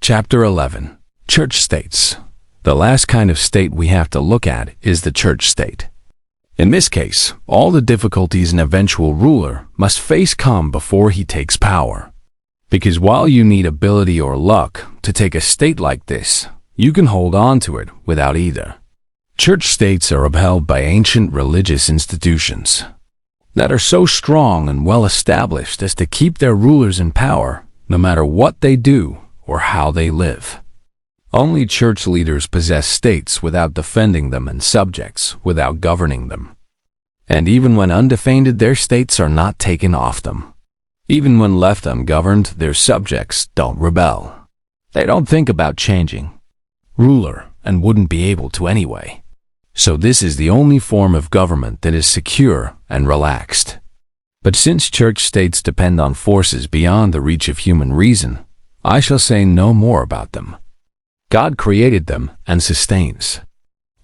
Chapter 11. Church States. The last kind of state we have to look at is the church state. In this case, all the difficulties an eventual ruler must face come before he takes power. Because while you need ability or luck to take a state like this, you can hold on to it without either. Church states are upheld by ancient religious institutions that are so strong and well established as to keep their rulers in power no matter what they do or how they live. Only church leaders possess states without defending them and subjects without governing them. And even when undefended, their states are not taken off them. Even when left ungoverned, their subjects don't rebel. They don't think about changing ruler and wouldn't be able to anyway. So this is the only form of government that is secure and relaxed. But since church states depend on forces beyond the reach of human reason, I shall say no more about them. God created them and sustains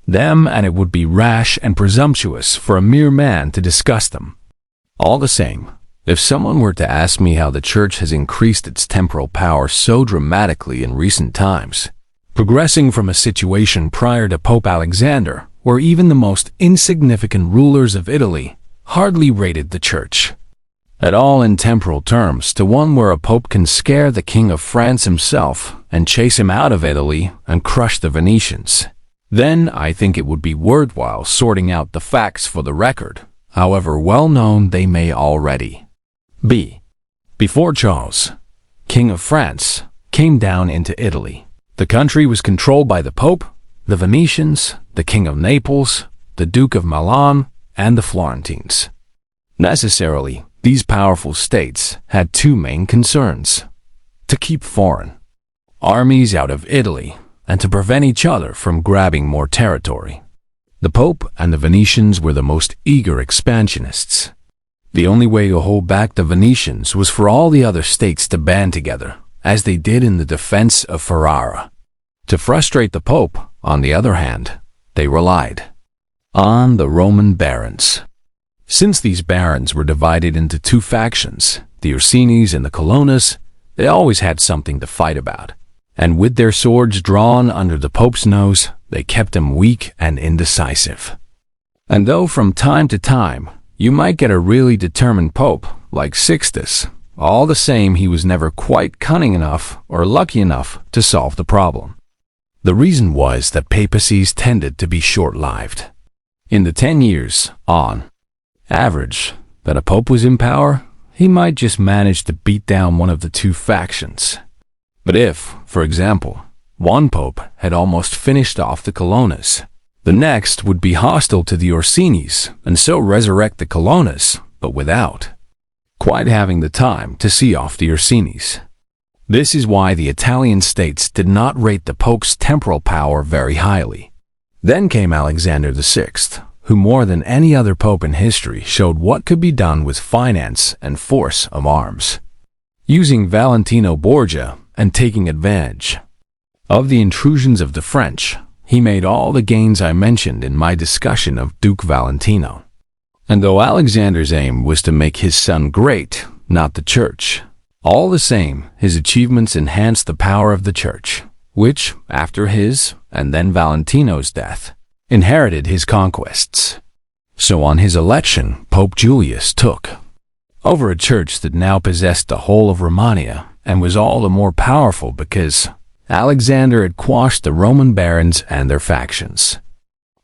them, and it would be rash and presumptuous for a mere man to discuss them. All the same, if someone were to ask me how the church has increased its temporal power so dramatically in recent times, progressing from a situation prior to Pope Alexander, where even the most insignificant rulers of Italy hardly rated the church at all in temporal terms to one where a pope can scare the king of France himself and chase him out of Italy and crush the Venetians. Then I think it would be worthwhile sorting out the facts for the record, however well known they may already be. Before Charles, King of France, came down into Italy, the country was controlled by the Pope, the Venetians, the King of Naples, the Duke of Milan, and the Florentines. Necessarily, these powerful states had two main concerns: to keep foreign armies out of Italy and to prevent each other from grabbing more territory. The Pope and the Venetians were the most eager expansionists. The only way to hold back the Venetians was for all the other states to band together, as they did in the defense of Ferrara. To frustrate the Pope, on the other hand, they relied on the Roman barons. Since these barons were divided into two factions, the Orsinis and the Colonnas, they always had something to fight about, and with their swords drawn under the Pope's nose, they kept him weak and indecisive. And though from time to time you might get a really determined Pope like Sixtus, all the same he was never quite cunning enough or lucky enough to solve the problem. The reason was that papacies tended to be short-lived. In the 10 years, on average, that a pope was in power, he might just manage to beat down one of the two factions. But if, for example, one pope had almost finished off the Colonnas, the next would be hostile to the Orsinis and so resurrect the Colonnas, but without quite having the time to see off the Orsinis. This is why the Italian states did not rate the Pope's temporal power very highly. Then came Alexander VI, who more than any other pope in history showed what could be done with finance and force of arms. Using Valentino Borgia and taking advantage of the intrusions of the French, he made all the gains I mentioned in my discussion of Duke Valentino. And though Alexander's aim was to make his son great, not the church, all the same, his achievements enhanced the power of the church, which, after his and then Valentino's death, inherited his conquests. So on his election, Pope Julius took over a church that now possessed the whole of Romania and was all the more powerful because Alexander had quashed the Roman barons and their factions.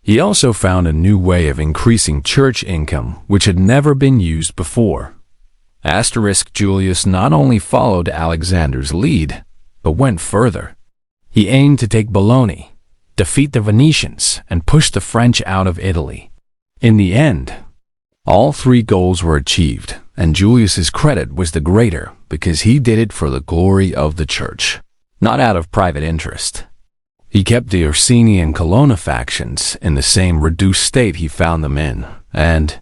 He also found a new way of increasing church income which had never been used before. Julius not only followed Alexander's lead, but went further. He aimed to take Bologna, defeat the Venetians, and push the French out of Italy. In the end, all three goals were achieved, and Julius's credit was the greater because he did it for the glory of the church, not out of private interest. He kept the Orsini and Colonna factions in the same reduced state he found them in, and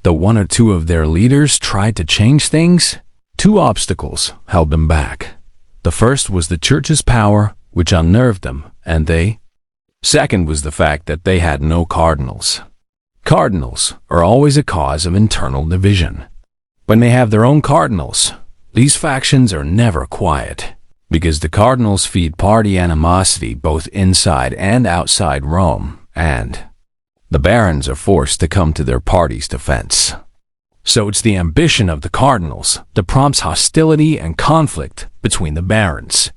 though one or two of their leaders tried to change things, two obstacles held them back. The first was the church's power, which unnerved them, and second was the fact that they had no cardinals. Cardinals are always a cause of internal division. When they have their own cardinals, these factions are never quiet, because the cardinals feed party animosity both inside and outside Rome, and the barons are forced to come to their party's defense. So it's the ambition of the cardinals that prompts hostility and conflict between the barons.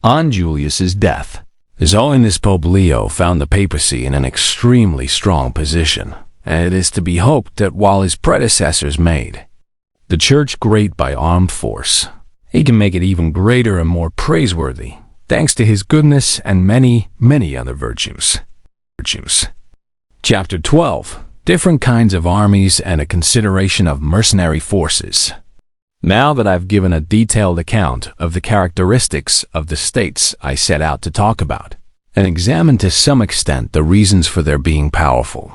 On Julius's death, His Holiness Pope Leo found the papacy in an extremely strong position, and it is to be hoped that while his predecessors made the church great by armed force, he can make it even greater and more praiseworthy, thanks to his goodness and many, many other virtues. Chapter 12. Different kinds of armies and a consideration of mercenary forces. Now that I've given a detailed account of the characteristics of the states I set out to talk about, and examined to some extent the reasons for their being powerful,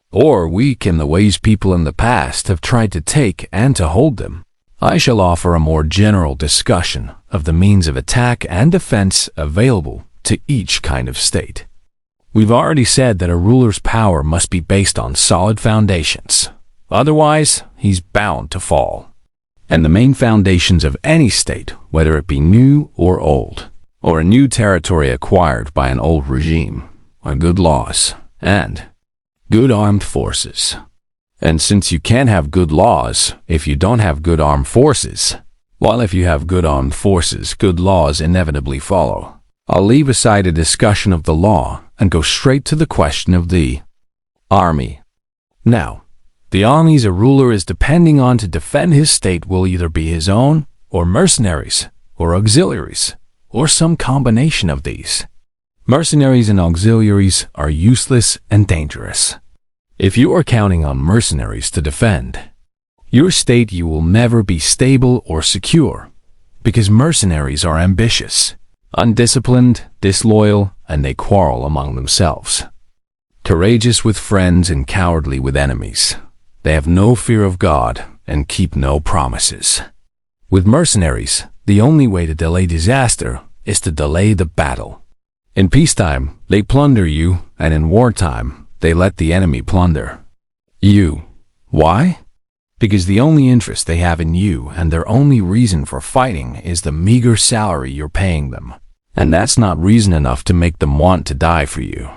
or weak in the ways people in the past have tried to take and to hold them, I shall offer a more general discussion of the means of attack and defense available to each kind of state. We've already said that a ruler's power must be based on solid foundations. Otherwise, he's bound to fall. And the main foundations of any state, whether it be new or old, or a new territory acquired by an old regime, are good laws and good armed forces. And since you can't have good laws if you don't have good armed forces, while if you have good armed forces, good laws inevitably follow, I'll leave aside a discussion of the law and go straight to the question of the army. Now, the armies a ruler is depending on to defend his state will either be his own, or mercenaries, or auxiliaries, or some combination of these. Mercenaries and auxiliaries are useless and dangerous. If you are counting on mercenaries to defend your state, you will never be stable or secure, because mercenaries are ambitious, undisciplined, disloyal, and they quarrel among themselves. Courageous with friends and cowardly with enemies. They have no fear of God and keep no promises. With mercenaries, the only way to delay disaster is to delay the battle. In peacetime, they plunder you, and in wartime, they let the enemy plunder you. Why? Because the only interest they have in you and their only reason for fighting is the meager salary you're paying them. And that's not reason enough to make them want to die for you.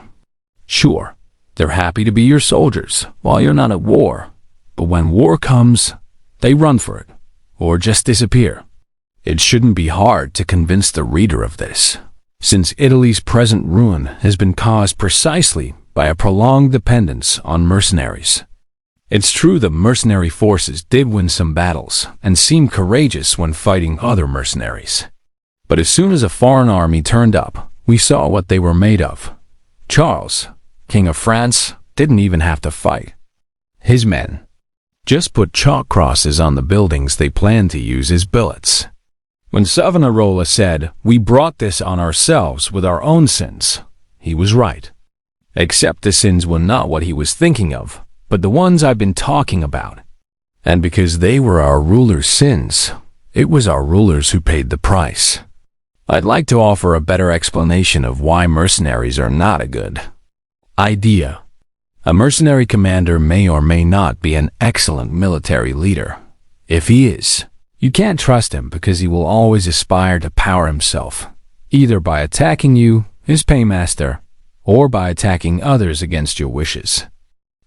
Sure, they're happy to be your soldiers while you're not at war, but when war comes, they run for it, or just disappear. It shouldn't be hard to convince the reader of this, since Italy's present ruin has been caused precisely by a prolonged dependence on mercenaries. It's true that mercenary forces did win some battles and seemed courageous when fighting other mercenaries. But as soon as a foreign army turned up, we saw what they were made of. Charles, King of France, didn't even have to fight. His men just put chalk crosses on the buildings they planned to use as billets. When Savonarola said, "We brought this on ourselves with our own sins," he was right. Except the sins were not what he was thinking of, but the ones I've been talking about. And because they were our rulers' sins, it was our rulers who paid the price. I'd like to offer a better explanation of why mercenaries are not a good idea. A mercenary commander may or may not be an excellent military leader. If he is, you can't trust him because he will always aspire to power himself, either by attacking you, his paymaster, or by attacking others against your wishes.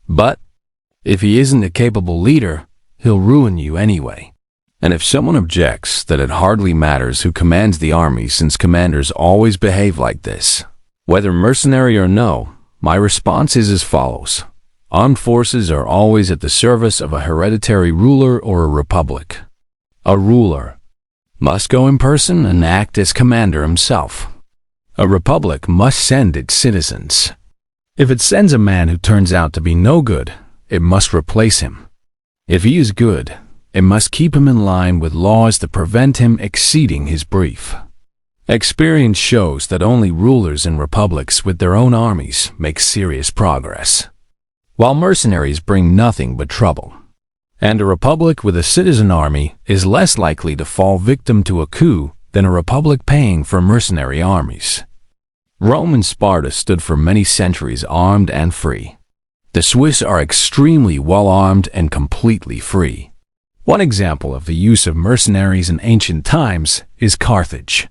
But if he isn't a capable leader, he'll ruin you anyway. And if someone objects that it hardly matters who commands the army since commanders always behave like this, whether mercenary or no, my response is as follows. Armed forces are always at the service of a hereditary ruler or a republic. A ruler must go in person and act as commander himself. A republic must send its citizens. If it sends a man who turns out to be no good, it must replace him. If he is good, it must keep him in line with laws that prevent him exceeding his brief. Experience shows that only rulers in republics with their own armies make serious progress, while mercenaries bring nothing but trouble. And a republic with a citizen army is less likely to fall victim to a coup than a republic paying for mercenary armies. Rome and Sparta stood for many centuries armed and free. The Swiss are extremely well armed and completely free. One example of the use of mercenaries in ancient times is Carthage.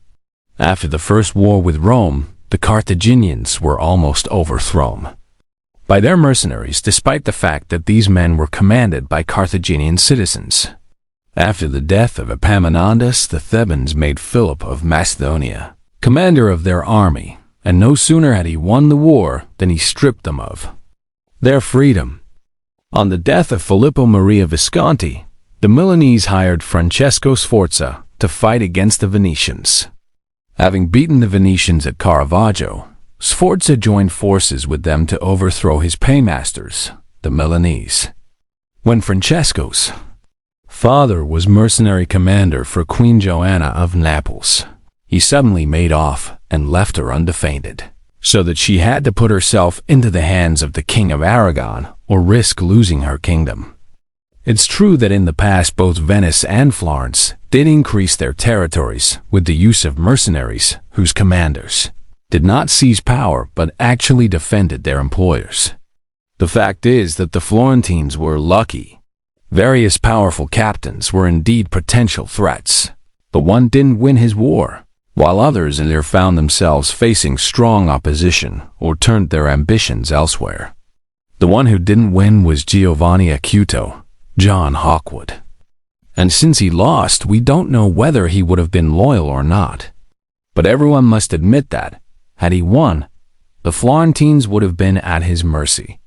After the first war with Rome, the Carthaginians were almost overthrown by their mercenaries, despite the fact that these men were commanded by Carthaginian citizens. After the death of Epaminondas, the Thebans made Philip of Macedonia commander of their army, and no sooner had he won the war than he stripped them of their freedom. On the death of Filippo Maria Visconti, the Milanese hired Francesco Sforza to fight against the Venetians. Having beaten the Venetians at Caravaggio, Sforza joined forces with them to overthrow his paymasters, the Milanese. When Francesco's father was mercenary commander for Queen Joanna of Naples, he suddenly made off and left her undefended, so that she had to put herself into the hands of the King of Aragon or risk losing her kingdom. It's true that in the past both Venice and Florence did increase their territories with the use of mercenaries whose commanders did not seize power but actually defended their employers. The fact is that the Florentines were lucky. Various powerful captains were indeed potential threats, but one didn't win his war, while others either found themselves facing strong opposition or turned their ambitions elsewhere. The one who didn't win was Giovanni Acuto, John Hawkwood. And since he lost, we don't know whether he would have been loyal or not. But everyone must admit that, had he won, the Florentines would have been at his mercy.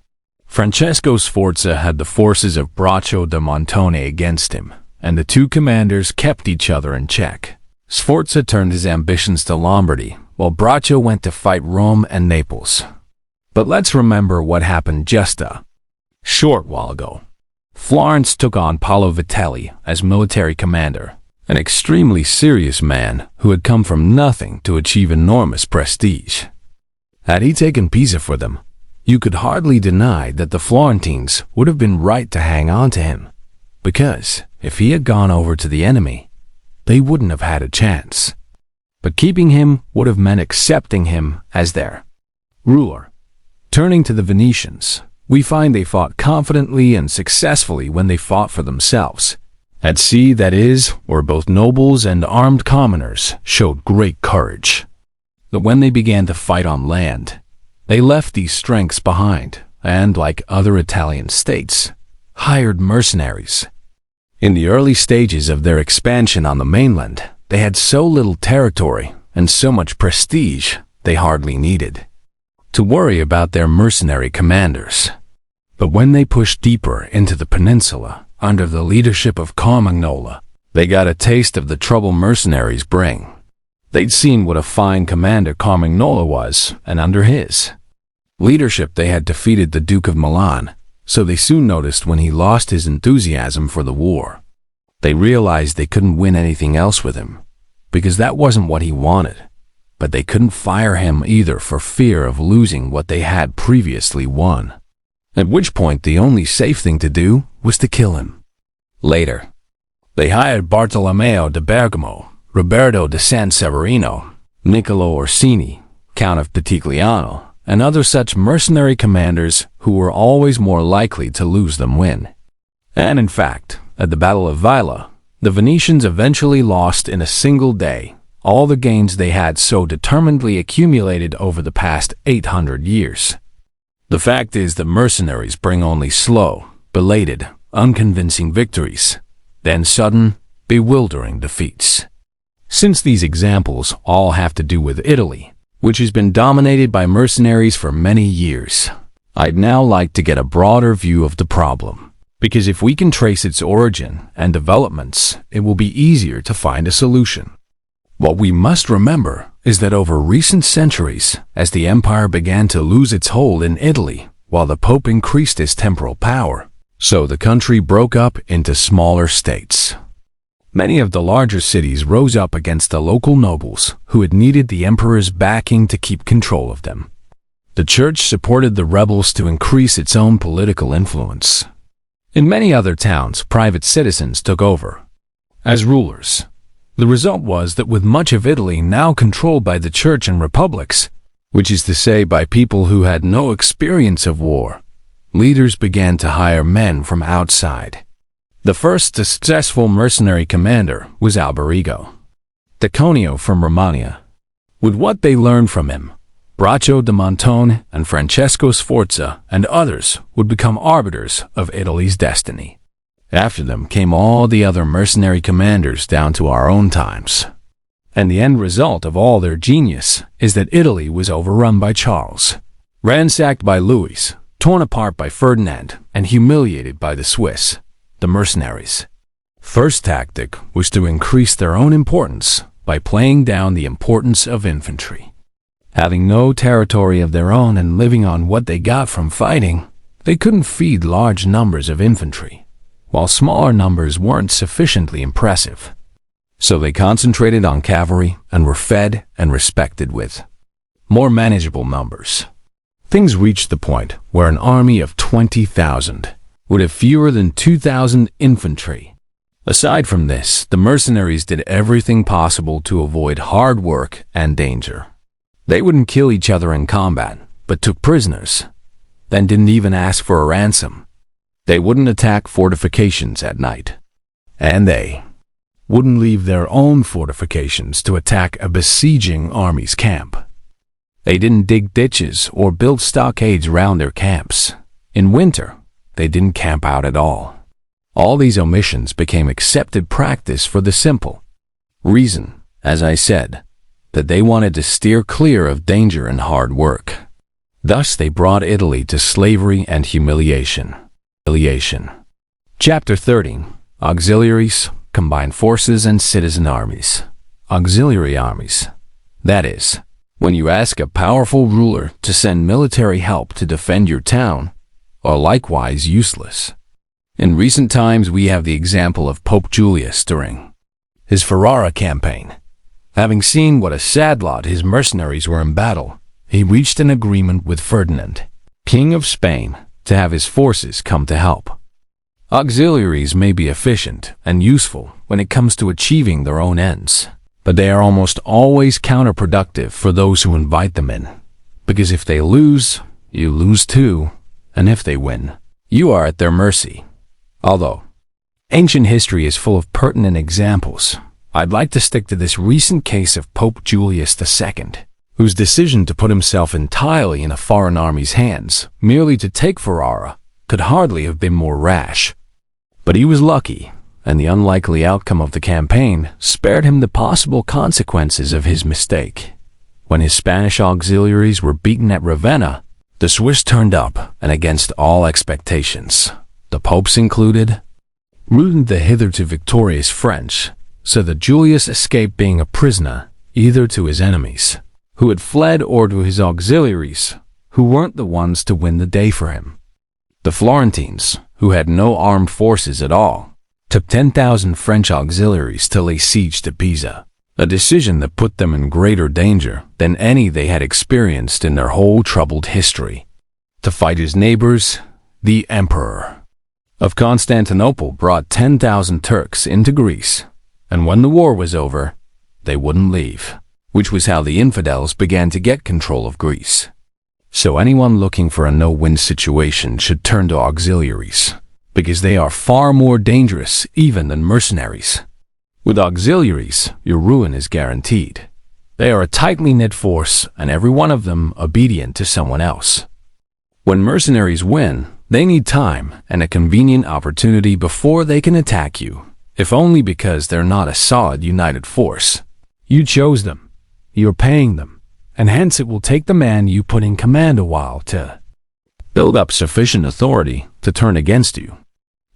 Francesco Sforza had the forces of Braccio da Montone against him, and the two commanders kept each other in check. Sforza turned his ambitions to Lombardy, while Braccio went to fight Rome and Naples. But let's remember what happened just a short while ago. Florence took on Paolo Vitelli as military commander, an extremely serious man who had come from nothing to achieve enormous prestige. Had he taken Pisa for them, you could hardly deny that the Florentines would have been right to hang on to him, because if he had gone over to the enemy, they wouldn't have had a chance. But keeping him would have meant accepting him as their ruler. Turning to the Venetians, we find they fought confidently and successfully when they fought for themselves. At sea, that is, where both nobles and armed commoners showed great courage. But when they began to fight on land, they left these strengths behind and, like other Italian states, hired mercenaries. In the early stages of their expansion on the mainland, they had so little territory and so much prestige they hardly needed to worry about their mercenary commanders. But when they pushed deeper into the peninsula under the leadership of Carmagnola, they got a taste of the trouble mercenaries bring. They'd seen what a fine commander Carmagnola was, and under his leadership they had defeated the Duke of Milan, so they soon noticed when he lost his enthusiasm for the war. They realized they couldn't win anything else with him, because that wasn't what he wanted. But they couldn't fire him either for fear of losing what they had previously won. At which point the only safe thing to do was to kill him. Later, they hired Bartolomeo de Bergamo, Roberto de San Severino, Niccolò Orsini, Count of Pitigliano, and other such mercenary commanders who were always more likely to lose than win. And in fact, at the Battle of Vaila, the Venetians eventually lost in a single day all the gains they had so determinedly accumulated over the past 800 years. The fact is that mercenaries bring only slow, belated, unconvincing victories, then sudden, bewildering defeats. Since these examples all have to do with Italy, which has been dominated by mercenaries for many years, I'd now like to get a broader view of the problem, because if we can trace its origin and developments, it will be easier to find a solution. What we must remember is that over recent centuries, as the empire began to lose its hold in Italy, while the Pope increased his temporal power, so the country broke up into smaller states. Many of the larger cities rose up against the local nobles who had needed the emperor's backing to keep control of them. The church supported the rebels to increase its own political influence. In many other towns, private citizens took over as rulers. The result was that with much of Italy now controlled by the church and republics, which is to say by people who had no experience of war, leaders began to hire men from outside. The first successful mercenary commander was Alberigo Deconio from Romagna. With what they learned from him, Braccio da Montone and Francesco Sforza and others would become arbiters of Italy's destiny. After them came all the other mercenary commanders down to our own times. And the end result of all their genius is that Italy was overrun by Charles, ransacked by Louis, torn apart by Ferdinand, and humiliated by the Swiss, the mercenaries. First tactic was to increase their own importance by playing down the importance of infantry. Having no territory of their own and living on what they got from fighting, they couldn't feed large numbers of infantry, while smaller numbers weren't sufficiently impressive. So they concentrated on cavalry and were fed and respected with more manageable numbers. Things reached the point where an army of 20,000 would have fewer than 2,000 infantry. Aside from this, the mercenaries did everything possible to avoid hard work and danger. They wouldn't kill each other in combat, but took prisoners, then didn't even ask for a ransom. They wouldn't attack fortifications at night, and they wouldn't leave their own fortifications to attack a besieging army's camp. They didn't dig ditches or build stockades around their camps. In winter, they didn't camp out at all. All these omissions became accepted practice for the simple reason, as I said, that they wanted to steer clear of danger and hard work. Thus they brought Italy to slavery and humiliation. Chapter 30. Auxiliaries, Combined Forces, and Citizen Armies. Auxiliary armies. That is, when you ask a powerful ruler to send military help to defend your town, are likewise useless. In recent times we have the example of Pope Julius during his Ferrara campaign. Having seen what a sad lot his mercenaries were in battle, he reached an agreement with Ferdinand, King of Spain, to have his forces come to help. Auxiliaries may be efficient and useful when it comes to achieving their own ends, but they are almost always counterproductive for those who invite them in, because if they lose, you lose too, and if they win, you are at their mercy. Although ancient history is full of pertinent examples, I'd like to stick to this recent case of Pope Julius II, whose decision to put himself entirely in a foreign army's hands, merely to take Ferrara, could hardly have been more rash. But he was lucky, and the unlikely outcome of the campaign spared him the possible consequences of his mistake. When his Spanish auxiliaries were beaten at Ravenna, the Swiss turned up, and against all expectations, the popes included, routed the hitherto victorious French, so that Julius escaped being a prisoner either to his enemies, who had fled, or to his auxiliaries, who weren't the ones to win the day for him. The Florentines, who had no armed forces at all, took 10,000 French auxiliaries to lay siege to Pisa, a decision that put them in greater danger than any they had experienced in their whole troubled history. To fight his neighbors, the Emperor of Constantinople brought 10,000 Turks into Greece, and when the war was over, they wouldn't leave, which was how the infidels began to get control of Greece. So anyone looking for a no-win situation should turn to auxiliaries, because they are far more dangerous even than mercenaries. With auxiliaries, your ruin is guaranteed. They are a tightly knit force, and every one of them obedient to someone else. When mercenaries win, they need time and a convenient opportunity before they can attack you, if only because they're not a solid united force. You chose them, you're paying them, and hence it will take the man you put in command a while to build up sufficient authority to turn against you.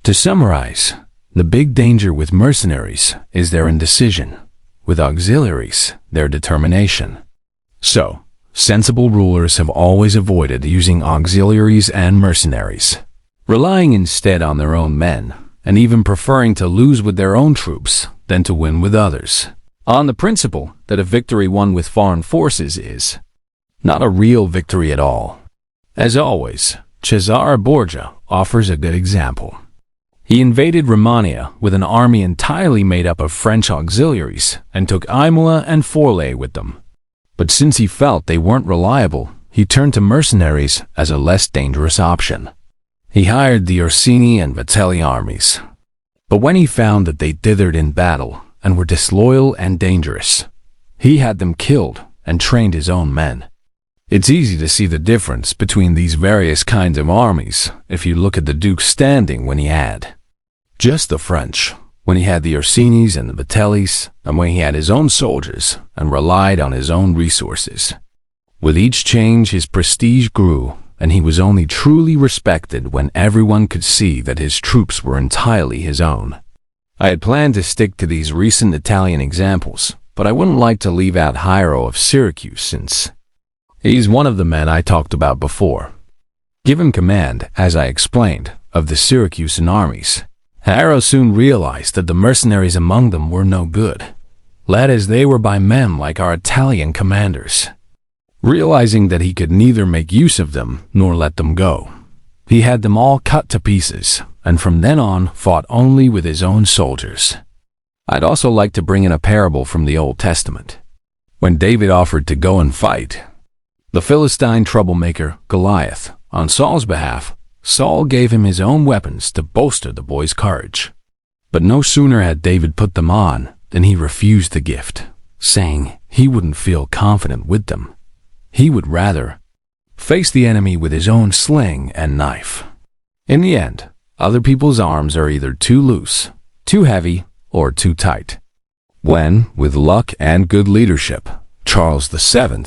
To summarize, the big danger with mercenaries is their indecision, with auxiliaries, their determination. So, sensible rulers have always avoided using auxiliaries and mercenaries, relying instead on their own men, and even preferring to lose with their own troops than to win with others, on the principle that a victory won with foreign forces is not a real victory at all. As always, Cesare Borgia offers a good example. He invaded Romania with an army entirely made up of French auxiliaries and took Imola and Forlì with them. But since he felt they weren't reliable, he turned to mercenaries as a less dangerous option. He hired the Orsini and Vitelli armies. But when he found that they dithered in battle and were disloyal and dangerous, he had them killed and trained his own men. It's easy to see the difference between these various kinds of armies if you look at the Duke's standing when he had just the French, when he had the Orsinis and the Vitellis, and when he had his own soldiers and relied on his own resources. With each change his prestige grew, and he was only truly respected when everyone could see that his troops were entirely his own. I had planned to stick to these recent Italian examples, but I wouldn't like to leave out Hiero of Syracuse since he's one of the men I talked about before. Given command, as I explained, of the Syracusan armies, Hiero soon realized that the mercenaries among them were no good, led as they were by men like our Italian commanders. Realizing that he could neither make use of them nor let them go, he had them all cut to pieces, and from then on fought only with his own soldiers. I'd also like to bring in a parable from the Old Testament. When David offered to go and fight the Philistine troublemaker Goliath on Saul's behalf, Saul gave him his own weapons to bolster the boy's courage. But no sooner had David put them on than he refused the gift, saying he wouldn't feel confident with them. He would rather face the enemy with his own sling and knife. In the end, other people's arms are either too loose, too heavy, or too tight. When, with luck and good leadership, Charles VII,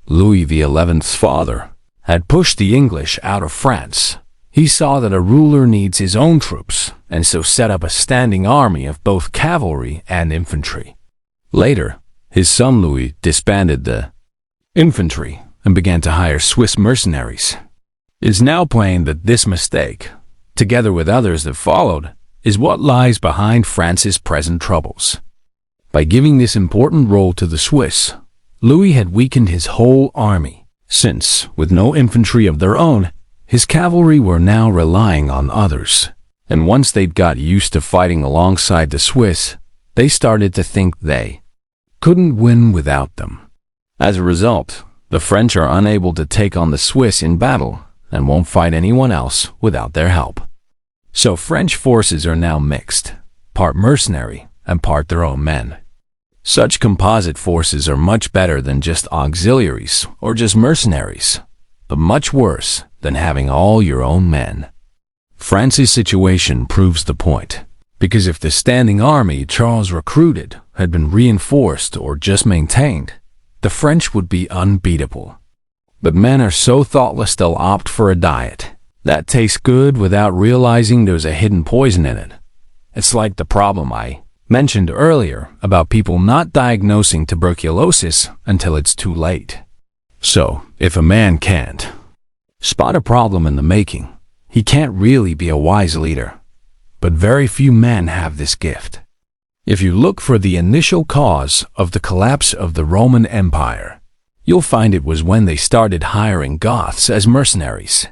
Louis XI's father, had pushed the English out of France, he saw that a ruler needs his own troops, and so set up a standing army of both cavalry and infantry. Later, his son Louis disbanded the infantry and began to hire Swiss mercenaries. It is now plain that this mistake, together with others that followed, is what lies behind France's present troubles. By giving this important role to the Swiss, Louis had weakened his whole army, since, with no infantry of their own, his cavalry were now relying on others. And once they'd got used to fighting alongside the Swiss, they started to think they couldn't win without them. As a result, the French are unable to take on the Swiss in battle and won't fight anyone else without their help. So French forces are now mixed, part mercenary and part their own men. Such composite forces are much better than just auxiliaries or just mercenaries, but much worse than having all your own men. France's situation proves the point, because if the standing army Charles recruited had been reinforced or just maintained, the French would be unbeatable. But men are so thoughtless they'll opt for a diet that tastes good without realizing there's a hidden poison in it. It's like the problem I mentioned earlier about people not diagnosing tuberculosis until it's too late. So, if a man can't spot a problem in the making, he can't really be a wise leader. But very few men have this gift. If you look for the initial cause of the collapse of the Roman Empire, you'll find it was when they started hiring Goths as mercenaries.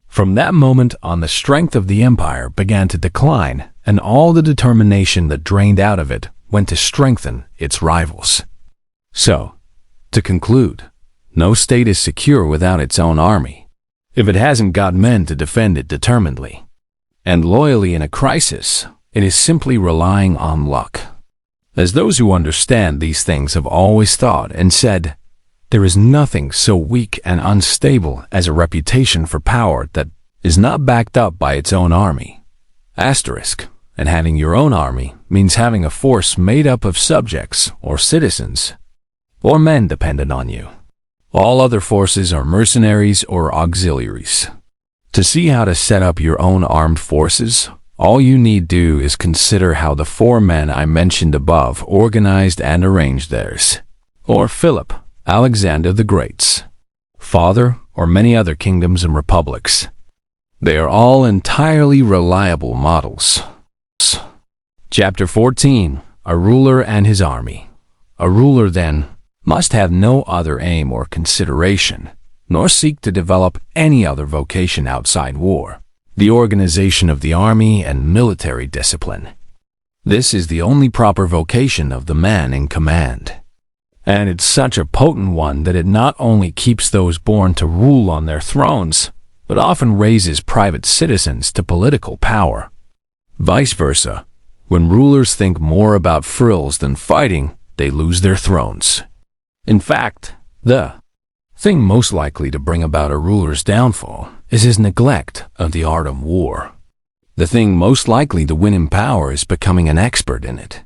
From that moment on, the strength of the empire began to decline, and all the determination that drained out of it went to strengthen its rivals. So, to conclude, no state is secure without its own army, if it hasn't got men to defend it determinedly and loyally in a crisis. It is simply relying on luck. As those who understand these things have always thought and said, there is nothing so weak and unstable as a reputation for power that is not backed up by its own army. Asterisk, and having your own army means having a force made up of subjects or citizens, or men dependent on you. All other forces are mercenaries or auxiliaries. To see how to set up your own armed forces, all you need do is consider how the 4 men I mentioned above organized and arranged theirs, or Philip, Alexander the Great's father, or many other kingdoms and republics. They are all entirely reliable models. Chapter 14. A Ruler and His Army. A ruler, then, must have no other aim or consideration, nor seek to develop any other vocation outside war, the organization of the army and military discipline. This is the only proper vocation of the man in command. And it's such a potent one that it not only keeps those born to rule on their thrones, but often raises private citizens to political power. Vice versa, when rulers think more about frills than fighting, they lose their thrones. In fact, the thing most likely to bring about a ruler's downfall is his neglect of the art of war. The thing most likely to win him power is becoming an expert in it.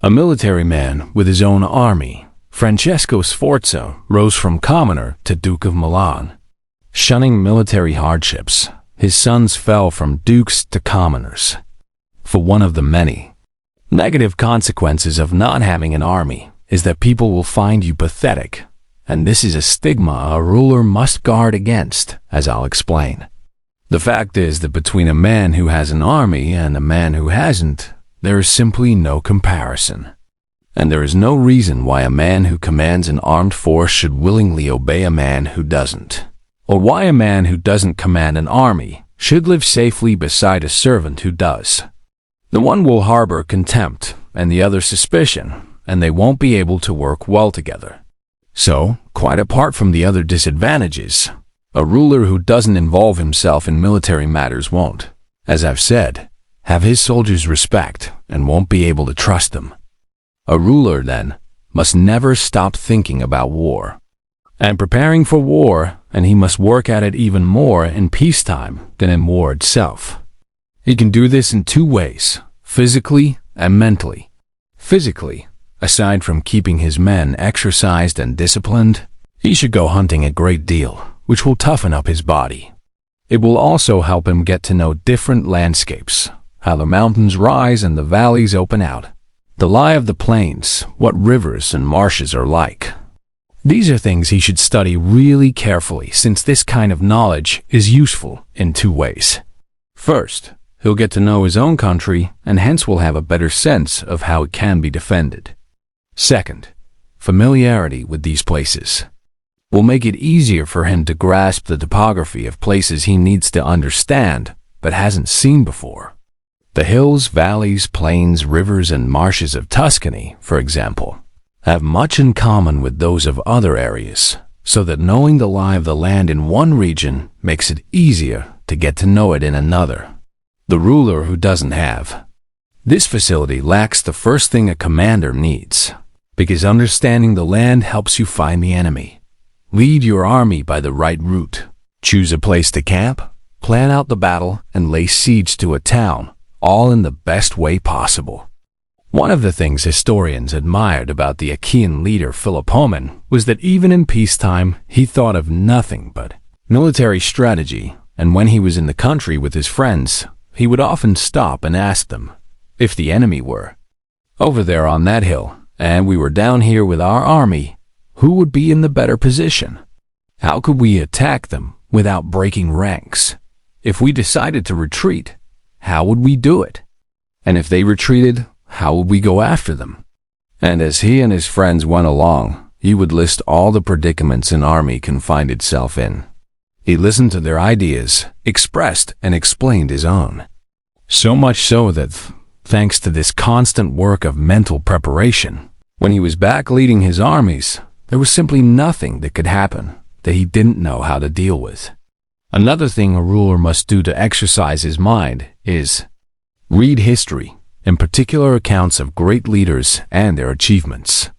A military man with his own army, Francesco Sforza rose from commoner to Duke of Milan. Shunning military hardships, his sons fell from dukes to commoners. For one of the many negative consequences of not having an army is that people will find you pathetic, and this is a stigma a ruler must guard against, as I'll explain. The fact is that between a man who has an army and a man who hasn't, there is simply no comparison. And there is no reason why a man who commands an armed force should willingly obey a man who doesn't, or why a man who doesn't command an army should live safely beside a servant who does. The one will harbor contempt and the other suspicion, and they won't be able to work well together. So, quite apart from the other disadvantages, a ruler who doesn't involve himself in military matters won't, as I've said, have his soldiers' respect and won't be able to trust them. A ruler, then, must never stop thinking about war. and preparing for war, and he must work at it even more in peacetime than in war itself. He can do this in two ways, physically and mentally. Physically, aside from keeping his men exercised and disciplined, he should go hunting a great deal, which will toughen up his body. It will also help him get to know different landscapes, how the mountains rise and the valleys open out, the lie of the plains, what rivers and marshes are like. These are things he should study really carefully, since this kind of knowledge is useful in two ways. First, he'll get to know his own country and hence will have a better sense of how it can be defended. Second, familiarity with these places will make it easier for him to grasp the topography of places he needs to understand but hasn't seen before. The hills, valleys, plains, rivers, and marshes of Tuscany, for example, have much in common with those of other areas, so that knowing the lie of the land in one region makes it easier to get to know it in another. The ruler who doesn't have this facility lacks the first thing a commander needs, because understanding the land helps you find the enemy. Lead your army by the right route. Choose a place to camp, plan out the battle, and lay siege to a town, all in the best way possible. One of the things historians admired about the Achaean leader Philopoemen was that even in peacetime he thought of nothing but military strategy, and when he was in the country with his friends, he would often stop and ask them, if the enemy were over there on that hill, and we were down here with our army, who would be in the better position? How could we attack them without breaking ranks? If we decided to retreat, how would we do it? And if they retreated, how would we go after them? And as he and his friends went along, he would list all the predicaments an army can find itself in. He listened to their ideas, expressed and explained his own. So much so that, thanks to this constant work of mental preparation, when he was back leading his armies, there was simply nothing that could happen that he didn't know how to deal with. Another thing a ruler must do to exercise his mind is read history, in particular accounts of great leaders and their achievements.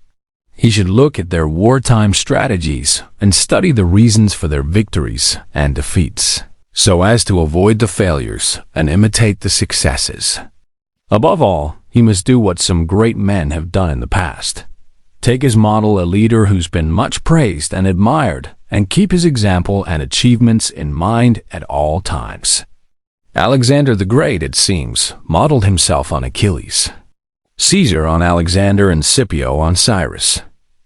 He should look at their wartime strategies and study the reasons for their victories and defeats, so as to avoid the failures and imitate the successes. Above all, he must do what some great men have done in the past. Take as model a leader who's been much praised and admired, and keep his example and achievements in mind at all times. Alexander the Great, it seems, modeled himself on Achilles. Caesar on Alexander and Scipio on Cyrus.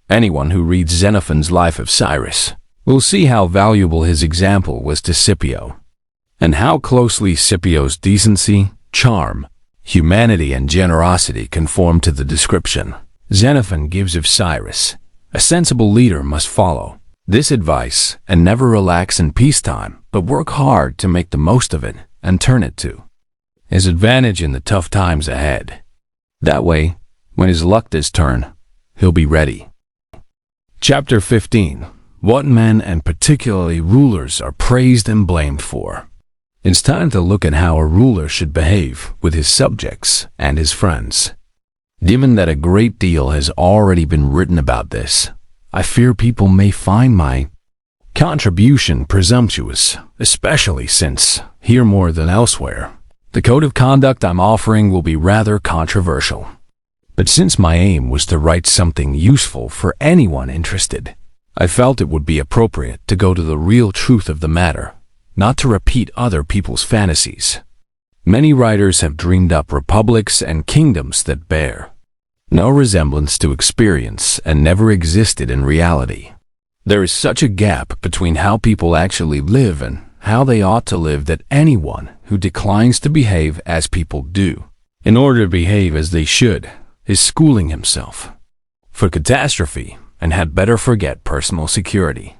Anyone who reads Xenophon's Life of Cyrus will see how valuable his example was to Scipio, and how closely Scipio's decency, charm, humanity, and generosity conform to the description Xenophon gives of Cyrus. A sensible leader must follow this advice and never relax in peacetime, but work hard to make the most of it and turn it to his advantage in the tough times ahead. That way, when his luck does turn, he'll be ready. Chapter 15. What men, and particularly rulers, are praised and blamed for. It's time to look at how a ruler should behave with his subjects and his friends. Given that a great deal has already been written about this, I fear people may find my contribution presumptuous, especially since, here more than elsewhere, the code of conduct I'm offering will be rather controversial. But since my aim was to write something useful for anyone interested, I felt it would be appropriate to go to the real truth of the matter, not to repeat other people's fantasies. Many writers have dreamed up republics and kingdoms that bear no resemblance to experience and never existed in reality. There is such a gap between how people actually live and how they ought to live that anyone who declines to behave as people do, in order to behave as they should, is schooling himself for catastrophe and had better forget personal security.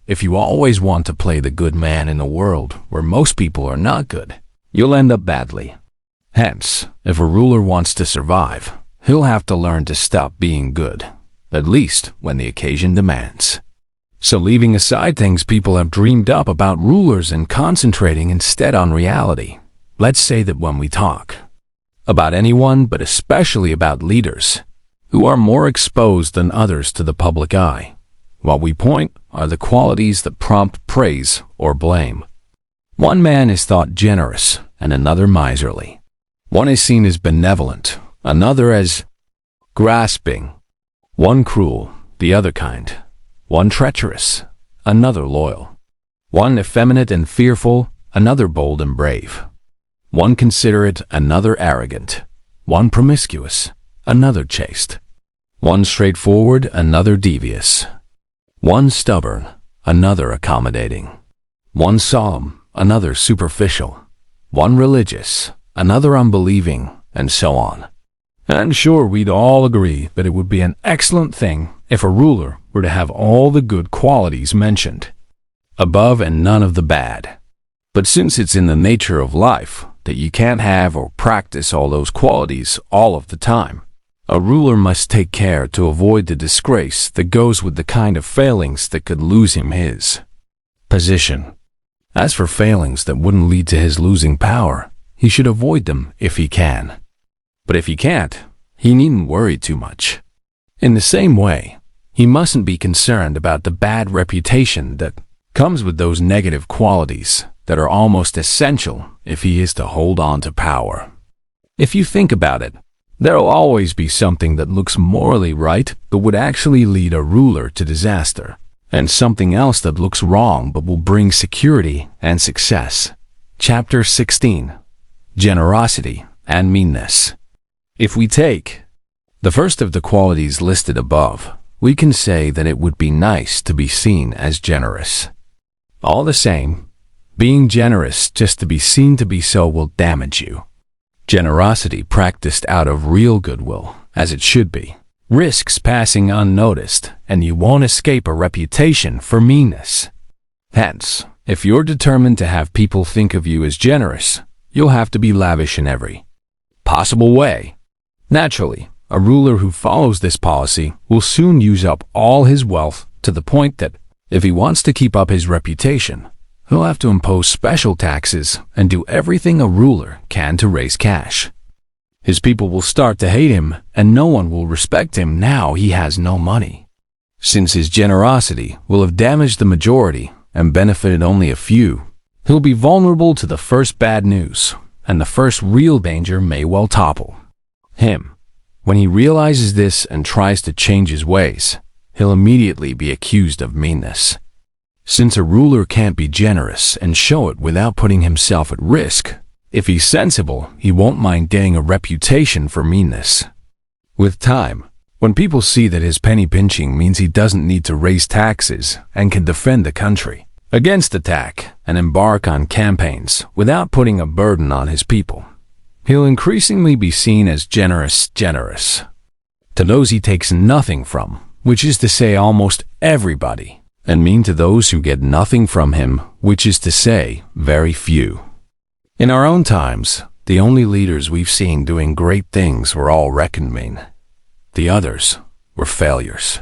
If you always want to play the good man in a world where most people are not good, you'll end up badly. Hence, if a ruler wants to survive, he'll have to learn to stop being good, at least when the occasion demands. So leaving aside things people have dreamed up about rulers and concentrating instead on reality, let's say that when we talk about anyone, but especially about leaders, who are more exposed than others to the public eye, what we point are the qualities that prompt praise or blame. One man is thought generous and another miserly. One is seen as benevolent, another as grasping. One cruel, the other kind. One treacherous, another loyal. One effeminate and fearful, another bold and brave. One considerate, another arrogant. One promiscuous, another chaste. One straightforward, another devious. One stubborn, another accommodating. One solemn, another superficial. One religious, another unbelieving, and so on. I'm sure we'd all agree that it would be an excellent thing if a ruler were to have all the good qualities mentioned above and none of the bad. But since it's in the nature of life that you can't have or practice all those qualities all of the time, a ruler must take care to avoid the disgrace that goes with the kind of failings that could lose him his position. As for failings that wouldn't lead to his losing power, he should avoid them if he can. But if he can't, he needn't worry too much. In the same way, he mustn't be concerned about the bad reputation that comes with those negative qualities that are almost essential if he is to hold on to power. If you think about it, there'll always be something that looks morally right but would actually lead a ruler to disaster, and something else that looks wrong but will bring security and success. Chapter 16. Generosity and Meanness. If we take the first of the qualities listed above, we can say that it would be nice to be seen as generous. All the same, being generous just to be seen to be so will damage you. Generosity practiced out of real goodwill, as it should be, risks passing unnoticed, and you won't escape a reputation for meanness. Hence, if you're determined to have people think of you as generous, you'll have to be lavish in every possible way. Naturally, a ruler who follows this policy will soon use up all his wealth to the point that, if he wants to keep up his reputation, he'll have to impose special taxes and do everything a ruler can to raise cash. His people will start to hate him, and no one will respect him now he has no money. Since his generosity will have damaged the majority and benefited only a few, he'll be vulnerable to the first bad news, and the first real danger may well topple him. When he realizes this and tries to change his ways, he'll immediately be accused of meanness. Since a ruler can't be generous and show it without putting himself at risk, if he's sensible, he won't mind getting a reputation for meanness. With time, when people see that his penny pinching means he doesn't need to raise taxes and can defend the country against attack and embark on campaigns without putting a burden on his people, he'll increasingly be seen as generous to those he takes nothing from, which is to say almost everybody, and mean to those who get nothing from him, which is to say very few. In our own times, the only leaders we've seen doing great things were all reckoned mean. The others were failures.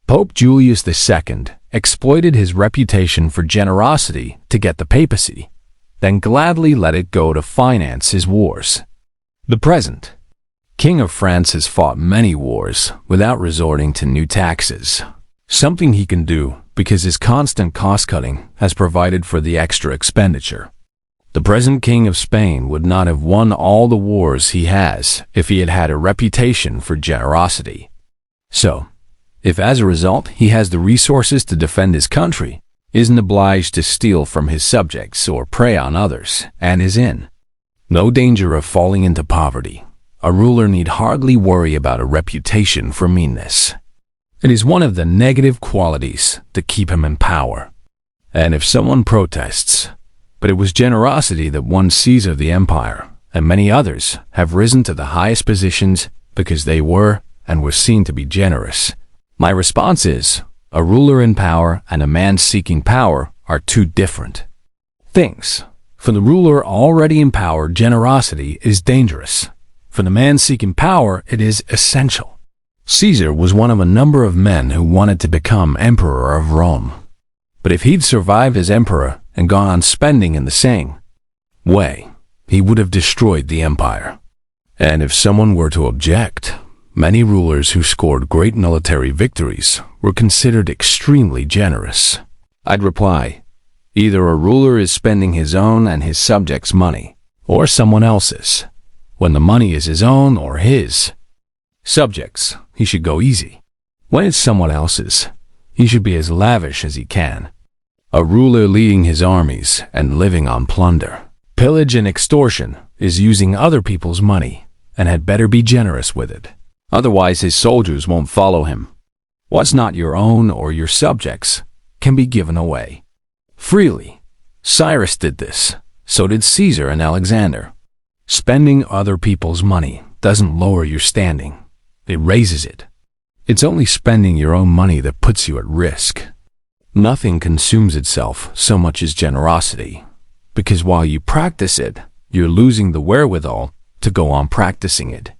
Pope Julius II exploited his reputation for generosity to get the papacy, then gladly let it go to finance his wars. The present King of France has fought many wars without resorting to new taxes, something he can do because his constant cost-cutting has provided for the extra expenditure. The present King of Spain would not have won all the wars he has if he had had a reputation for generosity. So, if as a result he has the resources to defend his country, isn't obliged to steal from his subjects or prey on others, and is in no danger of falling into poverty, a ruler need hardly worry about a reputation for meanness. It is one of the negative qualities that keep him in power. And if someone protests, but it was generosity that won Caesar the empire, and many others have risen to the highest positions because they were and were seen to be generous, my response is, a ruler in power and a man seeking power are two different things. For the ruler already in power, generosity is dangerous. For the man seeking power, it is essential. Caesar was one of a number of men who wanted to become emperor of Rome. But if he'd survived as emperor and gone on spending in the same way, he would have destroyed the empire. And if someone were to object, many rulers who scored great military victories were considered extremely generous, I'd reply, either a ruler is spending his own and his subjects' money, or someone else's. When the money is his own or his subjects, he should go easy. When it's someone else's, he should be as lavish as he can. A ruler leading his armies and living on plunder, pillage and extortion is using other people's money and had better be generous with it. Otherwise his soldiers won't follow him. What's not your own or your subjects can be given away freely. Cyrus did this. So did Caesar and Alexander. Spending other people's money doesn't lower your standing. It raises it. It's only spending your own money that puts you at risk. Nothing consumes itself so much as generosity, because while you practice it, you're losing the wherewithal to go on practicing it.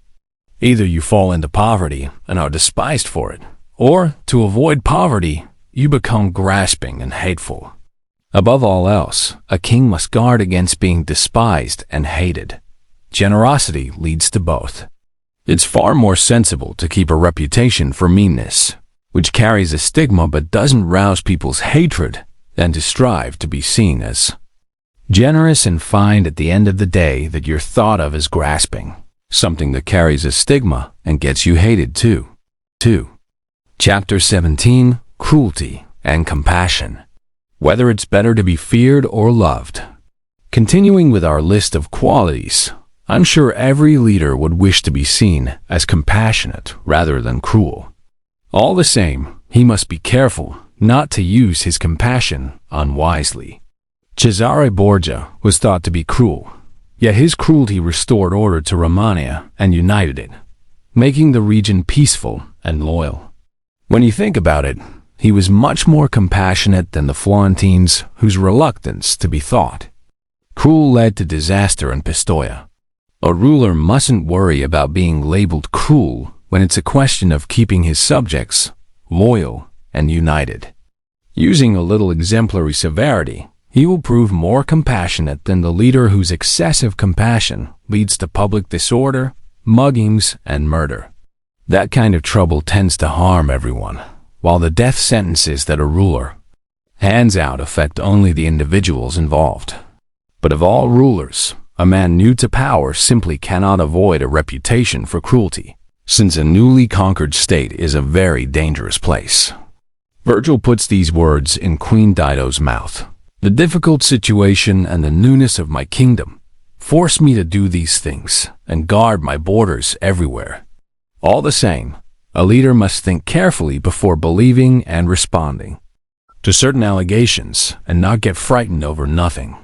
Either you fall into poverty and are despised for it, or to avoid poverty, you become grasping and hateful. Above all else, a king must guard against being despised and hated. Generosity leads to both. It's far more sensible to keep a reputation for meanness, which carries a stigma but doesn't rouse people's hatred, than to strive to be seen as generous and find at the end of the day that you're thought of as grasping, something that carries a stigma and gets you hated too. 2. Chapter 17, Cruelty and Compassion. Whether it's better to be feared or loved. Continuing with our list of qualities, I'm sure every leader would wish to be seen as compassionate rather than cruel. All the same, he must be careful not to use his compassion unwisely. Cesare Borgia was thought to be cruel, yet his cruelty restored order to Romagna and united it, making the region peaceful and loyal. When you think about it, he was much more compassionate than the Florentines, whose reluctance to be thought cruel led to disaster in Pistoia. A ruler mustn't worry about being labeled cruel when it's a question of keeping his subjects loyal and united. Using a little exemplary severity, he will prove more compassionate than the leader whose excessive compassion leads to public disorder, muggings, and murder. That kind of trouble tends to harm everyone, while the death sentences that a ruler hands out affect only the individuals involved. But of all rulers, a man new to power simply cannot avoid a reputation for cruelty, since a newly conquered state is a very dangerous place. Virgil puts these words in Queen Dido's mouth. The difficult situation and the newness of my kingdom force me to do these things and guard my borders everywhere. All the same, a leader must think carefully before believing and responding to certain allegations and not get frightened over nothing.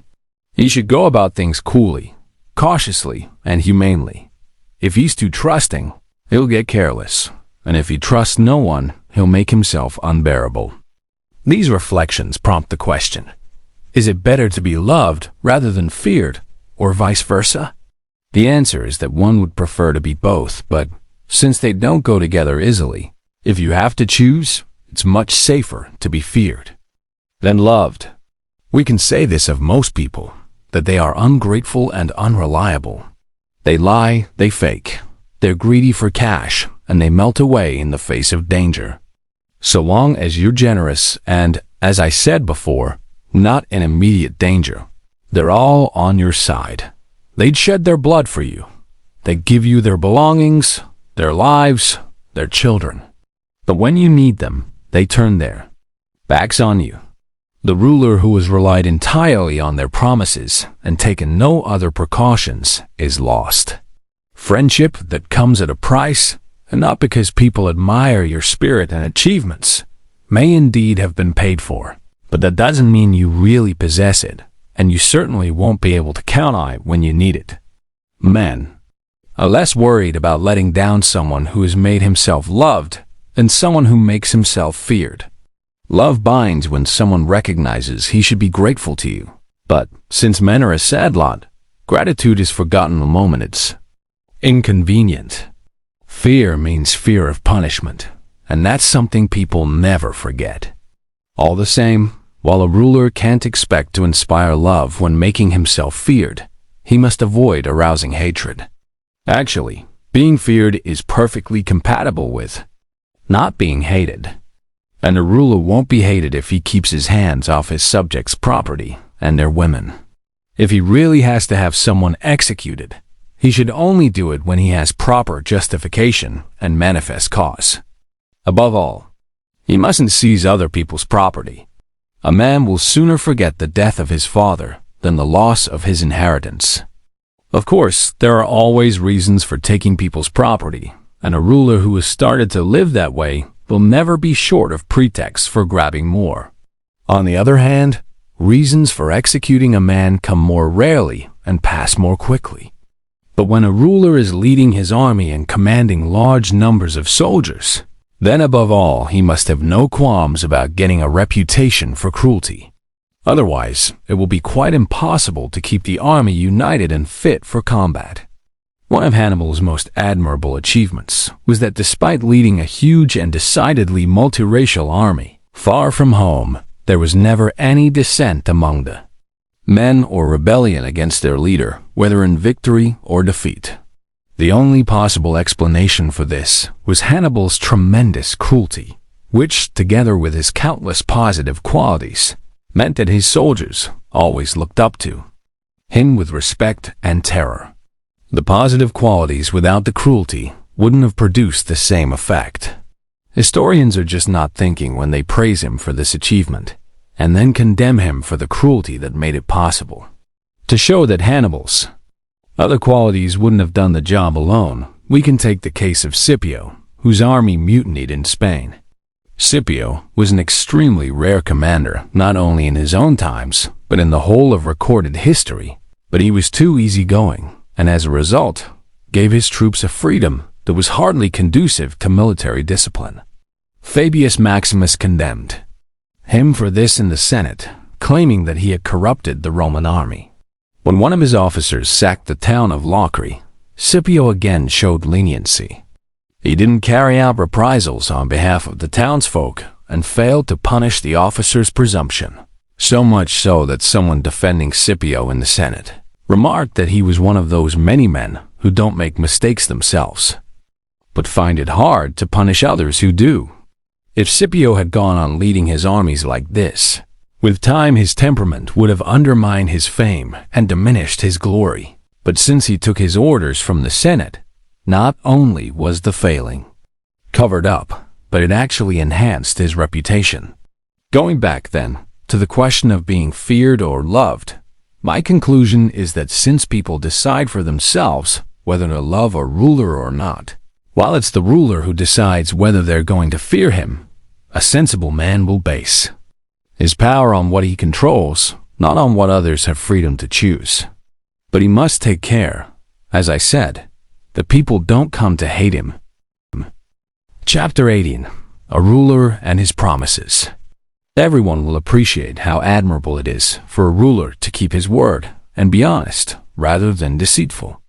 He should go about things coolly, cautiously, and humanely. If he's too trusting, he'll get careless, and if he trusts no one, he'll make himself unbearable. These reflections prompt the question, is it better to be loved rather than feared, or vice versa? The answer is that one would prefer to be both, but since they don't go together easily, if you have to choose, it's much safer to be feared than loved. We can say this of most people, that they are ungrateful and unreliable. They lie, they fake, they're greedy for cash, and they melt away in the face of danger. So long as you're generous and, as I said before, not in immediate danger, they're all on your side. They'd shed their blood for you. They'd give you their belongings, their lives, their children. But when you need them, they turn their backs on you. The ruler who has relied entirely on their promises and taken no other precautions is lost. Friendship that comes at a price, and not because people admire your spirit and achievements, may indeed have been paid for, but that doesn't mean you really possess it, and you certainly won't be able to count on it when you need it. Men are less worried about letting down someone who has made himself loved than someone who makes himself feared. Love binds when someone recognizes he should be grateful to you, but since men are a sad lot, gratitude is forgotten the moment it's inconvenient. Fear means fear of punishment, and that's something people never forget. All the same, while a ruler can't expect to inspire love when making himself feared, he must avoid arousing hatred. Actually, being feared is perfectly compatible with not being hated. And a ruler won't be hated if he keeps his hands off his subjects' property and their women. If he really has to have someone executed, he should only do it when he has proper justification and manifest cause. Above all, he mustn't seize other people's property. A man will sooner forget the death of his father than the loss of his inheritance. Of course, there are always reasons for taking people's property, and a ruler who has started to live that way will never be short of pretexts for grabbing more. On the other hand, reasons for executing a man come more rarely and pass more quickly. But when a ruler is leading his army and commanding large numbers of soldiers, then above all he must have no qualms about getting a reputation for cruelty. Otherwise, it will be quite impossible to keep the army united and fit for combat. One of Hannibal's most admirable achievements was that despite leading a huge and decidedly multiracial army, far from home, there was never any dissent among the men or rebellion against their leader, whether in victory or defeat. The only possible explanation for this was Hannibal's tremendous cruelty, which, together with his countless positive qualities, meant that his soldiers always looked up to him with respect and terror. The positive qualities without the cruelty wouldn't have produced the same effect. Historians are just not thinking when they praise him for this achievement, and then condemn him for the cruelty that made it possible. To show that Hannibal's other qualities wouldn't have done the job alone, we can take the case of Scipio, whose army mutinied in Spain. Scipio was an extremely rare commander, not only in his own times, but in the whole of recorded history. But he was too easygoing, and as a result, gave his troops a freedom that was hardly conducive to military discipline. Fabius Maximus condemned him for this in the Senate, claiming that he had corrupted the Roman army. When one of his officers sacked the town of Locri, Scipio again showed leniency. He didn't carry out reprisals on behalf of the townsfolk and failed to punish the officer's presumption, so much so that someone defending Scipio in the Senate remarked that he was one of those many men who don't make mistakes themselves, but find it hard to punish others who do. If Scipio had gone on leading his armies like this, with time his temperament would have undermined his fame and diminished his glory. But since he took his orders from the Senate, not only was the failing covered up, but it actually enhanced his reputation. Going back, then, to the question of being feared or loved, my conclusion is that since people decide for themselves whether to love a ruler or not, while it's the ruler who decides whether they're going to fear him, a sensible man will base his power on what he controls, not on what others have freedom to choose. But he must take care, as I said, that people don't come to hate him. Chapter 18. A Ruler and His Promises. Everyone will appreciate how admirable it is for a ruler to keep his word and be honest rather than deceitful.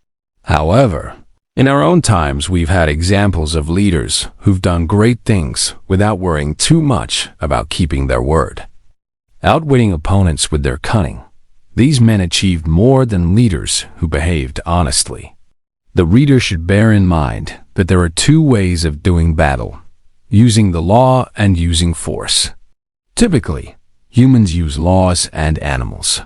However, in our own times we've had examples of leaders who've done great things without worrying too much about keeping their word. Outwitting opponents with their cunning, these men achieved more than leaders who behaved honestly. The reader should bear in mind that there are two ways of doing battle: using the law and using force. Typically, humans use laws and animals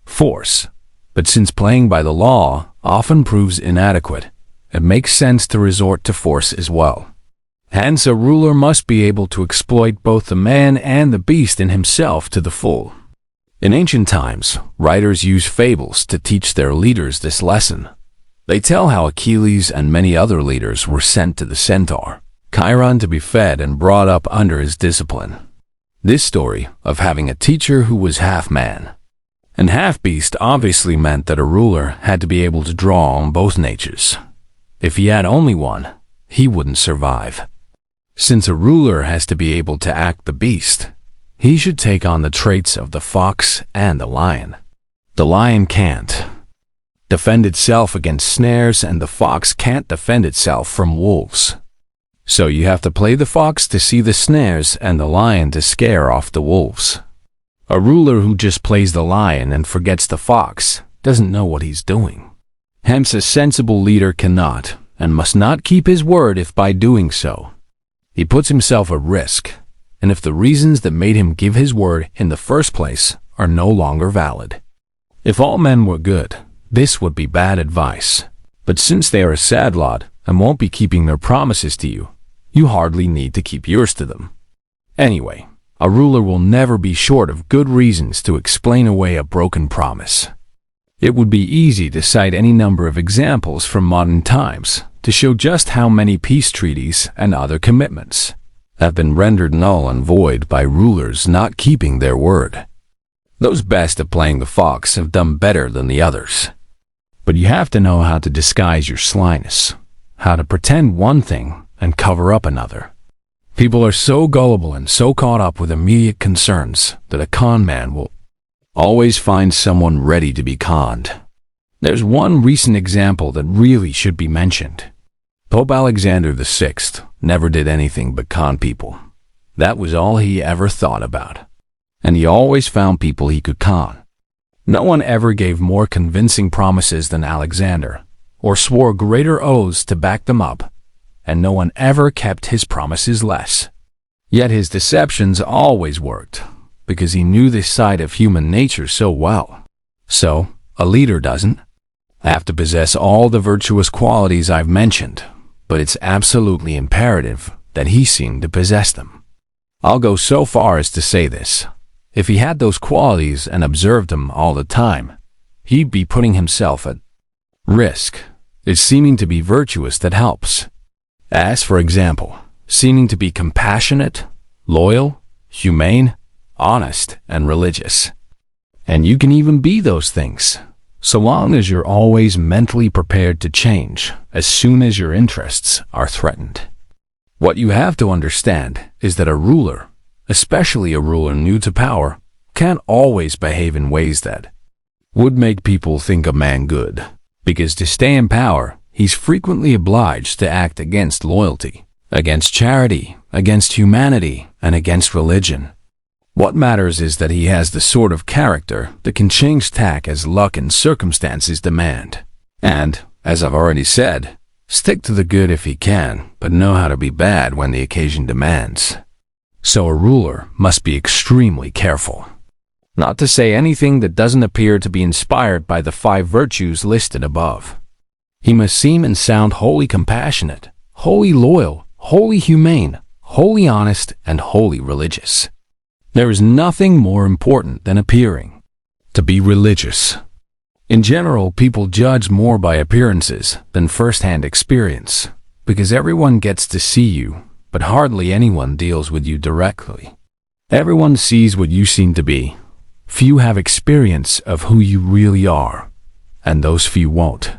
force, but since playing by the law often proves inadequate, it makes sense to resort to force as well. Hence, a ruler must be able to exploit both the man and the beast in himself to the full. In ancient times, writers used fables to teach their leaders this lesson. They tell how Achilles and many other leaders were sent to the centaur, Chiron, to be fed and brought up under his discipline. This story of having a teacher who was half man and half beast obviously meant that a ruler had to be able to draw on both natures. If he had only one, he wouldn't survive. Since a ruler has to be able to act the beast, he should take on the traits of the fox and the lion. The lion can't defend itself against snares, and the fox can't defend itself from wolves. So you have to play the fox to see the snares and the lion to scare off the wolves. A ruler who just plays the lion and forgets the fox doesn't know what he's doing. Hence, a sensible leader cannot and must not keep his word if by doing so he puts himself at risk, and if the reasons that made him give his word in the first place are no longer valid. If all men were good, this would be bad advice. But since they are a sad lot and won't be keeping their promises to you, you hardly need to keep yours to them. Anyway, a ruler will never be short of good reasons to explain away a broken promise. It would be easy to cite any number of examples from modern times to show just how many peace treaties and other commitments have been rendered null and void by rulers not keeping their word. Those best at playing the fox have done better than the others. But you have to know how to disguise your slyness, how to pretend one thing and cover up another. People are so gullible and so caught up with immediate concerns that a con man will always find someone ready to be conned. There's one recent example that really should be mentioned. Pope Alexander VI never did anything but con people. That was all he ever thought about. And he always found people he could con. No one ever gave more convincing promises than Alexander, or swore greater oaths to back them up, and no one ever kept his promises less. Yet his deceptions always worked, because he knew this side of human nature so well. So, a leader doesn't have to possess all the virtuous qualities I've mentioned, but it's absolutely imperative that he seem to possess them. I'll go so far as to say this. If he had those qualities and observed them all the time, he'd be putting himself at risk. It's seeming to be virtuous that helps. As, for example, seeming to be compassionate, loyal, humane, honest, and religious. And you can even be those things, so long as you're always mentally prepared to change as soon as your interests are threatened. What you have to understand is that a ruler, especially a ruler new to power, can't always behave in ways that would make people think a man good, because to stay in power, he's frequently obliged to act against loyalty, against charity, against humanity, and against religion. What matters is that he has the sort of character that can change tack as luck and circumstances demand. And, as I've already said, stick to the good if he can, but know how to be bad when the occasion demands. So a ruler must be extremely careful not to say anything that doesn't appear to be inspired by the 5 virtues listed above. He must seem and sound wholly compassionate, wholly loyal, wholly humane, wholly honest, and wholly religious. There is nothing more important than appearing to be religious. In general, people judge more by appearances than first-hand experience, because everyone gets to see you, but hardly anyone deals with you directly. Everyone sees what you seem to be. Few have experience of who you really are, and those few won't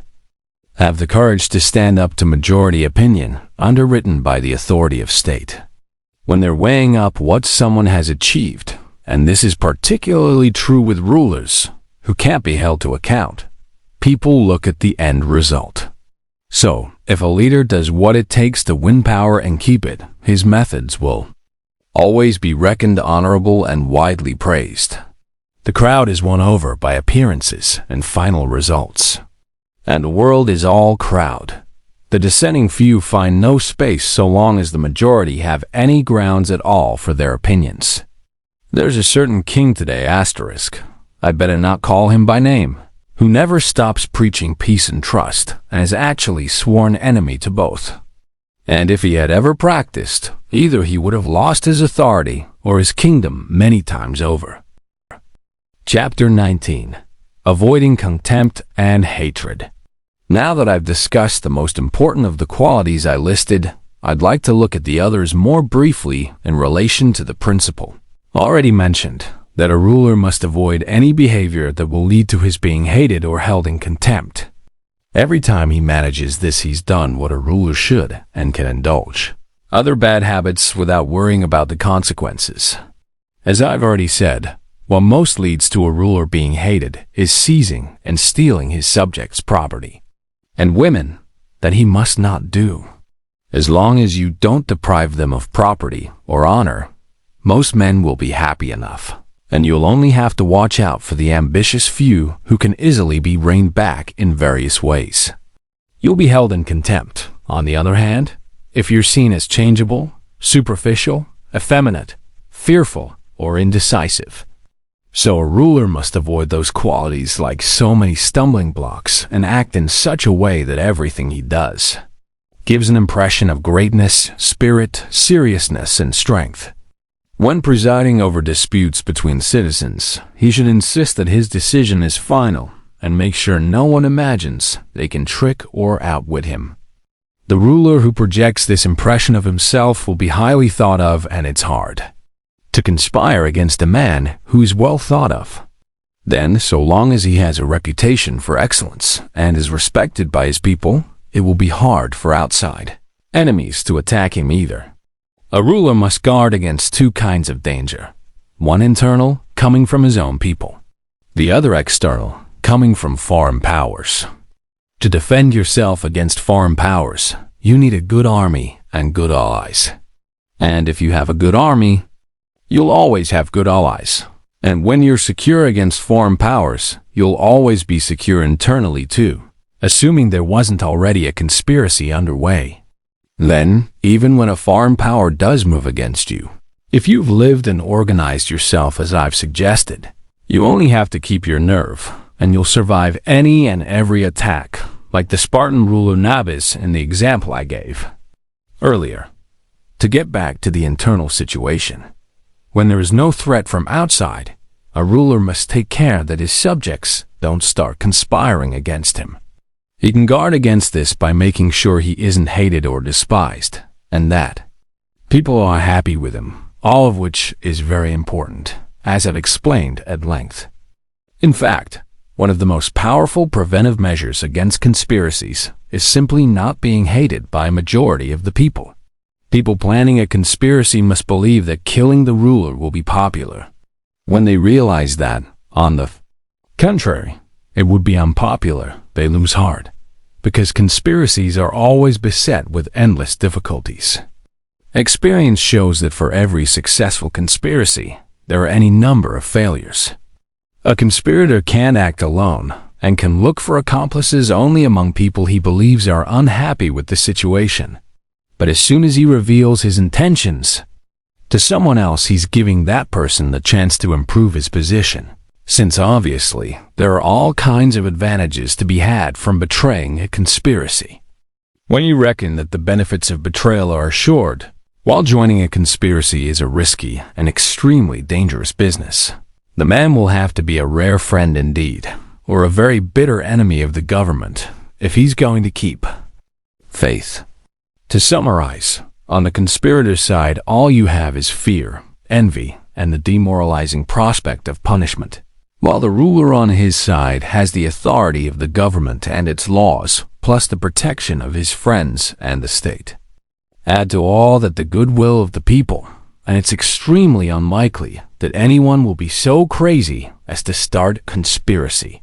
have the courage to stand up to majority opinion underwritten by the authority of state. When they're weighing up what someone has achieved, and this is particularly true with rulers who can't be held to account, people look at the end result. So, if a leader does what it takes to win power and keep it, his methods will always be reckoned honorable and widely praised. The crowd is won over by appearances and final results. And the world is all crowd. The dissenting few find no space so long as the majority have any grounds at all for their opinions. There's a certain king today, I'd better not call him by name, who never stops preaching peace and trust, and is actually sworn enemy to both. And if he had ever practiced, either he would have lost his authority or his kingdom many times over. Chapter 19. Avoiding contempt and hatred. Now that I've discussed the most important of the qualities I listed, I'd like to look at the others more briefly in relation to the principle already mentioned, that a ruler must avoid any behavior that will lead to his being hated or held in contempt. Every time he manages this, he's done what a ruler should and can indulge other bad habits without worrying about the consequences. As I've already said, what most leads to a ruler being hated is seizing and stealing his subjects' property and women that he must not do. As long as you don't deprive them of property or honor, most men will be happy enough, and you'll only have to watch out for the ambitious few who can easily be reined back in various ways. You'll be held in contempt, on the other hand, if you're seen as changeable, superficial, effeminate, fearful, or indecisive. So a ruler must avoid those qualities like so many stumbling blocks and act in such a way that everything he does gives an impression of greatness, spirit, seriousness, and strength. When presiding over disputes between citizens, he should insist that his decision is final and make sure no one imagines they can trick or outwit him. The ruler who projects this impression of himself will be highly thought of, and it's hard to conspire against a man who is well thought of. Then, so long as he has a reputation for excellence and is respected by his people, it will be hard for outside enemies to attack him either. A ruler must guard against two kinds of danger: one internal, coming from his own people; the other external, coming from foreign powers. To defend yourself against foreign powers, you need a good army and good allies. And if you have a good army, you'll always have good allies. And when you're secure against foreign powers, you'll always be secure internally too, assuming there wasn't already a conspiracy underway. Then, even when a foreign power does move against you, if you've lived and organized yourself as I've suggested, you only have to keep your nerve, and you'll survive any and every attack, like the Spartan ruler Nabis in the example I gave earlier. To get back to the internal situation, when there is no threat from outside, a ruler must take care that his subjects don't start conspiring against him. He can guard against this by making sure he isn't hated or despised, and that people are happy with him, all of which is very important, as I've explained at length. In fact, one of the most powerful preventive measures against conspiracies is simply not being hated by a majority of the people. People planning a conspiracy must believe that killing the ruler will be popular. When they realize that, on the contrary, it would be unpopular, they lose heart, because conspiracies are always beset with endless difficulties. Experience shows that for every successful conspiracy, there are any number of failures. A conspirator can't act alone and can look for accomplices only among people he believes are unhappy with the situation. But as soon as he reveals his intentions to someone else, he's giving that person the chance to improve his position, since obviously there are all kinds of advantages to be had from betraying a conspiracy. When you reckon that the benefits of betrayal are assured, while joining a conspiracy is a risky and extremely dangerous business, the man will have to be a rare friend indeed, or a very bitter enemy of the government, if he's going to keep faith. To summarize, on the conspirator's side, all you have is fear, envy, and the demoralizing prospect of punishment, while the ruler on his side has the authority of the government and its laws, plus the protection of his friends and the state. Add to all that the goodwill of the people, and it's extremely unlikely that anyone will be so crazy as to start conspiracy.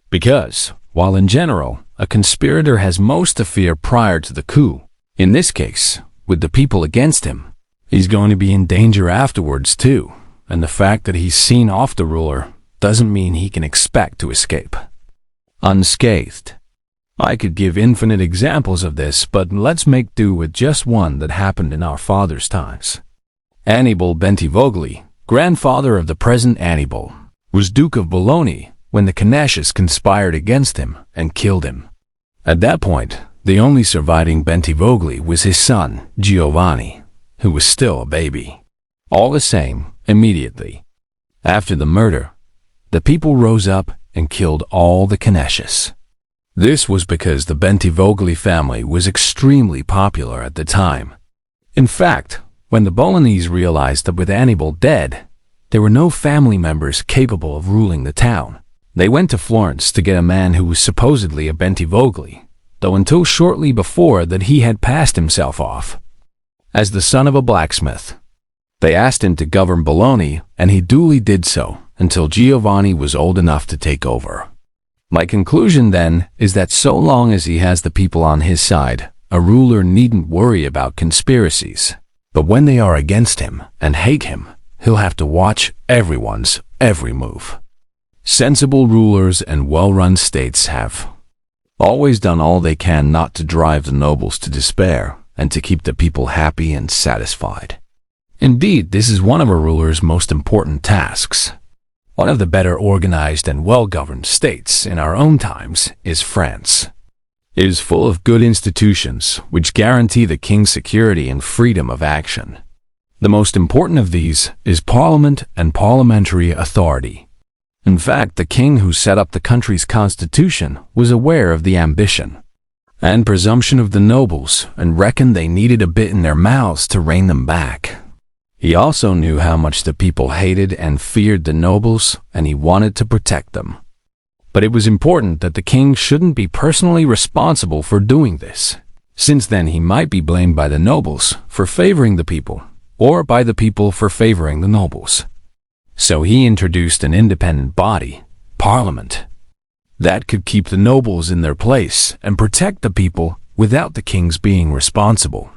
Because, while in general, a conspirator has most to fear prior to the coup, in this case, with the people against him, he's going to be in danger afterwards too, and the fact that he's seen off the ruler doesn't mean he can expect to escape unscathed. I could give infinite examples of this, but let's make do with just one that happened in our father's times. Annibal Bentivogli, grandfather of the present Annibal, was Duke of Bologna when the Canessius conspired against him and killed him. At that point, the only surviving Bentivogli was his son, Giovanni, who was still a baby. All the same, immediately after the murder, the people rose up and killed all the Canessius. This was because the Bentivogli family was extremely popular at the time. In fact, when the Bolognese realized that with Annibal dead, there were no family members capable of ruling the town, they went to Florence to get a man who was supposedly a Bentivogli, though until shortly before that he had passed himself off as the son of a blacksmith. They asked him to govern Bologna, and he duly did so until Giovanni was old enough to take over. My conclusion, then, is that so long as he has the people on his side, a ruler needn't worry about conspiracies. But when they are against him and hate him, he'll have to watch everyone's every move. Sensible rulers and well-run states have always done all they can not to drive the nobles to despair and to keep the people happy and satisfied. Indeed, this is one of a ruler's most important tasks. One of the better organized and well-governed states in our own times is France. It is full of good institutions which guarantee the king's security and freedom of action. The most important of these is Parliament and parliamentary authority. In fact, the king who set up the country's constitution was aware of the ambition and presumption of the nobles and reckoned they needed a bit in their mouths to rein them back. He also knew how much the people hated and feared the nobles, and he wanted to protect them. But it was important that the king shouldn't be personally responsible for doing this, since then he might be blamed by the nobles for favoring the people, or by the people for favoring the nobles. So he introduced an independent body, Parliament, that could keep the nobles in their place and protect the people without the king's being responsible.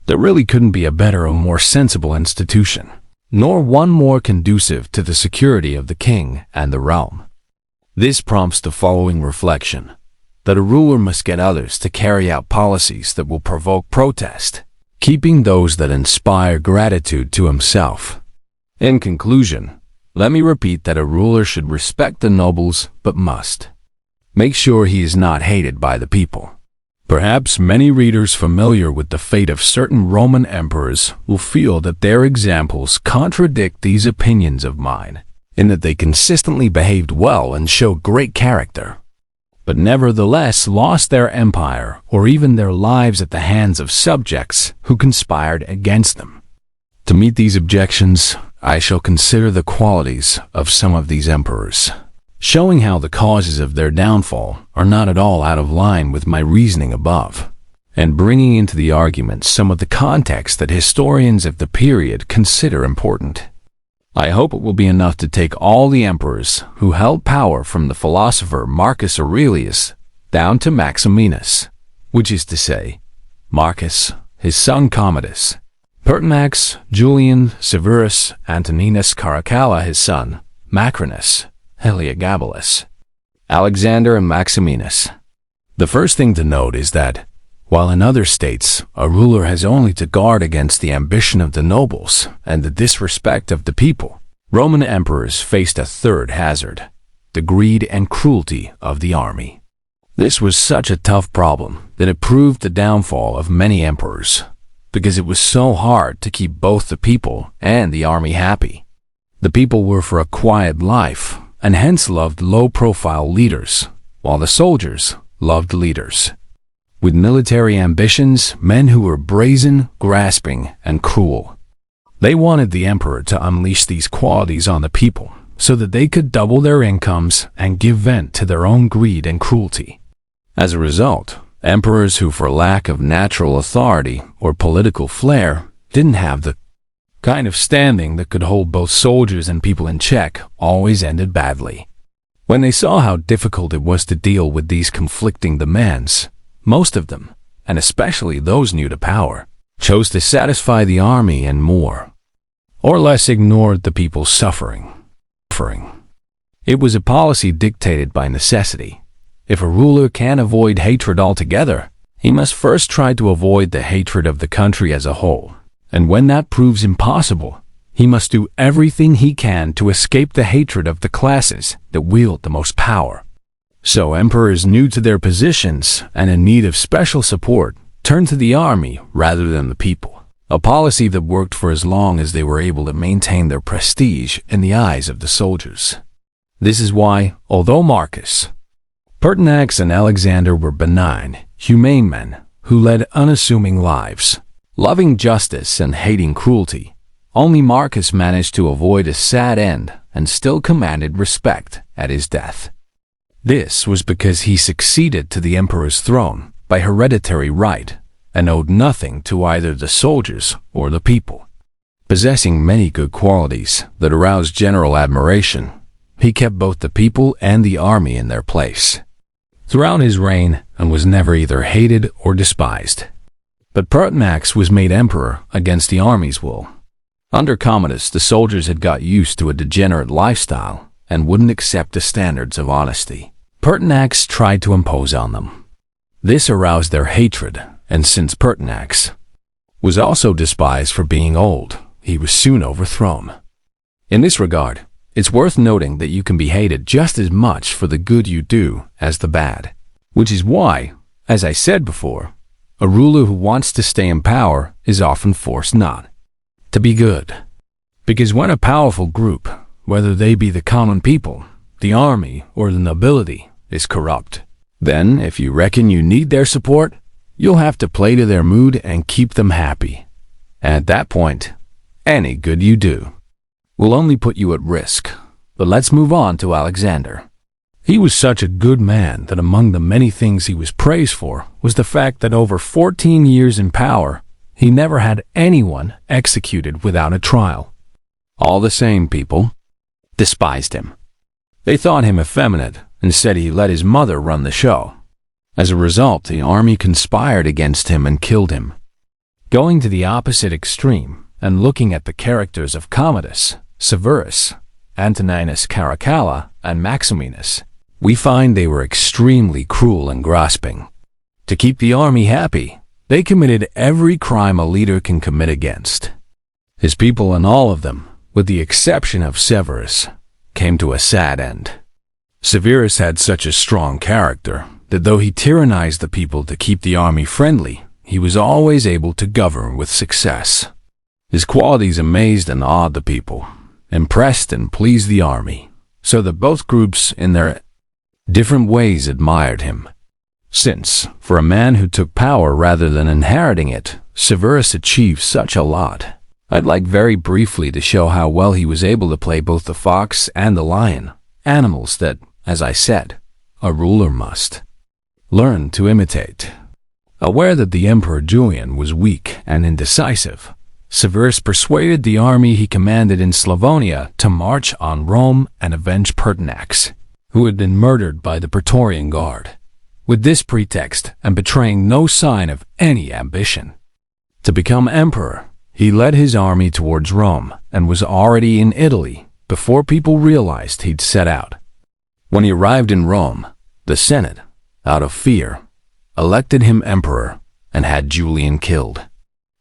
There really couldn't be a better or more sensible institution, nor one more conducive to the security of the king and the realm. This prompts the following reflection, that a ruler must get others to carry out policies that will provoke protest, keeping those that inspire gratitude to himself. In conclusion, let me repeat that a ruler should respect the nobles, but must make sure he is not hated by the people. Perhaps many readers familiar with the fate of certain Roman emperors will feel that their examples contradict these opinions of mine, in that they consistently behaved well and showed great character, but nevertheless lost their empire or even their lives at the hands of subjects who conspired against them. To meet these objections, I shall consider the qualities of some of these emperors, showing how the causes of their downfall are not at all out of line with my reasoning above, and bringing into the argument some of the context that historians of the period consider important. I hope it will be enough to take all the emperors who held power from the philosopher Marcus Aurelius down to Maximinus, which is to say, Marcus, his son Commodus, Pertinax, Julian, Severus, Antoninus Caracalla, his son, Macrinus, Heliogabalus, Alexander, and Maximinus. The first thing to note is that, while in other states a ruler has only to guard against the ambition of the nobles and the disrespect of the people, Roman emperors faced a third hazard, the greed and cruelty of the army. This was such a tough problem that it proved the downfall of many emperors, because it was so hard to keep both the people and the army happy. The people were for a quiet life, and hence loved low-profile leaders, while the soldiers loved leaders with military ambitions, men who were brazen, grasping, and cruel. They wanted the emperor to unleash these qualities on the people so that they could double their incomes and give vent to their own greed and cruelty. As a result, emperors who, for lack of natural authority or political flair, didn't have the kind of standing that could hold both soldiers and people in check, always ended badly. When they saw how difficult it was to deal with these conflicting demands, most of them, and especially those new to power, chose to satisfy the army and more or less ignored the people's suffering. It was a policy dictated by necessity. If a ruler can't avoid hatred altogether, he must first try to avoid the hatred of the country as a whole. And when that proves impossible, he must do everything he can to escape the hatred of the classes that wield the most power. So emperors new to their positions and in need of special support turned to the army rather than the people, a policy that worked for as long as they were able to maintain their prestige in the eyes of the soldiers. This is why, although Marcus, Pertinax, and Alexander were benign, humane men who led unassuming lives, loving justice and hating cruelty, only Marcus managed to avoid a sad end and still commanded respect at his death. This was because he succeeded to the emperor's throne by hereditary right and owed nothing to either the soldiers or the people. Possessing many good qualities that aroused general admiration, he kept both the people and the army in their place throughout his reign and was never either hated or despised. But Pertinax was made emperor against the army's will. Under Commodus, the soldiers had got used to a degenerate lifestyle and wouldn't accept the standards of honesty Pertinax tried to impose on them. This aroused their hatred, and since Pertinax was also despised for being old, he was soon overthrown. In this regard, it's worth noting that you can be hated just as much for the good you do as the bad, which is why, as I said before, a ruler who wants to stay in power is often forced not to be good. Because when a powerful group, whether they be the common people, the army, or the nobility, is corrupt, then if you reckon you need their support, you'll have to play to their mood and keep them happy. And at that point, any good you do will only put you at risk. But let's move on to Alexander. He was such a good man that among the many things he was praised for was the fact that over 14 years in power, he never had anyone executed without a trial. All the same, people despised him. They thought him effeminate and said he let his mother run the show. As a result, the army conspired against him and killed him. Going to the opposite extreme and looking at the characters of Commodus, Severus, Antoninus Caracalla, and Maximinus, we find they were extremely cruel and grasping. To keep the army happy, they committed every crime a leader can commit against his people, and all of them, with the exception of Severus, came to a sad end. Severus had such a strong character that though he tyrannized the people to keep the army friendly, he was always able to govern with success. His qualities amazed and awed the people, impressed and pleased the army, so that both groups in their different ways admired him. Since, for a man who took power rather than inheriting it, Severus achieved such a lot, I'd like very briefly to show how well he was able to play both the fox and the lion, animals that, as I said, a ruler must learn to imitate. Aware that the Emperor Julian was weak and indecisive, Severus persuaded the army he commanded in Slavonia to march on Rome and avenge Pertinax, who had been murdered by the Praetorian Guard, with this pretext and betraying no sign of any ambition to become emperor. He led his army towards Rome and was already in Italy before people realized he'd set out. When he arrived in Rome, the Senate, out of fear, elected him emperor and had Julian killed.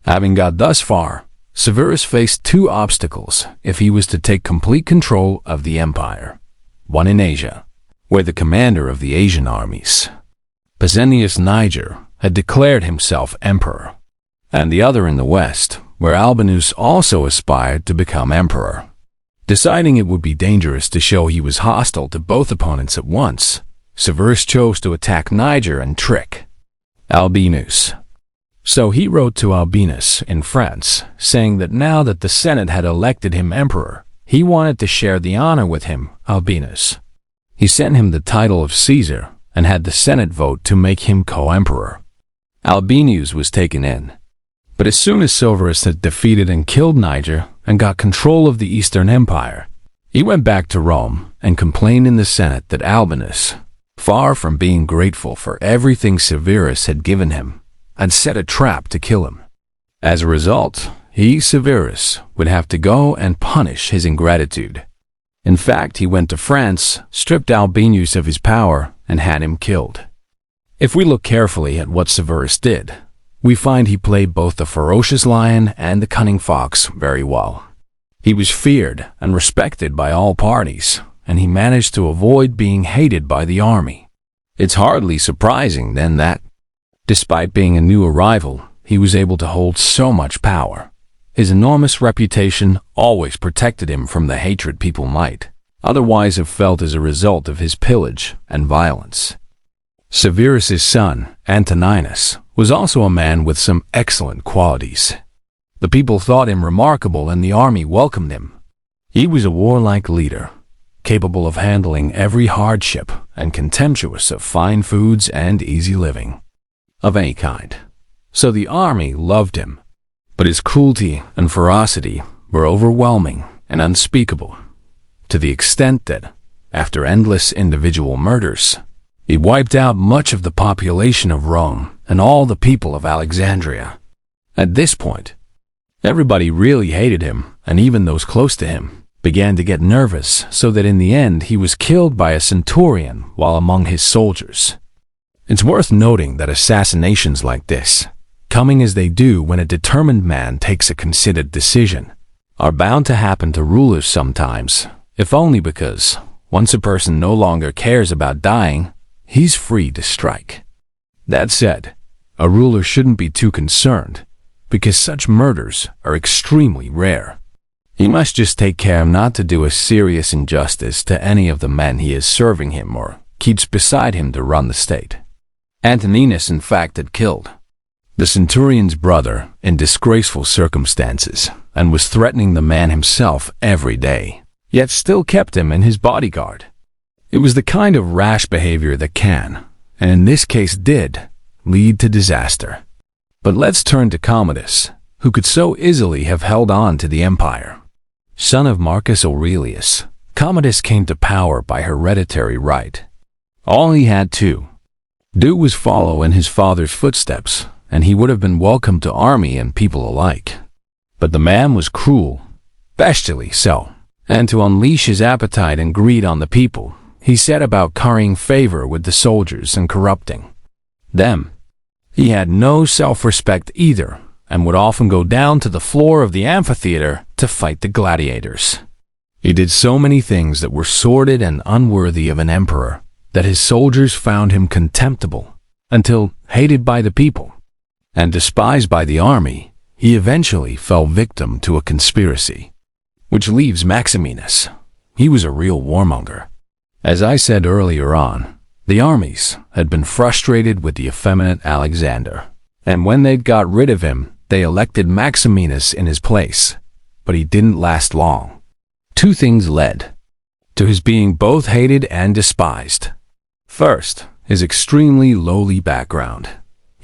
Having got thus far, Severus faced two obstacles if he was to take complete control of the empire. One in Asia, where the commander of the Asian armies, Pescennius Niger, had declared himself emperor, and the other in the west, where Albinus also aspired to become emperor. Deciding it would be dangerous to show he was hostile to both opponents at once, Severus chose to attack Niger and trick Albinus. So he wrote to Albinus in France, saying that now that the Senate had elected him emperor, he wanted to share the honor with him, Albinus. He sent him the title of Caesar and had the Senate vote to make him co-emperor. Albinus was taken in. But as soon as Severus had defeated and killed Niger and got control of the Eastern Empire, he went back to Rome and complained in the Senate that Albinus, far from being grateful for everything Severus had given him, had set a trap to kill him. As a result, he, Severus, would have to go and punish his ingratitude. In fact, he went to France, stripped Albinus of his power, and had him killed. If we look carefully at what Severus did, we find he played both the ferocious lion and the cunning fox very well. He was feared and respected by all parties, and he managed to avoid being hated by the army. It's hardly surprising, then, that, despite being a new arrival, he was able to hold so much power. His enormous reputation always protected him from the hatred people might otherwise have felt as a result of his pillage and violence. Severus's son, Antoninus, was also a man with some excellent qualities. The people thought him remarkable and the army welcomed him. He was a warlike leader, capable of handling every hardship and contemptuous of fine foods and easy living of any kind. So the army loved him. But his cruelty and ferocity were overwhelming and unspeakable, to the extent that, after endless individual murders, he wiped out much of the population of Rome and all the people of Alexandria. At this point, everybody really hated him, and even those close to him began to get nervous, so that in the end he was killed by a centurion while among his soldiers. It's worth noting that assassinations like this, coming as they do when a determined man takes a considered decision, are bound to happen to rulers sometimes, if only because, once a person no longer cares about dying, he's free to strike. That said, a ruler shouldn't be too concerned, because such murders are extremely rare. He must just take care not to do a serious injustice to any of the men he is serving him or keeps beside him to run the state. Antoninus, in fact, had killed the centurion's brother in disgraceful circumstances and was threatening the man himself every day, yet still kept him in his bodyguard. It was the kind of rash behavior that can, and in this case did, lead to disaster. But let's turn to Commodus, who could so easily have held on to the empire. Son of Marcus Aurelius, Commodus came to power by hereditary right. All he had to do was follow in his father's footsteps, and he would have been welcome to army and people alike. But the man was cruel, bestially so, and to unleash his appetite and greed on the people, he set about currying favor with the soldiers and corrupting them. He had no self-respect either, and would often go down to the floor of the amphitheater to fight the gladiators. He did so many things that were sordid and unworthy of an emperor that his soldiers found him contemptible, until, hated by the people and despised by the army, he eventually fell victim to a conspiracy. Which leaves Maximinus. He was a real warmonger. As I said earlier on, the armies had been frustrated with the effeminate Alexander, and when they'd got rid of him, they elected Maximinus in his place. But he didn't last long. Two things led to his being both hated and despised. First, his extremely lowly background.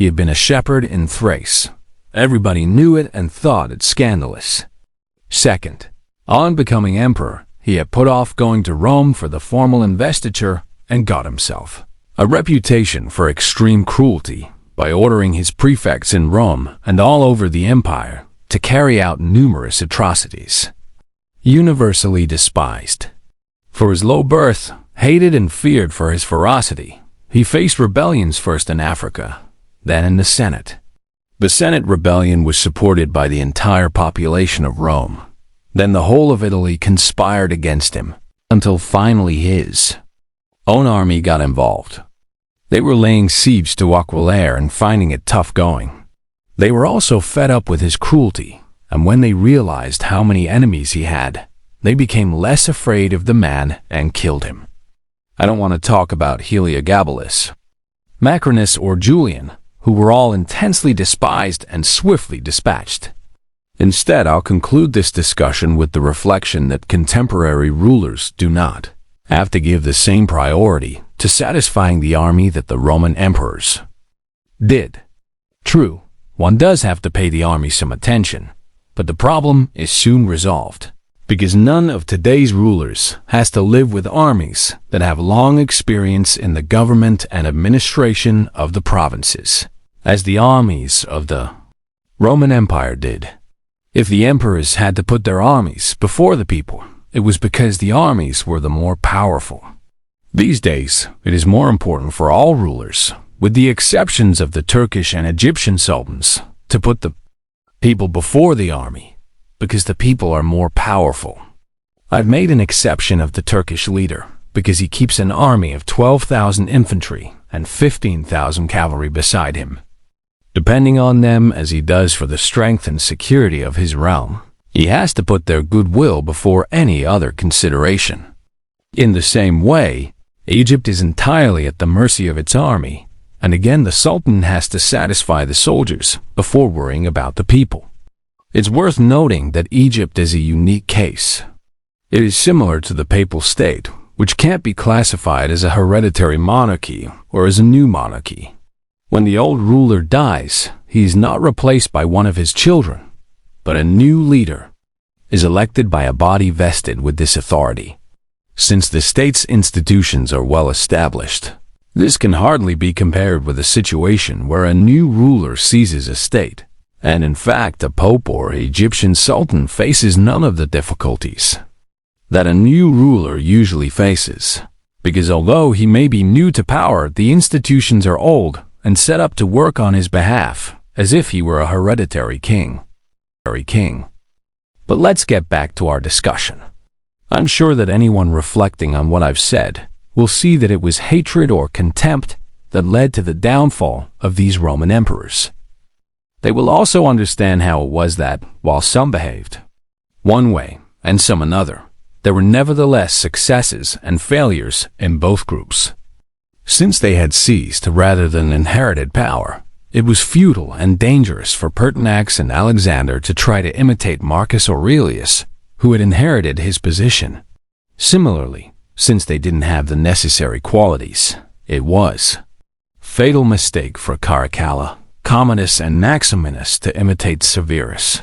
He had been a shepherd in Thrace. Everybody knew it and thought it scandalous. Second, on becoming emperor, he had put off going to Rome for the formal investiture and got himself a reputation for extreme cruelty by ordering his prefects in Rome and all over the empire to carry out numerous atrocities. Universally despised for his low birth, hated and feared for his ferocity, he faced rebellions first in Africa, then in the Senate. The Senate rebellion was supported by the entire population of Rome. Then the whole of Italy conspired against him, until finally his own army got involved. They were laying siege to Aquileia and finding it tough going. They were also fed up with his cruelty, and when they realized how many enemies he had, they became less afraid of the man and killed him. I don't want to talk about Heliogabalus, Macrinus, or Julian, who were all intensely despised and swiftly dispatched. Instead, I'll conclude this discussion with the reflection that contemporary rulers do not have to give the same priority to satisfying the army that the Roman emperors did. True, one does have to pay the army some attention, but the problem is soon resolved, because none of today's rulers has to live with armies that have long experience in the government and administration of the provinces, as the armies of the Roman Empire did. If the emperors had to put their armies before the people, it was because the armies were the more powerful. These days, it is more important for all rulers, with the exceptions of the Turkish and Egyptian sultans, to put the people before the army, because the people are more powerful. I've made an exception of the Turkish leader, because he keeps an army of 12,000 infantry and 15,000 cavalry beside him. Depending on them as he does for the strength and security of his realm, he has to put their goodwill before any other consideration. In the same way, Egypt is entirely at the mercy of its army, and again the Sultan has to satisfy the soldiers before worrying about the people. It's worth noting that Egypt is a unique case. It is similar to the Papal State, which can't be classified as a hereditary monarchy or as a new monarchy. When the old ruler dies, he is not replaced by one of his children, but a new leader is elected by a body vested with this authority. Since the state's institutions are well established, this can hardly be compared with a situation where a new ruler seizes a state, and in fact a pope or Egyptian sultan faces none of the difficulties that a new ruler usually faces, because although he may be new to power, the institutions are old and set up to work on his behalf, as if he were a hereditary king. But let's get back to our discussion. I'm sure that anyone reflecting on what I've said will see that it was hatred or contempt that led to the downfall of these Roman emperors. They will also understand how it was that, while some behaved one way and some another, there were nevertheless successes and failures in both groups. Since they had seized rather than inherited power, it was futile and dangerous for Pertinax and Alexander to try to imitate Marcus Aurelius, who had inherited his position. Similarly, since they didn't have the necessary qualities, it was a fatal mistake for Caracalla, Commodus, and Maximinus to imitate Severus.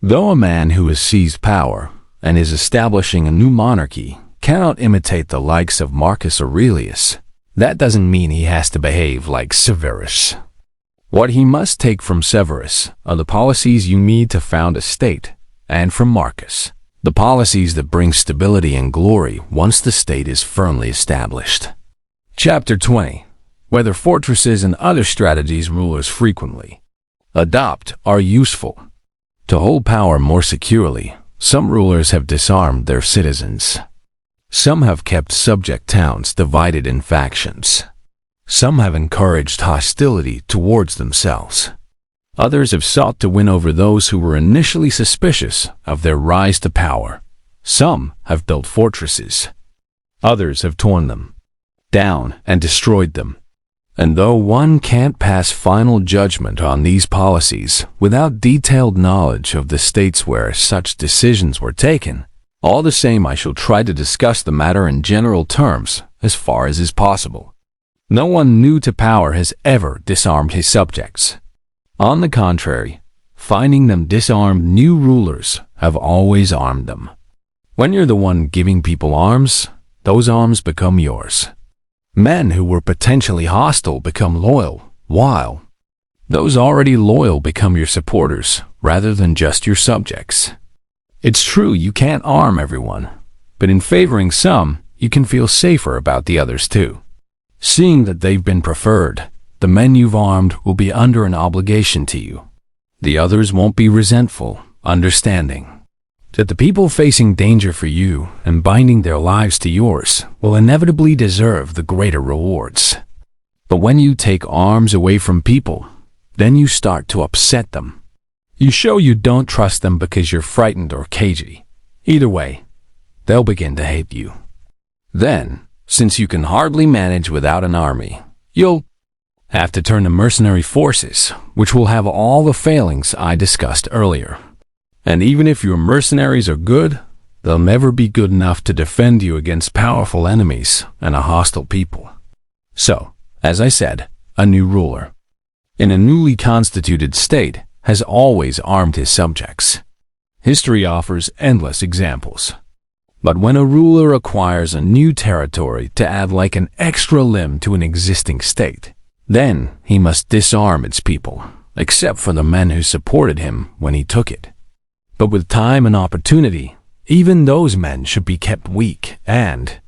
Though a man who has seized power and is establishing a new monarchy cannot imitate the likes of Marcus Aurelius, that doesn't mean he has to behave like Severus. What he must take from Severus are the policies you need to found a state, and from Marcus, the policies that bring stability and glory once the state is firmly established. Chapter 20. Whether fortresses and other strategies rulers frequently adopt are useful. To hold power more securely, some rulers have disarmed their citizens. Some have kept subject towns divided in factions. Some have encouraged hostility towards themselves. Others have sought to win over those who were initially suspicious of their rise to power. Some have built fortresses. Others have torn them down and destroyed them. And though one can't pass final judgment on these policies without detailed knowledge of the states where such decisions were taken, all the same I shall try to discuss the matter in general terms as far as is possible. No one new to power has ever disarmed his subjects. On the contrary, finding them disarmed, new rulers have always armed them. When you're the one giving people arms, those arms become yours. Men who were potentially hostile become loyal, while those already loyal become your supporters rather than just your subjects. It's true you can't arm everyone, but in favoring some, you can feel safer about the others too. Seeing that they've been preferred, the men you've armed will be under an obligation to you. The others won't be resentful, understanding that the people facing danger for you and binding their lives to yours will inevitably deserve the greater rewards. But when you take arms away from people, then you start to upset them. You show you don't trust them because you're frightened or cagey. Either way, they'll begin to hate you. Then, since you can hardly manage without an army, you'll have to turn to mercenary forces, which will have all the failings I discussed earlier. And even if your mercenaries are good, they'll never be good enough to defend you against powerful enemies and a hostile people. So, as I said, a new ruler in a newly constituted state has always armed his subjects. History offers endless examples. But when a ruler acquires a new territory to add like an extra limb to an existing state, then he must disarm its people, except for the men who supported him when he took it. But with time and opportunity, even those men should be kept weak and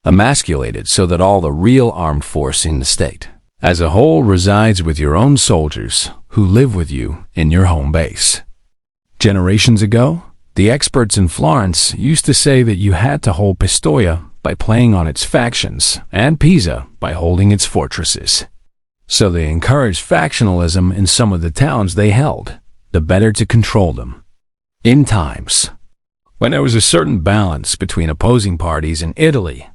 emasculated so that all the real armed force in the state as a whole resides with your own soldiers who live with you in your home base. Generations ago, the experts in Florence used to say that you had to hold Pistoia by playing on its factions and Pisa by holding its fortresses. So they encouraged factionalism in some of the towns they held, the better to control them. In times when there was a certain balance between opposing parties in Italy,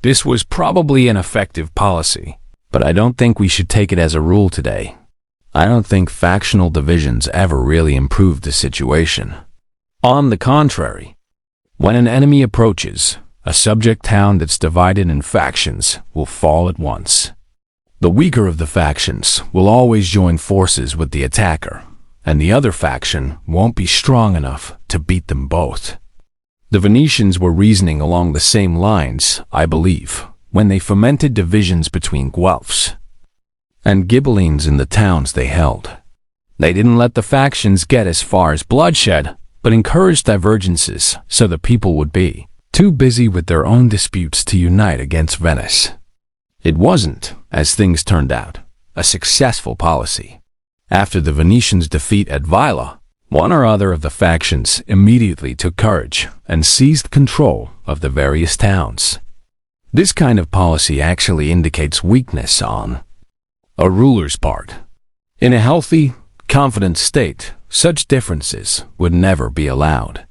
this was probably an effective policy, but I don't think we should take it as a rule today. I don't think factional divisions ever really improved the situation. On the contrary, when an enemy approaches, a subject town that's divided in factions will fall at once. The weaker of the factions will always join forces with the attacker, and the other faction won't be strong enough to beat them both. The Venetians were reasoning along the same lines, I believe, when they fomented divisions between Guelphs and Ghibellines in the towns they held. They didn't let the factions get as far as bloodshed, but encouraged divergences so the people would be too busy with their own disputes to unite against Venice. It wasn't, as things turned out, a successful policy. After the Venetians' defeat at Vaila, One or other of the factions immediately took courage and seized control of the various towns. This kind of policy actually indicates weakness on a ruler's part. In a healthy, confident state, such differences would never be allowed.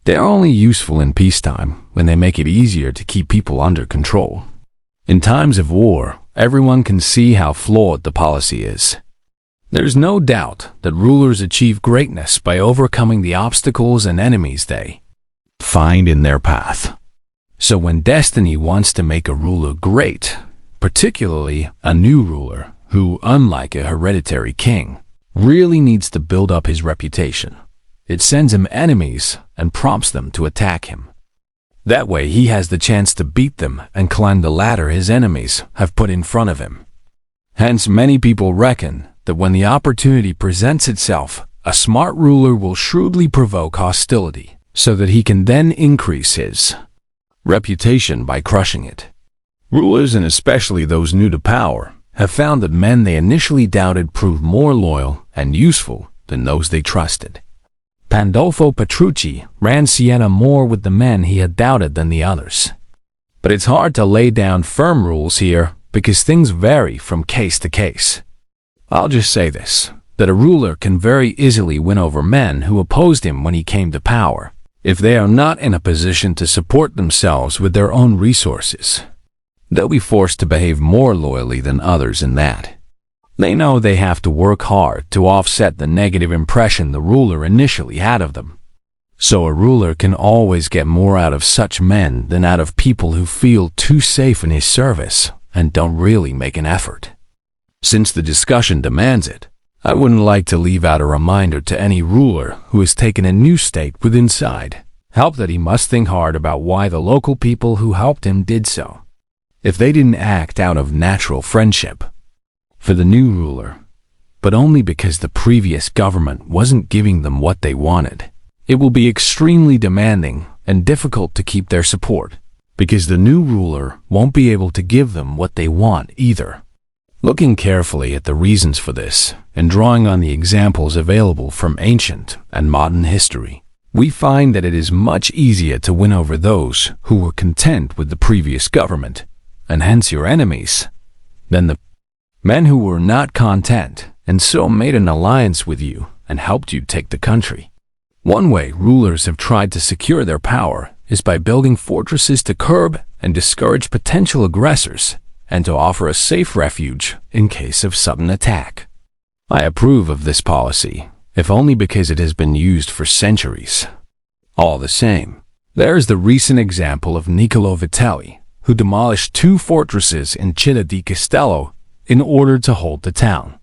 They are only useful in peacetime when they make it easier to keep people under control. In times of war, everyone can see how flawed the policy is. There's no doubt that rulers achieve greatness by overcoming the obstacles and enemies they find in their path. So when destiny wants to make a ruler great, particularly a new ruler who, unlike a hereditary king, really needs to build up his reputation, it sends him enemies and prompts them to attack him. That way he has the chance to beat them and climb the ladder his enemies have put in front of him. Hence, many people reckon that when the opportunity presents itself, a smart ruler will shrewdly provoke hostility so that he can then increase his reputation by crushing it. Rulers, and especially those new to power, have found that men they initially doubted proved more loyal and useful than those they trusted. Pandolfo Petrucci ran Siena more with the men he had doubted than the others. But it's hard to lay down firm rules here because things vary from case to case. I'll just say this, that a ruler can very easily win over men who opposed him when he came to power, if they are not in a position to support themselves with their own resources. They'll be forced to behave more loyally than others in that. They know they have to work hard to offset the negative impression the ruler initially had of them. So a ruler can always get more out of such men than out of people who feel too safe in his service and don't really make an effort. Since the discussion demands it, I wouldn't like to leave out a reminder to any ruler who has taken a new state with inside help that he must think hard about why the local people who helped him did so. If they didn't act out of natural friendship for the new ruler, but only because the previous government wasn't giving them what they wanted, it will be extremely demanding and difficult to keep their support, because the new ruler won't be able to give them what they want either. Looking carefully at the reasons for this, and drawing on the examples available from ancient and modern history, we find that it is much easier to win over those who were content with the previous government, and hence your enemies, than the men who were not content and so made an alliance with you and helped you take the country. One way rulers have tried to secure their power is by building fortresses to curb and discourage potential aggressors and to offer a safe refuge in case of sudden attack. I approve of this policy, if only because it has been used for centuries. All the same, there is the recent example of Niccolò Machiavelli, who demolished 2 fortresses in Città di Castello in order to hold the town.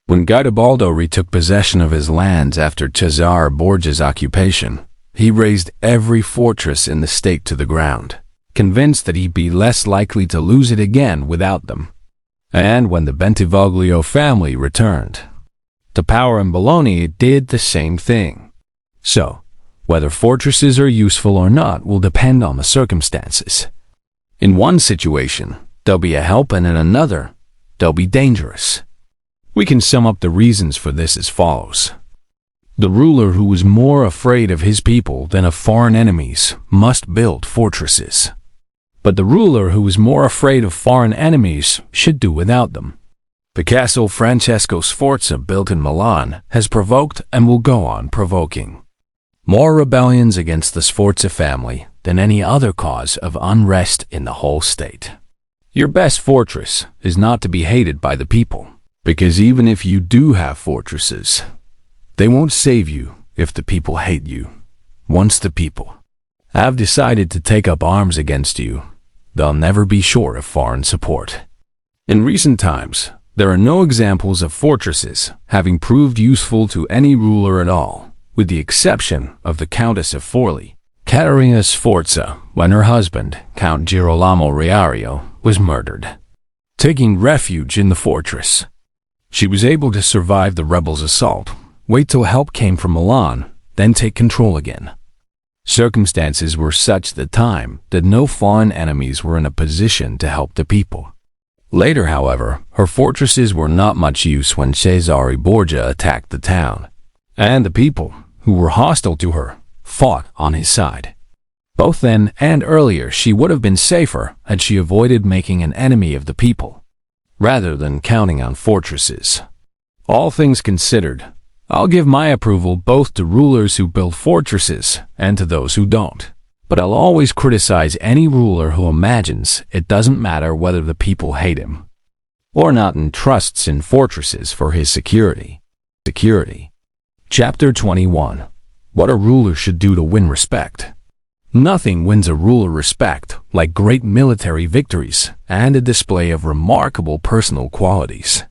When Garibaldi retook possession of his lands after Cesare Borgia's occupation, he razed every fortress in the state to the ground, convinced that he'd be less likely to lose it again without them. And when the Bentivoglio family returned to power in Bologna, it did the same thing. So, whether fortresses are useful or not will depend on the circumstances. In one situation, they'll be a help, and in another, they'll be dangerous. We can sum up the reasons for this as follows. The ruler who was more afraid of his people than of foreign enemies must build fortresses. But the ruler who was more afraid of foreign enemies should do without them. The castle Francesco Sforza built in Milan has provoked and will go on provoking more rebellions against the Sforza family than any other cause of unrest in the whole state. Your best fortress is not to be hated by the people, because even if you do have fortresses, they won't save you if the people hate you. Once the people have decided to take up arms against you, they'll never be short of foreign support. In recent times, there are no examples of fortresses having proved useful to any ruler at all, with the exception of the Countess of Forli, Caterina Sforza, when her husband, Count Girolamo Riario, was murdered. Taking refuge in the fortress, she was able to survive the rebels' assault, wait till help came from Milan, then take control again. Circumstances were such at the time that no foreign enemies were in a position to help the people. Later, however, her fortresses were not much use when Cesare Borgia attacked the town. and the people, who were hostile to her, fought on his side. Both then and earlier she would have been safer had she avoided making an enemy of the people, rather than counting on fortresses. All things considered, I'll give my approval both to rulers who build fortresses and to those who don't. But I'll always criticize any ruler who imagines it doesn't matter whether the people hate him or not and trusts in fortresses for his security. Chapter 21. What a ruler should do to win respect. Nothing wins a ruler respect like great military victories and a display of remarkable personal qualities.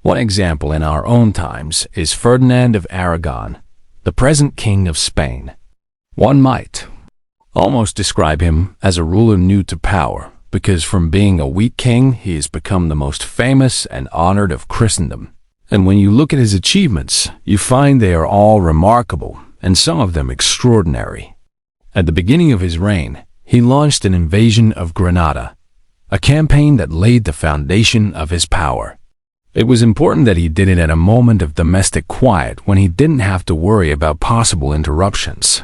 One example in our own times is Ferdinand of Aragon, the present King of Spain. One might almost describe him as a ruler new to power, because from being a weak king he has become the most famous and honored of Christendom. And when you look at his achievements, you find they are all remarkable, and some of them extraordinary. At the beginning of his reign, he launched an invasion of Granada, a campaign that laid the foundation of his power. It was important that he did it at a moment of domestic quiet when he didn't have to worry about possible interruptions.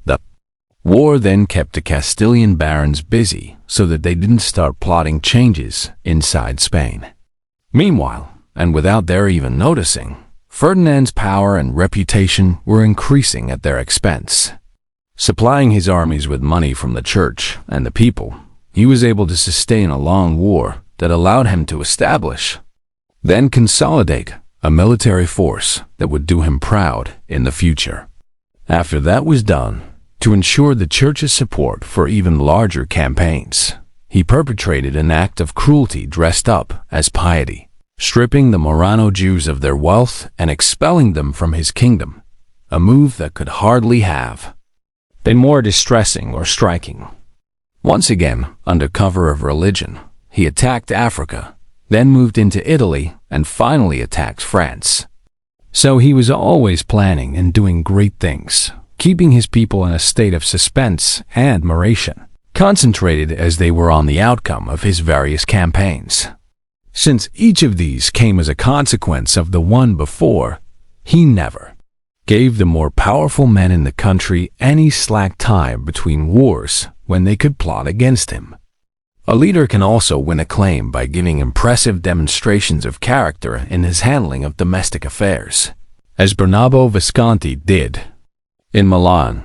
The war then kept the Castilian barons busy so that they didn't start plotting changes inside Spain. Meanwhile, and without their even noticing, Ferdinand's power and reputation were increasing at their expense. Supplying his armies with money from the church and the people, he was able to sustain a long war that allowed him to establish, then consolidate, a military force that would do him proud in the future. After that was done, to ensure the church's support for even larger campaigns, he perpetrated an act of cruelty dressed up as piety, stripping the Marrano Jews of their wealth and expelling them from his kingdom, a move that could hardly have been more distressing or striking. Once again, under cover of religion, he attacked Africa, then moved into Italy, and finally attacked France. So he was always planning and doing great things, keeping his people in a state of suspense and admiration, concentrated as they were on the outcome of his various campaigns. Since each of these came as a consequence of the one before, he never gave the more powerful men in the country any slack time between wars when they could plot against him. A leader can also win acclaim by giving impressive demonstrations of character in his handling of domestic affairs, as Bernabo Visconti did in Milan.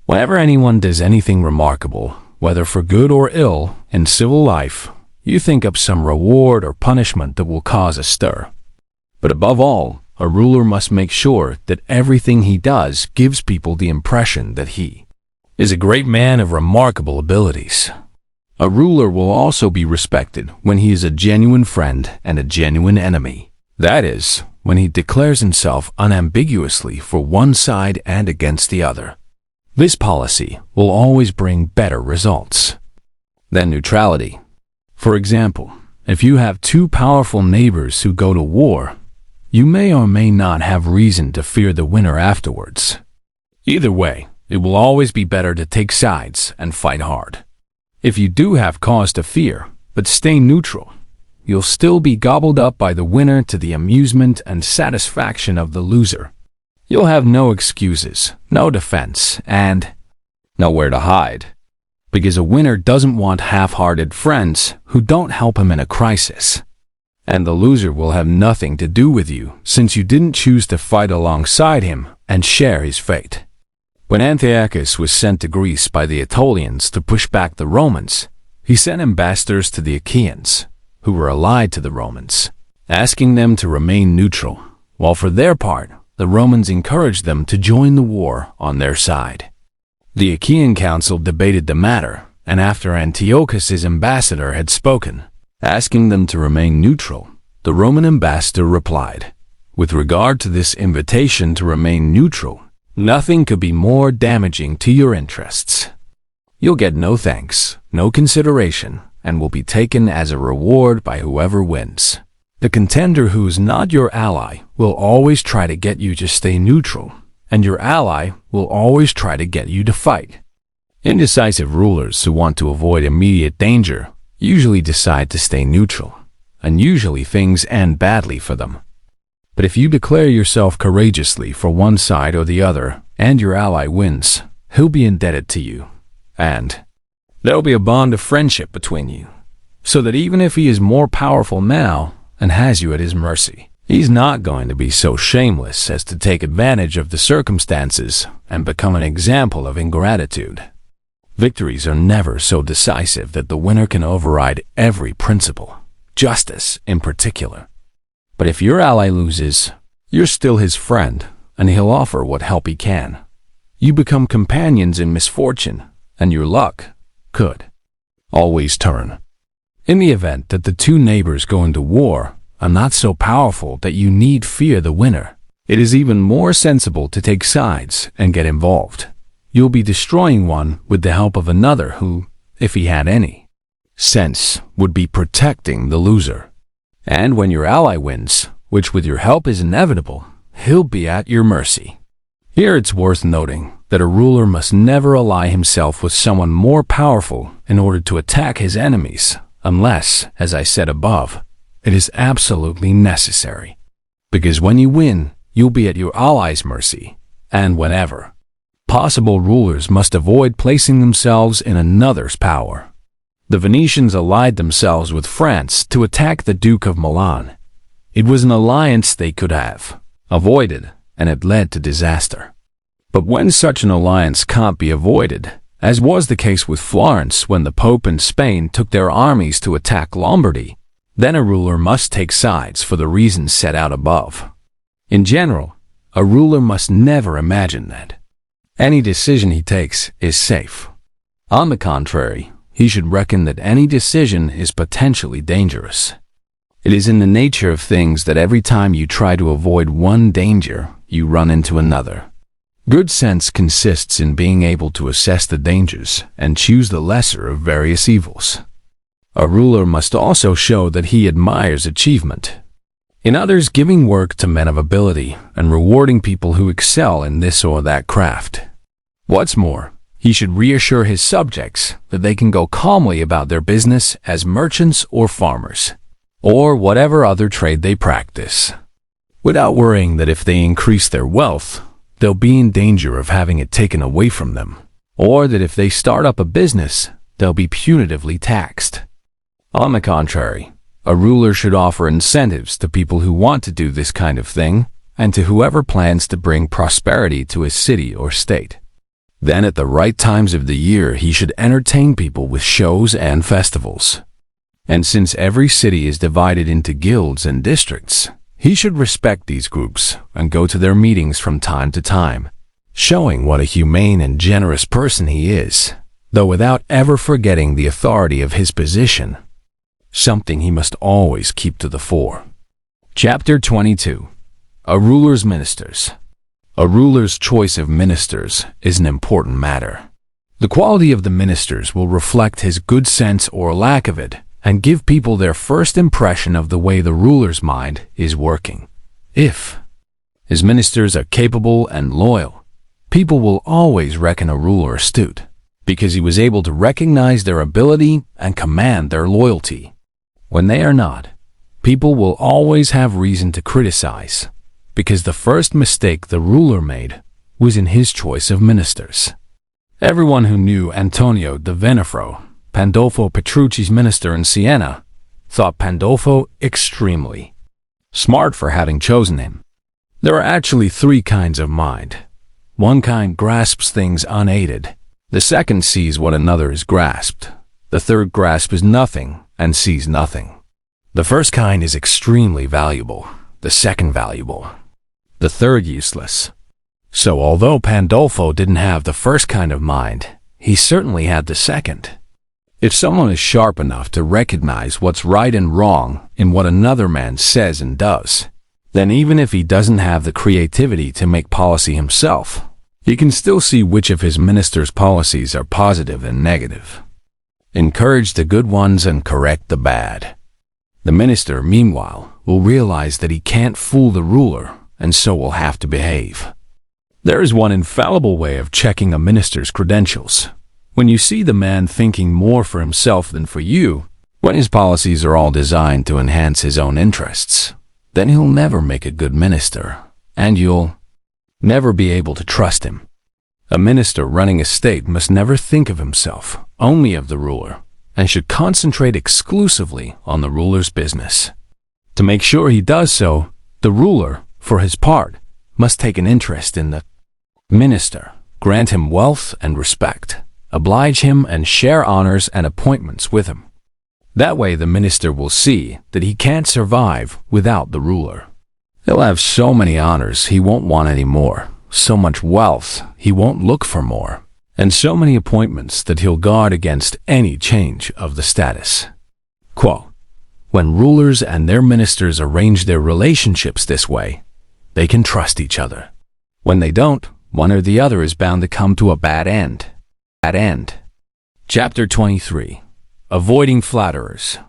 Whenever anyone does anything remarkable, whether for good or ill, in civil life, you think up some reward or punishment that will cause a stir. But above all, a ruler must make sure that everything he does gives people the impression that he is a great man of remarkable abilities. A ruler will also be respected when he is a genuine friend and a genuine enemy. That is, when he declares himself unambiguously for one side and against the other. This policy will always bring better results than neutrality. For example, if you have two powerful neighbors who go to war, you may or may not have reason to fear the winner afterwards. Either way, it will always be better to take sides and fight hard. If you do have cause to fear, but stay neutral, you'll still be gobbled up by the winner to the amusement and satisfaction of the loser. You'll have no excuses, no defense, and nowhere to hide. Because a winner doesn't want half-hearted friends who don't help him in a crisis. And the loser will have nothing to do with you since you didn't choose to fight alongside him and share his fate. When Antiochus was sent to Greece by the Aetolians to push back the Romans, he sent ambassadors to the Achaeans, who were allied to the Romans, asking them to remain neutral, while for their part, the Romans encouraged them to join the war on their side. The Achaean council debated the matter, and after Antiochus's ambassador had spoken, asking them to remain neutral, the Roman ambassador replied, "With regard to this invitation to remain neutral, nothing could be more damaging to your interests. You'll get no thanks, no consideration, and will be taken as a reward by whoever wins. The contender who is not your ally will always try to get you to stay neutral, and your ally will always try to get you to fight." Indecisive rulers who want to avoid immediate danger usually decide to stay neutral, and usually things end badly for them. But if you declare yourself courageously for one side or the other, and your ally wins, he'll be indebted to you. And there'll be a bond of friendship between you, so that even if he is more powerful now and has you at his mercy, he's not going to be so shameless as to take advantage of the circumstances and become an example of ingratitude. Victories are never so decisive that the winner can override every principle, justice in particular. But if your ally loses, you're still his friend, and he'll offer what help he can. You become companions in misfortune, and your luck could always turn. In the event that the two neighbors go into war are not so powerful that you need fear the winner, it is even more sensible to take sides and get involved. You'll be destroying one with the help of another who, if he had any sense, would be protecting the loser. And when your ally wins, which with your help is inevitable, he'll be at your mercy. Here it's worth noting that a ruler must never ally himself with someone more powerful in order to attack his enemies, unless, as I said above, it is absolutely necessary. Because when you win, you'll be at your ally's mercy, and whenever possible, rulers must avoid placing themselves in another's power. The Venetians allied themselves with France to attack the Duke of Milan. It was an alliance they could have avoided, and it led to disaster. But when such an alliance can't be avoided, as was the case with Florence when the Pope and Spain took their armies to attack Lombardy, then a ruler must take sides for the reasons set out above. In general, a ruler must never imagine that any decision he takes is safe. On the contrary, he should reckon that any decision is potentially dangerous. It is in the nature of things that every time you try to avoid one danger, you run into another. Good sense consists in being able to assess the dangers and choose the lesser of various evils. A ruler must also show that he admires achievement in others, giving work to men of ability and rewarding people who excel in this or that craft. What's more, he should reassure his subjects that they can go calmly about their business as merchants or farmers, or whatever other trade they practice, without worrying that if they increase their wealth, they'll be in danger of having it taken away from them, or that if they start up a business, they'll be punitively taxed. On the contrary, a ruler should offer incentives to people who want to do this kind of thing, and to whoever plans to bring prosperity to his city or state. Then at the right times of the year, he should entertain people with shows and festivals. And since every city is divided into guilds and districts, he should respect these groups and go to their meetings from time to time, showing what a humane and generous person he is, though without ever forgetting the authority of his position, something he must always keep to the fore. Chapter 22. A ruler's ministers. A ruler's choice of ministers is an important matter. The quality of the ministers will reflect his good sense or lack of it, and give people their first impression of the way the ruler's mind is working. If his ministers are capable and loyal, people will always reckon a ruler astute, because he was able to recognize their ability and command their loyalty. When they are not, people will always have reason to criticize, because the first mistake the ruler made was in his choice of ministers. Everyone who knew Antonio da Venafro, Pandolfo Petrucci's minister in Siena, thought Pandolfo extremely smart for having chosen him. There are actually three kinds of mind. One kind grasps things unaided. The second sees what another is grasped. The third grasps nothing and sees nothing. The first kind is extremely valuable, the second valuable, the third useless. So although Pandolfo didn't have the first kind of mind, he certainly had the second. If someone is sharp enough to recognize what's right and wrong in what another man says and does, then even if he doesn't have the creativity to make policy himself, he can still see which of his ministers' policies are positive and negative. Encourage the good ones and correct the bad. The minister, meanwhile, will realize that he can't fool the ruler, and so will have to behave. There is one infallible way of checking a minister's credentials. When you see the man thinking more for himself than for you, when his policies are all designed to enhance his own interests, then he'll never make a good minister, and you'll never be able to trust him. A minister running a state must never think of himself, only of the ruler, and should concentrate exclusively on the ruler's business. To make sure he does so, the ruler, for his part, must take an interest in the minister, grant him wealth and respect, oblige him and share honors and appointments with him. That way the minister will see that he can't survive without the ruler. He'll have so many honors he won't want any more, so much wealth he won't look for more, and so many appointments that he'll guard against any change of the status. Quote, when rulers and their ministers arrange their relationships this way, they can trust each other. When they don't, one or the other is bound to come to a bad end. Chapter 23. Avoiding flatterers.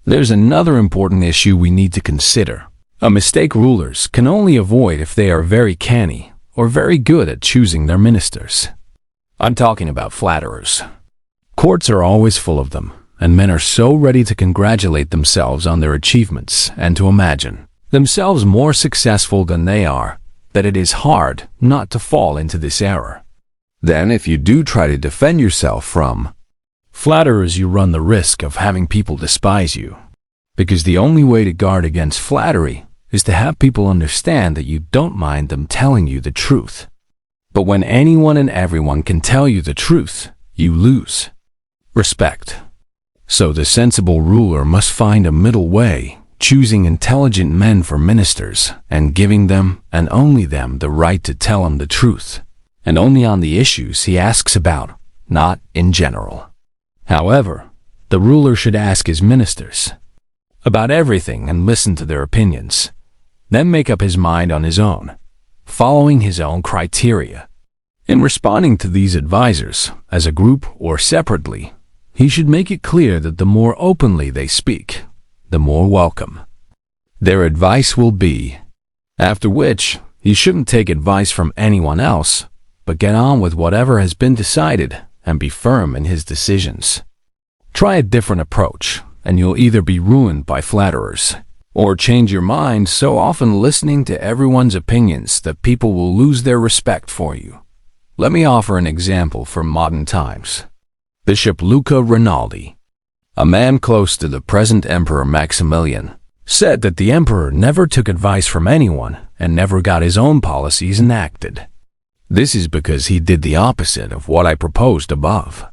There's another important issue we need to consider. A mistake rulers can only avoid if they are very canny or very good at choosing their ministers. I'm talking about flatterers. Courts are always full of them, and men are so ready to congratulate themselves on their achievements and to imagine themselves more successful than they are, that it is hard not to fall into this error. Then, if you do try to defend yourself from flatterers, you run the risk of having people despise you, because the only way to guard against flattery is to have people understand that you don't mind them telling you the truth. But when anyone and everyone can tell you the truth, you lose respect. So the sensible ruler must find a middle way, choosing intelligent men for ministers and giving them, and only them, the right to tell him the truth, and only on the issues he asks about, not in general. However, the ruler should ask his ministers about everything and listen to their opinions, then make up his mind on his own, following his own criteria. In responding to these advisors, as a group or separately, he should make it clear that the more openly they speak, the more welcome their advice will be, after which he shouldn't take advice from anyone else, but get on with whatever has been decided and be firm in his decisions. Try a different approach, and you'll either be ruined by flatterers, or change your mind so often listening to everyone's opinions that people will lose their respect for you. Let me offer an example from modern times. Bishop Luca Rinaldi, a man close to the present Emperor Maximilian, said that the emperor never took advice from anyone and never got his own policies enacted. This is because he did the opposite of what I proposed above.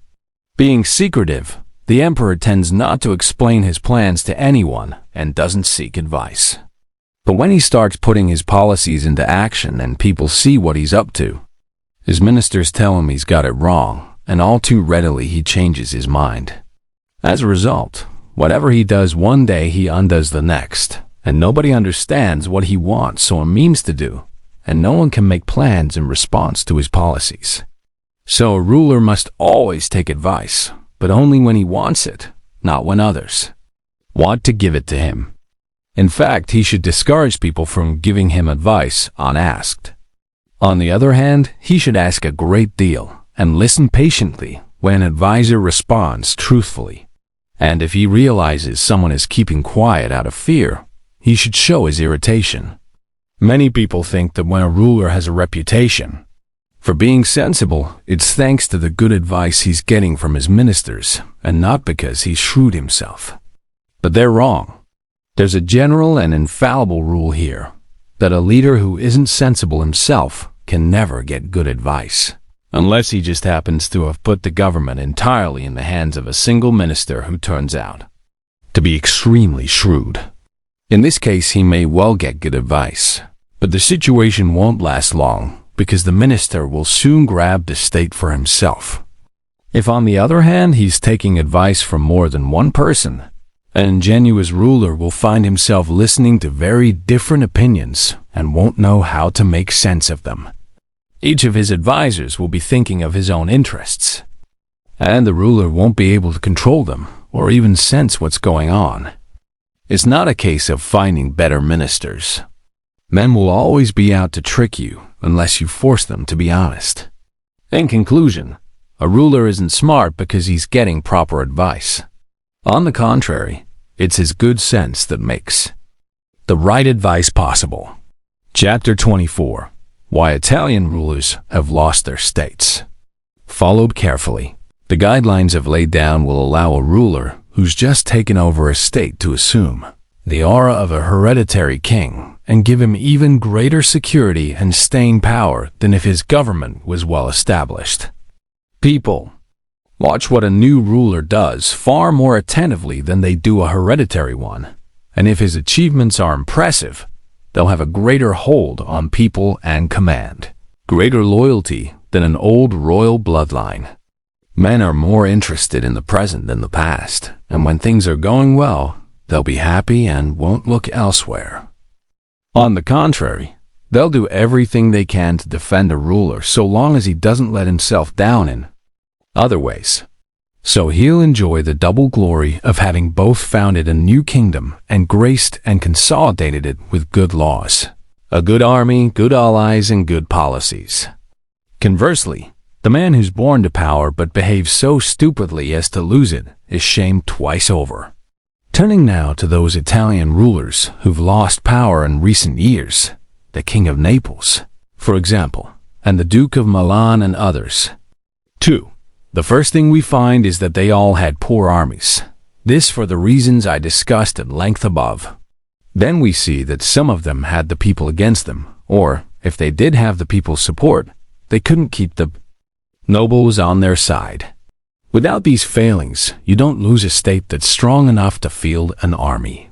Being secretive, the emperor tends not to explain his plans to anyone and doesn't seek advice. But when he starts putting his policies into action and people see what he's up to, his ministers tell him he's got it wrong, and all too readily he changes his mind. As a result, whatever he does one day he undoes the next, and nobody understands what he wants or means to do, and no one can make plans in response to his policies. So a ruler must always take advice, but only when he wants it, not when others want to give it to him. In fact, he should discourage people from giving him advice unasked. On the other hand, he should ask a great deal and listen patiently when an advisor responds truthfully. And if he realizes someone is keeping quiet out of fear, he should show his irritation. Many people think that when a ruler has a reputation for being sensible, it's thanks to the good advice he's getting from his ministers, and not because he's shrewd himself. But they're wrong. There's a general and infallible rule here, that a leader who isn't sensible himself can never get good advice, unless he just happens to have put the government entirely in the hands of a single minister who turns out to be extremely shrewd. In this case, he may well get good advice, but the situation won't last long because the minister will soon grab the state for himself. If, on the other hand, he's taking advice from more than one person, an ingenuous ruler will find himself listening to very different opinions and won't know how to make sense of them. Each of his advisors will be thinking of his own interests, and the ruler won't be able to control them or even sense what's going on. It's not a case of finding better ministers. Men will always be out to trick you unless you force them to be honest. In conclusion, a ruler isn't smart because he's getting proper advice. On the contrary, it's his good sense that makes the right advice possible. Chapter 24. Why Italian rulers have lost their states. Followed carefully. The guidelines I've laid down will allow a ruler who's just taken over a state to assume the aura of a hereditary king and give him even greater security and staying power than if his government was well established. People, watch what a new ruler does far more attentively than they do a hereditary one, and if his achievements are impressive, they'll have a greater hold on people and command, greater loyalty than an old royal bloodline. Men are more interested in the present than the past, and when things are going well, they'll be happy and won't look elsewhere. On the contrary, they'll do everything they can to defend a ruler so long as he doesn't let himself down in other ways. So he'll enjoy the double glory of having both founded a new kingdom and graced and consolidated it with good laws, a good army, good allies, and good policies. Conversely, the man who's born to power but behaves so stupidly as to lose it is shamed twice over. Turning now to those Italian rulers who've lost power in recent years, the King of Naples, for example, and the Duke of Milan and others. 2. The first thing we find is that they all had poor armies. This for the reasons I discussed at length above. Then we see that some of them had the people against them, or, if they did have the people's support, they couldn't keep the nobles on their side. Without these failings, you don't lose a state that's strong enough to field an army.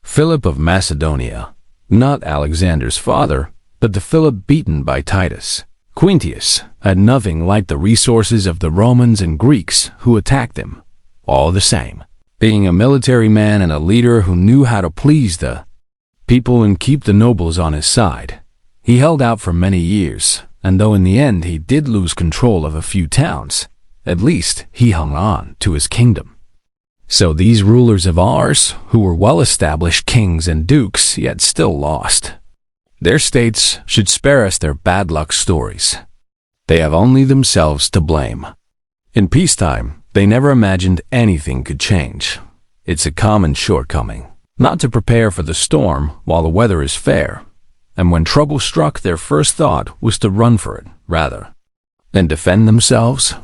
Philip of Macedonia, not Alexander's father, but the Philip beaten by Titus, Quintius, had nothing like the resources of the Romans and Greeks who attacked him. All the same, being a military man and a leader who knew how to please the people and keep the nobles on his side, he held out for many years, and though in the end he did lose control of a few towns, at least he hung on to his kingdom. So these rulers of ours, who were well-established kings and dukes yet still lost, their states should spare us their bad luck stories. They have only themselves to blame. In peacetime, they never imagined anything could change. It's a common shortcoming, not to prepare for the storm while the weather is fair, and when trouble struck, their first thought was to run for it, rather than defend themselves.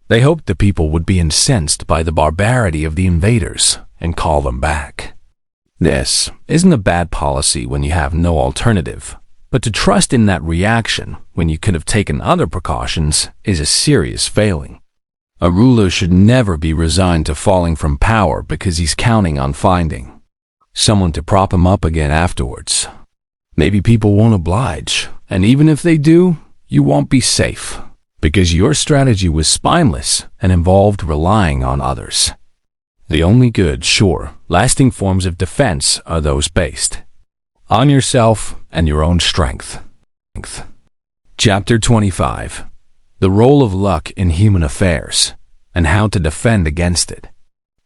They hoped the people would be incensed by the barbarity of the invaders and call them back. This isn't a bad policy when you have no alternative, but to trust in that reaction when you could have taken other precautions is a serious failing. A ruler should never be resigned to falling from power because he's counting on finding someone to prop him up again afterwards. Maybe people won't oblige, and even if they do, you won't be safe, because your strategy was spineless and involved relying on others. The only good, sure, lasting forms of defense are those based on yourself and your own strength. Chapter 25. The role of luck in human affairs, and how to defend against it.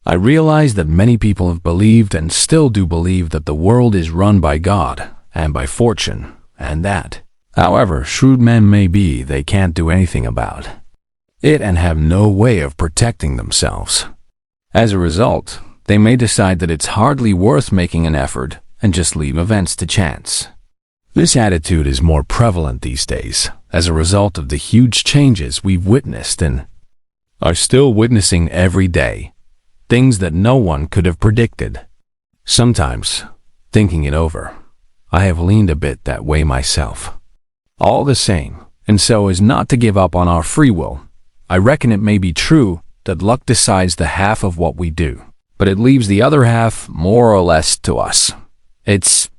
I realize that many people have believed and still do believe that the world is run by God and by fortune, and that, however shrewd men may be, they can't do anything about it and have no way of protecting themselves. As a result, they may decide that it's hardly worth making an effort and just leave events to chance. This attitude is more prevalent these days as a result of the huge changes we've witnessed and are still witnessing every day, things that no one could have predicted. Sometimes, thinking it over, I have leaned a bit that way myself. All the same, and so as not to give up on our free will, I reckon it may be true that luck decides the half of what we do, but it leaves the other half more or less to us. It's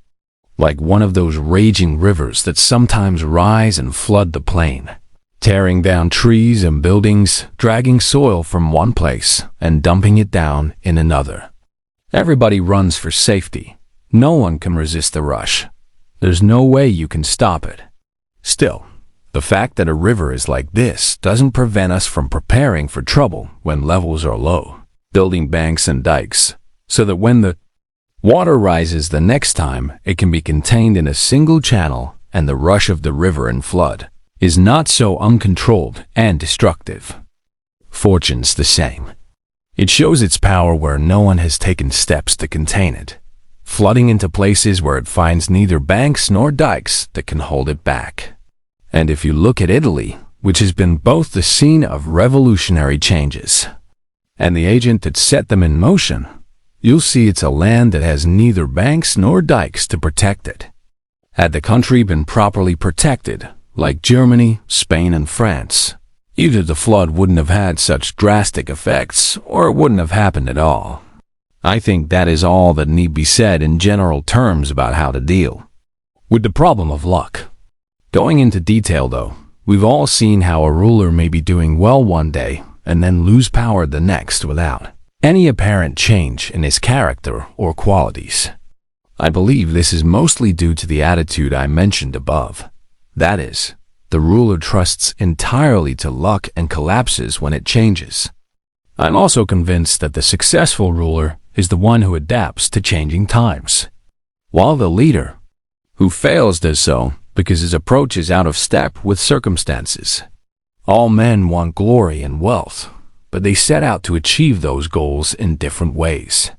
like one of those raging rivers that sometimes rise and flood the plain, tearing down trees and buildings, dragging soil from one place and dumping it down in another. Everybody runs for safety. No one can resist the rush. There's no way you can stop it. Still, the fact that a river is like this doesn't prevent us from preparing for trouble when levels are low, building banks and dikes, so that when the water rises the next time, it can be contained in a single channel and the rush of the river and flood is not so uncontrolled and destructive. Fortune's the same. It shows its power where no one has taken steps to contain it. flooding into places where it finds neither banks nor dikes that can hold it back. And if you look at Italy, which has been both the scene of revolutionary changes and the agent that set them in motion, you'll see it's a land that has neither banks nor dikes to protect it. Had the country been properly protected, like Germany, Spain, and France, either the flood wouldn't have had such drastic effects, or it wouldn't have happened at all. I think that is all that need be said in general terms about how to deal with the problem of luck. Going into detail though, we've all seen how a ruler may be doing well one day and then lose power the next without any apparent change in his character or qualities. I believe this is mostly due to the attitude I mentioned above. That is, the ruler trusts entirely to luck and collapses when it changes. I'm also convinced that the successful ruler is the one who adapts to changing times, while the leader who fails does so because his approach is out of step with circumstances. All men want glory and wealth, but they set out to achieve those goals in different ways.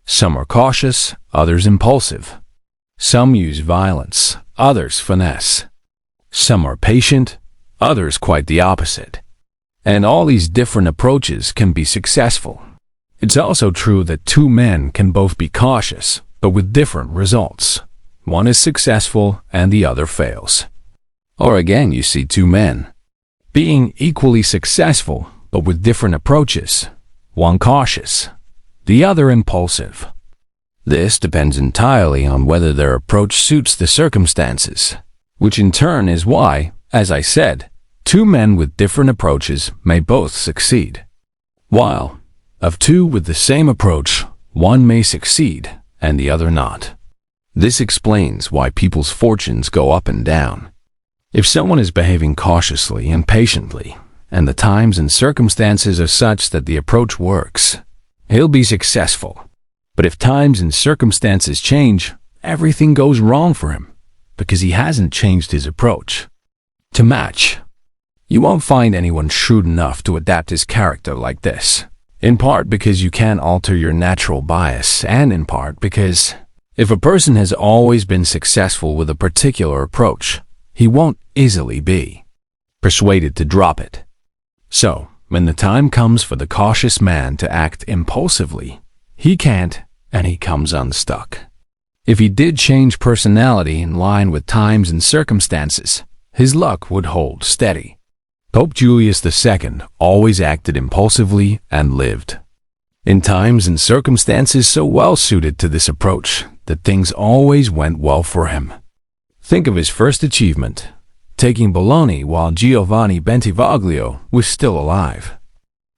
Some are cautious, others impulsive. Some use violence, others finesse. Some are patient, others quite the opposite. And all these different approaches can be successful. It's also true that two men can both be cautious, but with different results. One is successful and the other fails. Or again, you see two men being equally successful, but with different approaches. One cautious, the other impulsive. This depends entirely on whether their approach suits the circumstances, which in turn is why, as I said, two men with different approaches may both succeed. While, of two with the same approach, one may succeed and the other not. This explains why people's fortunes go up and down. If someone is behaving cautiously and patiently, and the times and circumstances are such that the approach works, he'll be successful. But if times and circumstances change, everything goes wrong for him, because he hasn't changed his approach to match. You won't find anyone shrewd enough to adapt his character like this, in part because you can't alter your natural bias, and in part because if a person has always been successful with a particular approach, he won't easily be persuaded to drop it. So, when the time comes for the cautious man to act impulsively, he can't, and he comes unstuck. If he did change personality in line with times and circumstances, his luck would hold steady. Pope Julius II always acted impulsively and lived in times and circumstances so well suited to this approach that things always went well for him. Think of his first achievement, taking Bologna while Giovanni Bentivoglio was still alive.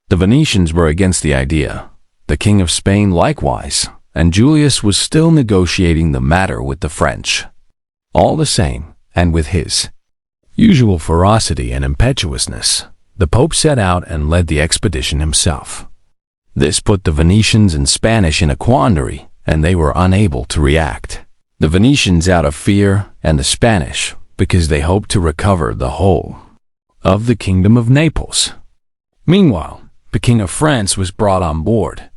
The Venetians were against the idea, the King of Spain likewise, and Julius was still negotiating the matter with the French. All the same, and with his usual ferocity and impetuousness, the Pope set out and led the expedition himself. This put the Venetians and Spanish in a quandary, and they were unable to react. The Venetians out of fear, and the Spanish because they hoped to recover the whole of the Kingdom of Naples. Meanwhile, the King of France was brought on board.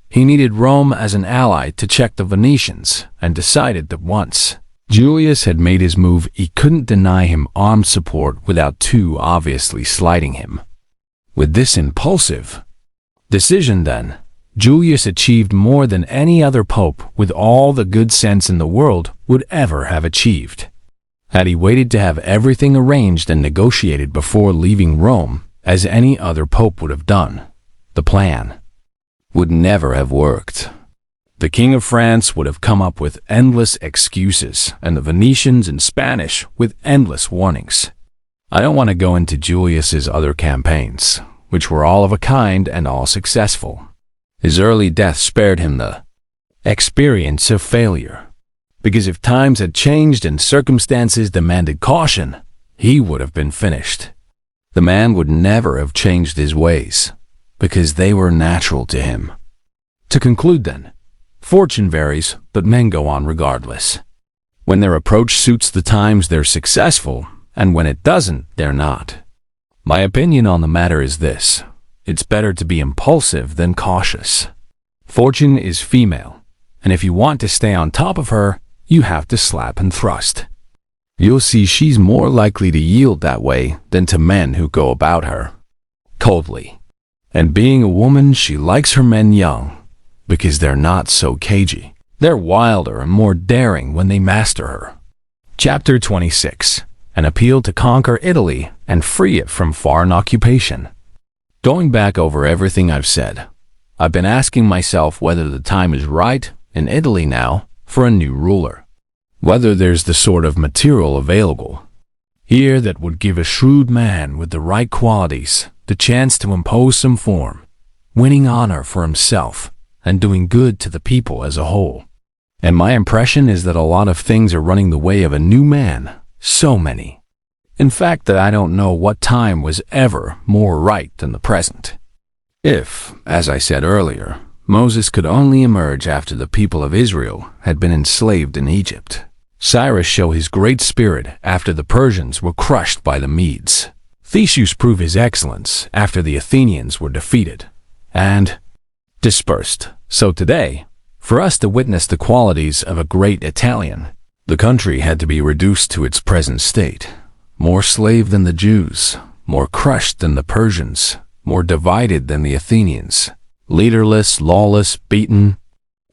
He needed Rome as an ally to check the Venetians, and decided that once Julius had made his move, he couldn't deny him armed support without too obviously slighting him. With this impulsive decision, then, Julius achieved more than any other pope with all the good sense in the world would ever have achieved. Had he waited to have everything arranged and negotiated before leaving Rome, as any other pope would have done, the plan would never have worked. The King of France would have come up with endless excuses, and the Venetians and Spanish with endless warnings. I don't want to go into Julius's other campaigns, which were all of a kind and all successful. His early death spared him the experience of failure, because if times had changed and circumstances demanded caution, he would have been finished. The man would never have changed his ways, because they were natural to him. To conclude then, fortune varies, but men go on regardless. When their approach suits the times, they're successful, and when it doesn't, they're not. My opinion on the matter is this: it's better to be impulsive than cautious. Fortune is female, and if you want to stay on top of her, you have to slap and thrust. You'll see she's more likely to yield that way than to men who go about her coldly. And being a woman, she likes her men young, because they're not so cagey. They're wilder and more daring when they master her. Chapter 26. An appeal to conquer Italy and free it from foreign occupation. Going back over everything I've said, I've been asking myself whether the time is right in Italy now for a new ruler. Whether there's the sort of material available here that would give a shrewd man with the right qualities the chance to impose some form, winning honor for himself and doing good to the people as a whole. And my impression is that a lot of things are running the way of a new man, so many. In fact, that I don't know what time was ever more right than the present. If, as I said earlier, Moses could only emerge after the people of Israel had been enslaved in Egypt, Cyrus show his great spirit after the Persians were crushed by the Medes, Theseus prove his excellence after the Athenians were defeated and dispersed. So today, for us to witness the qualities of a great Italian, the country had to be reduced to its present state, more slave than the Jews, more crushed than the Persians, more divided than the Athenians, leaderless, lawless, beaten,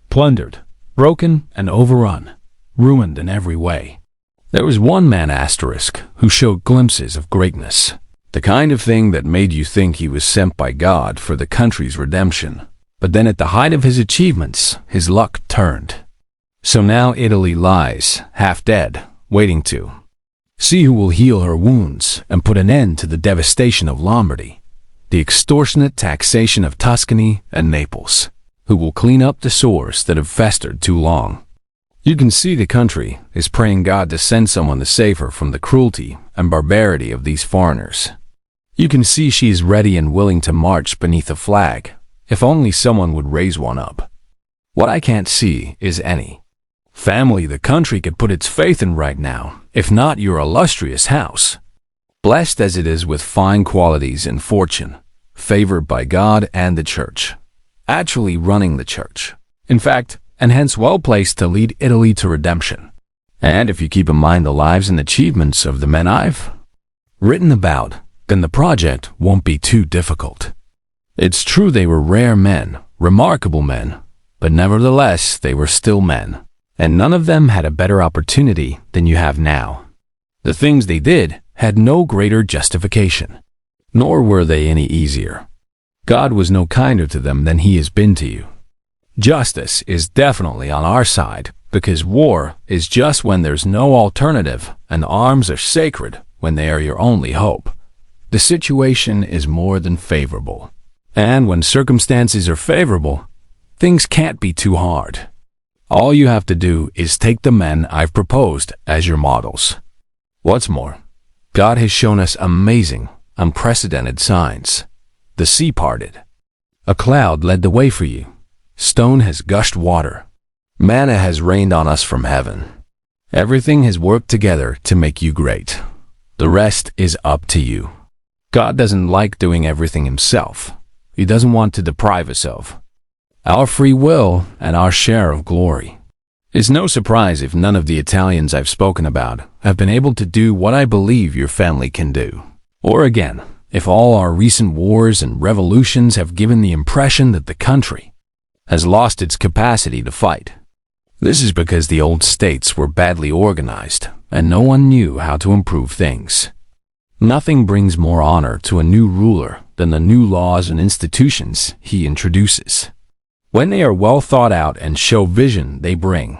plundered, broken, and overrun, ruined in every way. There was one man asterisk who showed glimpses of greatness, the kind of thing that made you think he was sent by God for the country's redemption. But then at the height of his achievements, his luck turned. So now Italy lies, half dead, waiting to see who will heal her wounds and put an end to the devastation of Lombardy, the extortionate taxation of Tuscany and Naples, who will clean up the sores that have festered too long. You can see the country is praying God to send someone to save her from the cruelty and barbarity of these foreigners. You can see she is ready and willing to march beneath a flag, if only someone would raise one up. What I can't see is any family the country could put its faith in right now, if not your illustrious house, blessed as it is with fine qualities and fortune, favored by God and the church, actually running the church, in fact, and hence well placed to lead Italy to redemption. And if you keep in mind the lives and achievements of the men I've written about, then the project won't be too difficult. It's true they were rare men, remarkable men, but nevertheless they were still men, and none of them had a better opportunity than you have now. The things they did had no greater justification, nor were they any easier. God was no kinder to them than he has been to you. Justice is definitely on our side, because war is just when there's no alternative, and arms are sacred when they are your only hope. The situation is more than favorable. And when circumstances are favorable, things can't be too hard. All you have to do is take the men I've proposed as your models. What's more, God has shown us amazing, unprecedented signs. The sea parted. A cloud led the way for you. Stone has gushed water. Manna has rained on us from heaven. Everything has worked together to make you great. The rest is up to you. God doesn't like doing everything himself. He doesn't want to deprive us of our free will and our share of glory. It's no surprise if none of the Italians I've spoken about have been able to do what I believe your family can do. Or again, if all our recent wars and revolutions have given the impression that the country has lost its capacity to fight. This is because the old states were badly organized and no one knew how to improve things. Nothing brings more honor to a new ruler than the new laws and institutions he introduces. When they are well thought out and show vision, they bring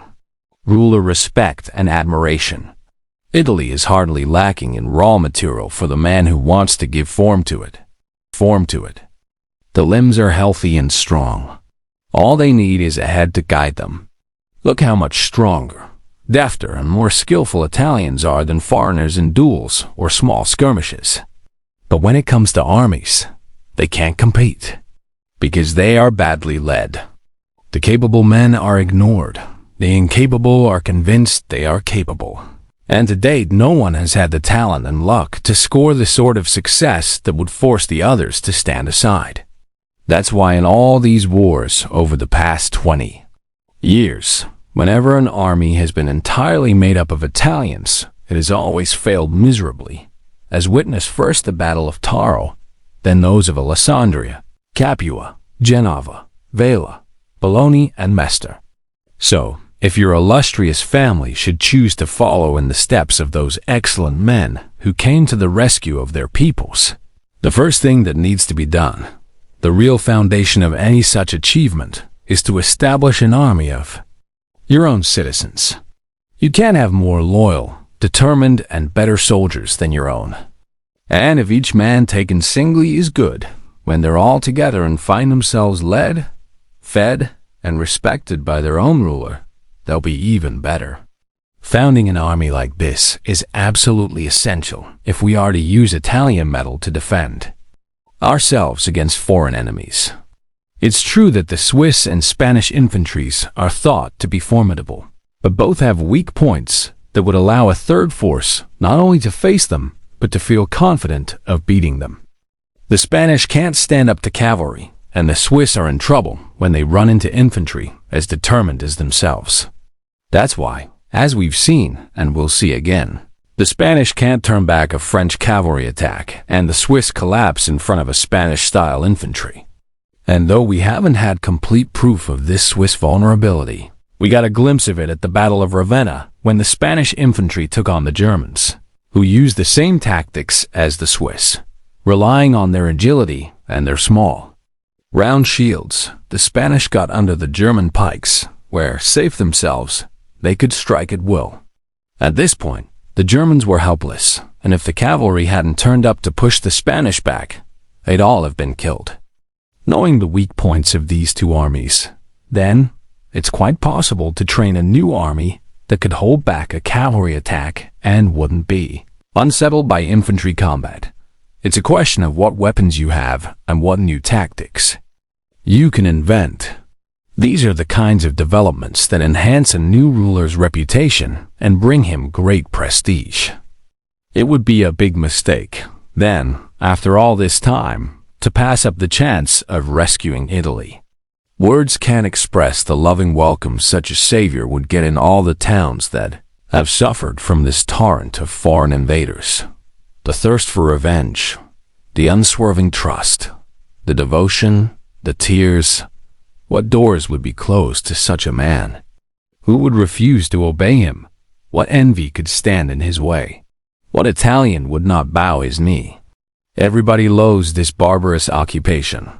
ruler respect and admiration. Italy is hardly lacking in raw material for the man who wants to give form to it. The limbs are healthy and strong. All they need is a head to guide them. Look how much stronger, defter, and more skillful Italians are than foreigners in duels or small skirmishes. But when it comes to armies, they can't compete, because they are badly led. The capable men are ignored. The incapable are convinced they are capable. And to date, no one has had the talent and luck to score the sort of success that would force the others to stand aside. That's why in all these wars over the past 20 years. Whenever an army has been entirely made up of Italians, it has always failed miserably, as witness first the Battle of Taro, then those of Alessandria, Capua, Genova, Vela, Bologna, and Mestre. So, if your illustrious family should choose to follow in the steps of those excellent men who came to the rescue of their peoples, the first thing that needs to be done, the real foundation of any such achievement, is to establish an army of your own citizens. You can't have more loyal, determined, and better soldiers than your own. And if each man taken singly is good, when they're all together and find themselves led, fed, and respected by their own ruler, they'll be even better. Founding an army like this is absolutely essential if we are to use Italian metal to defend ourselves against foreign enemies. It's true that the Swiss and Spanish infantries are thought to be formidable, but both have weak points that would allow a third force not only to face them, but to feel confident of beating them. The Spanish can't stand up to cavalry, and the Swiss are in trouble when they run into infantry as determined as themselves. That's why, as we've seen and will see again, the Spanish can't turn back a French cavalry attack, and the Swiss collapse in front of a Spanish-style infantry. And though we haven't had complete proof of this Swiss vulnerability, we got a glimpse of it at the Battle of Ravenna when the Spanish infantry took on the Germans, who used the same tactics as the Swiss, relying on their agility and their small, round shields. The Spanish got under the German pikes, where, safe themselves, they could strike at will. At this point, the Germans were helpless, and if the cavalry hadn't turned up to push the Spanish back, they'd all have been killed. Knowing the weak points of these two armies, then, it's quite possible to train a new army that could hold back a cavalry attack and wouldn't be unsettled by infantry combat. It's a question of what weapons you have and what new tactics you can invent. These are the kinds of developments that enhance a new ruler's reputation and bring him great prestige. It would be a big mistake, then, after all this time, to pass up the chance of rescuing Italy. Words can't express the loving welcome such a savior would get in all the towns that have suffered from this torrent of foreign invaders. The thirst for revenge, the unswerving trust, the devotion, the tears. What doors would be closed to such a man? Who would refuse to obey him? What envy could stand in his way? What Italian would not bow his knee? Everybody loathes this barbarous occupation.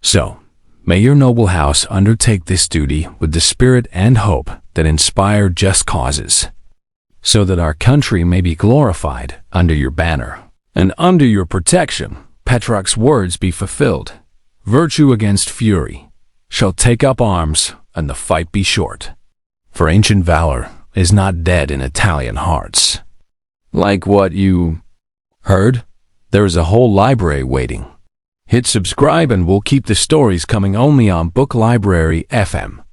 So, may your noble house undertake this duty with the spirit and hope that inspire just causes, so that our country may be glorified under your banner, and under your protection Petrarch's words be fulfilled. Virtue against fury shall take up arms, and the fight be short. For ancient valor is not dead in Italian hearts. Like what you heard? There is a whole library waiting. Hit subscribe and we'll keep the stories coming only on Book Library FM.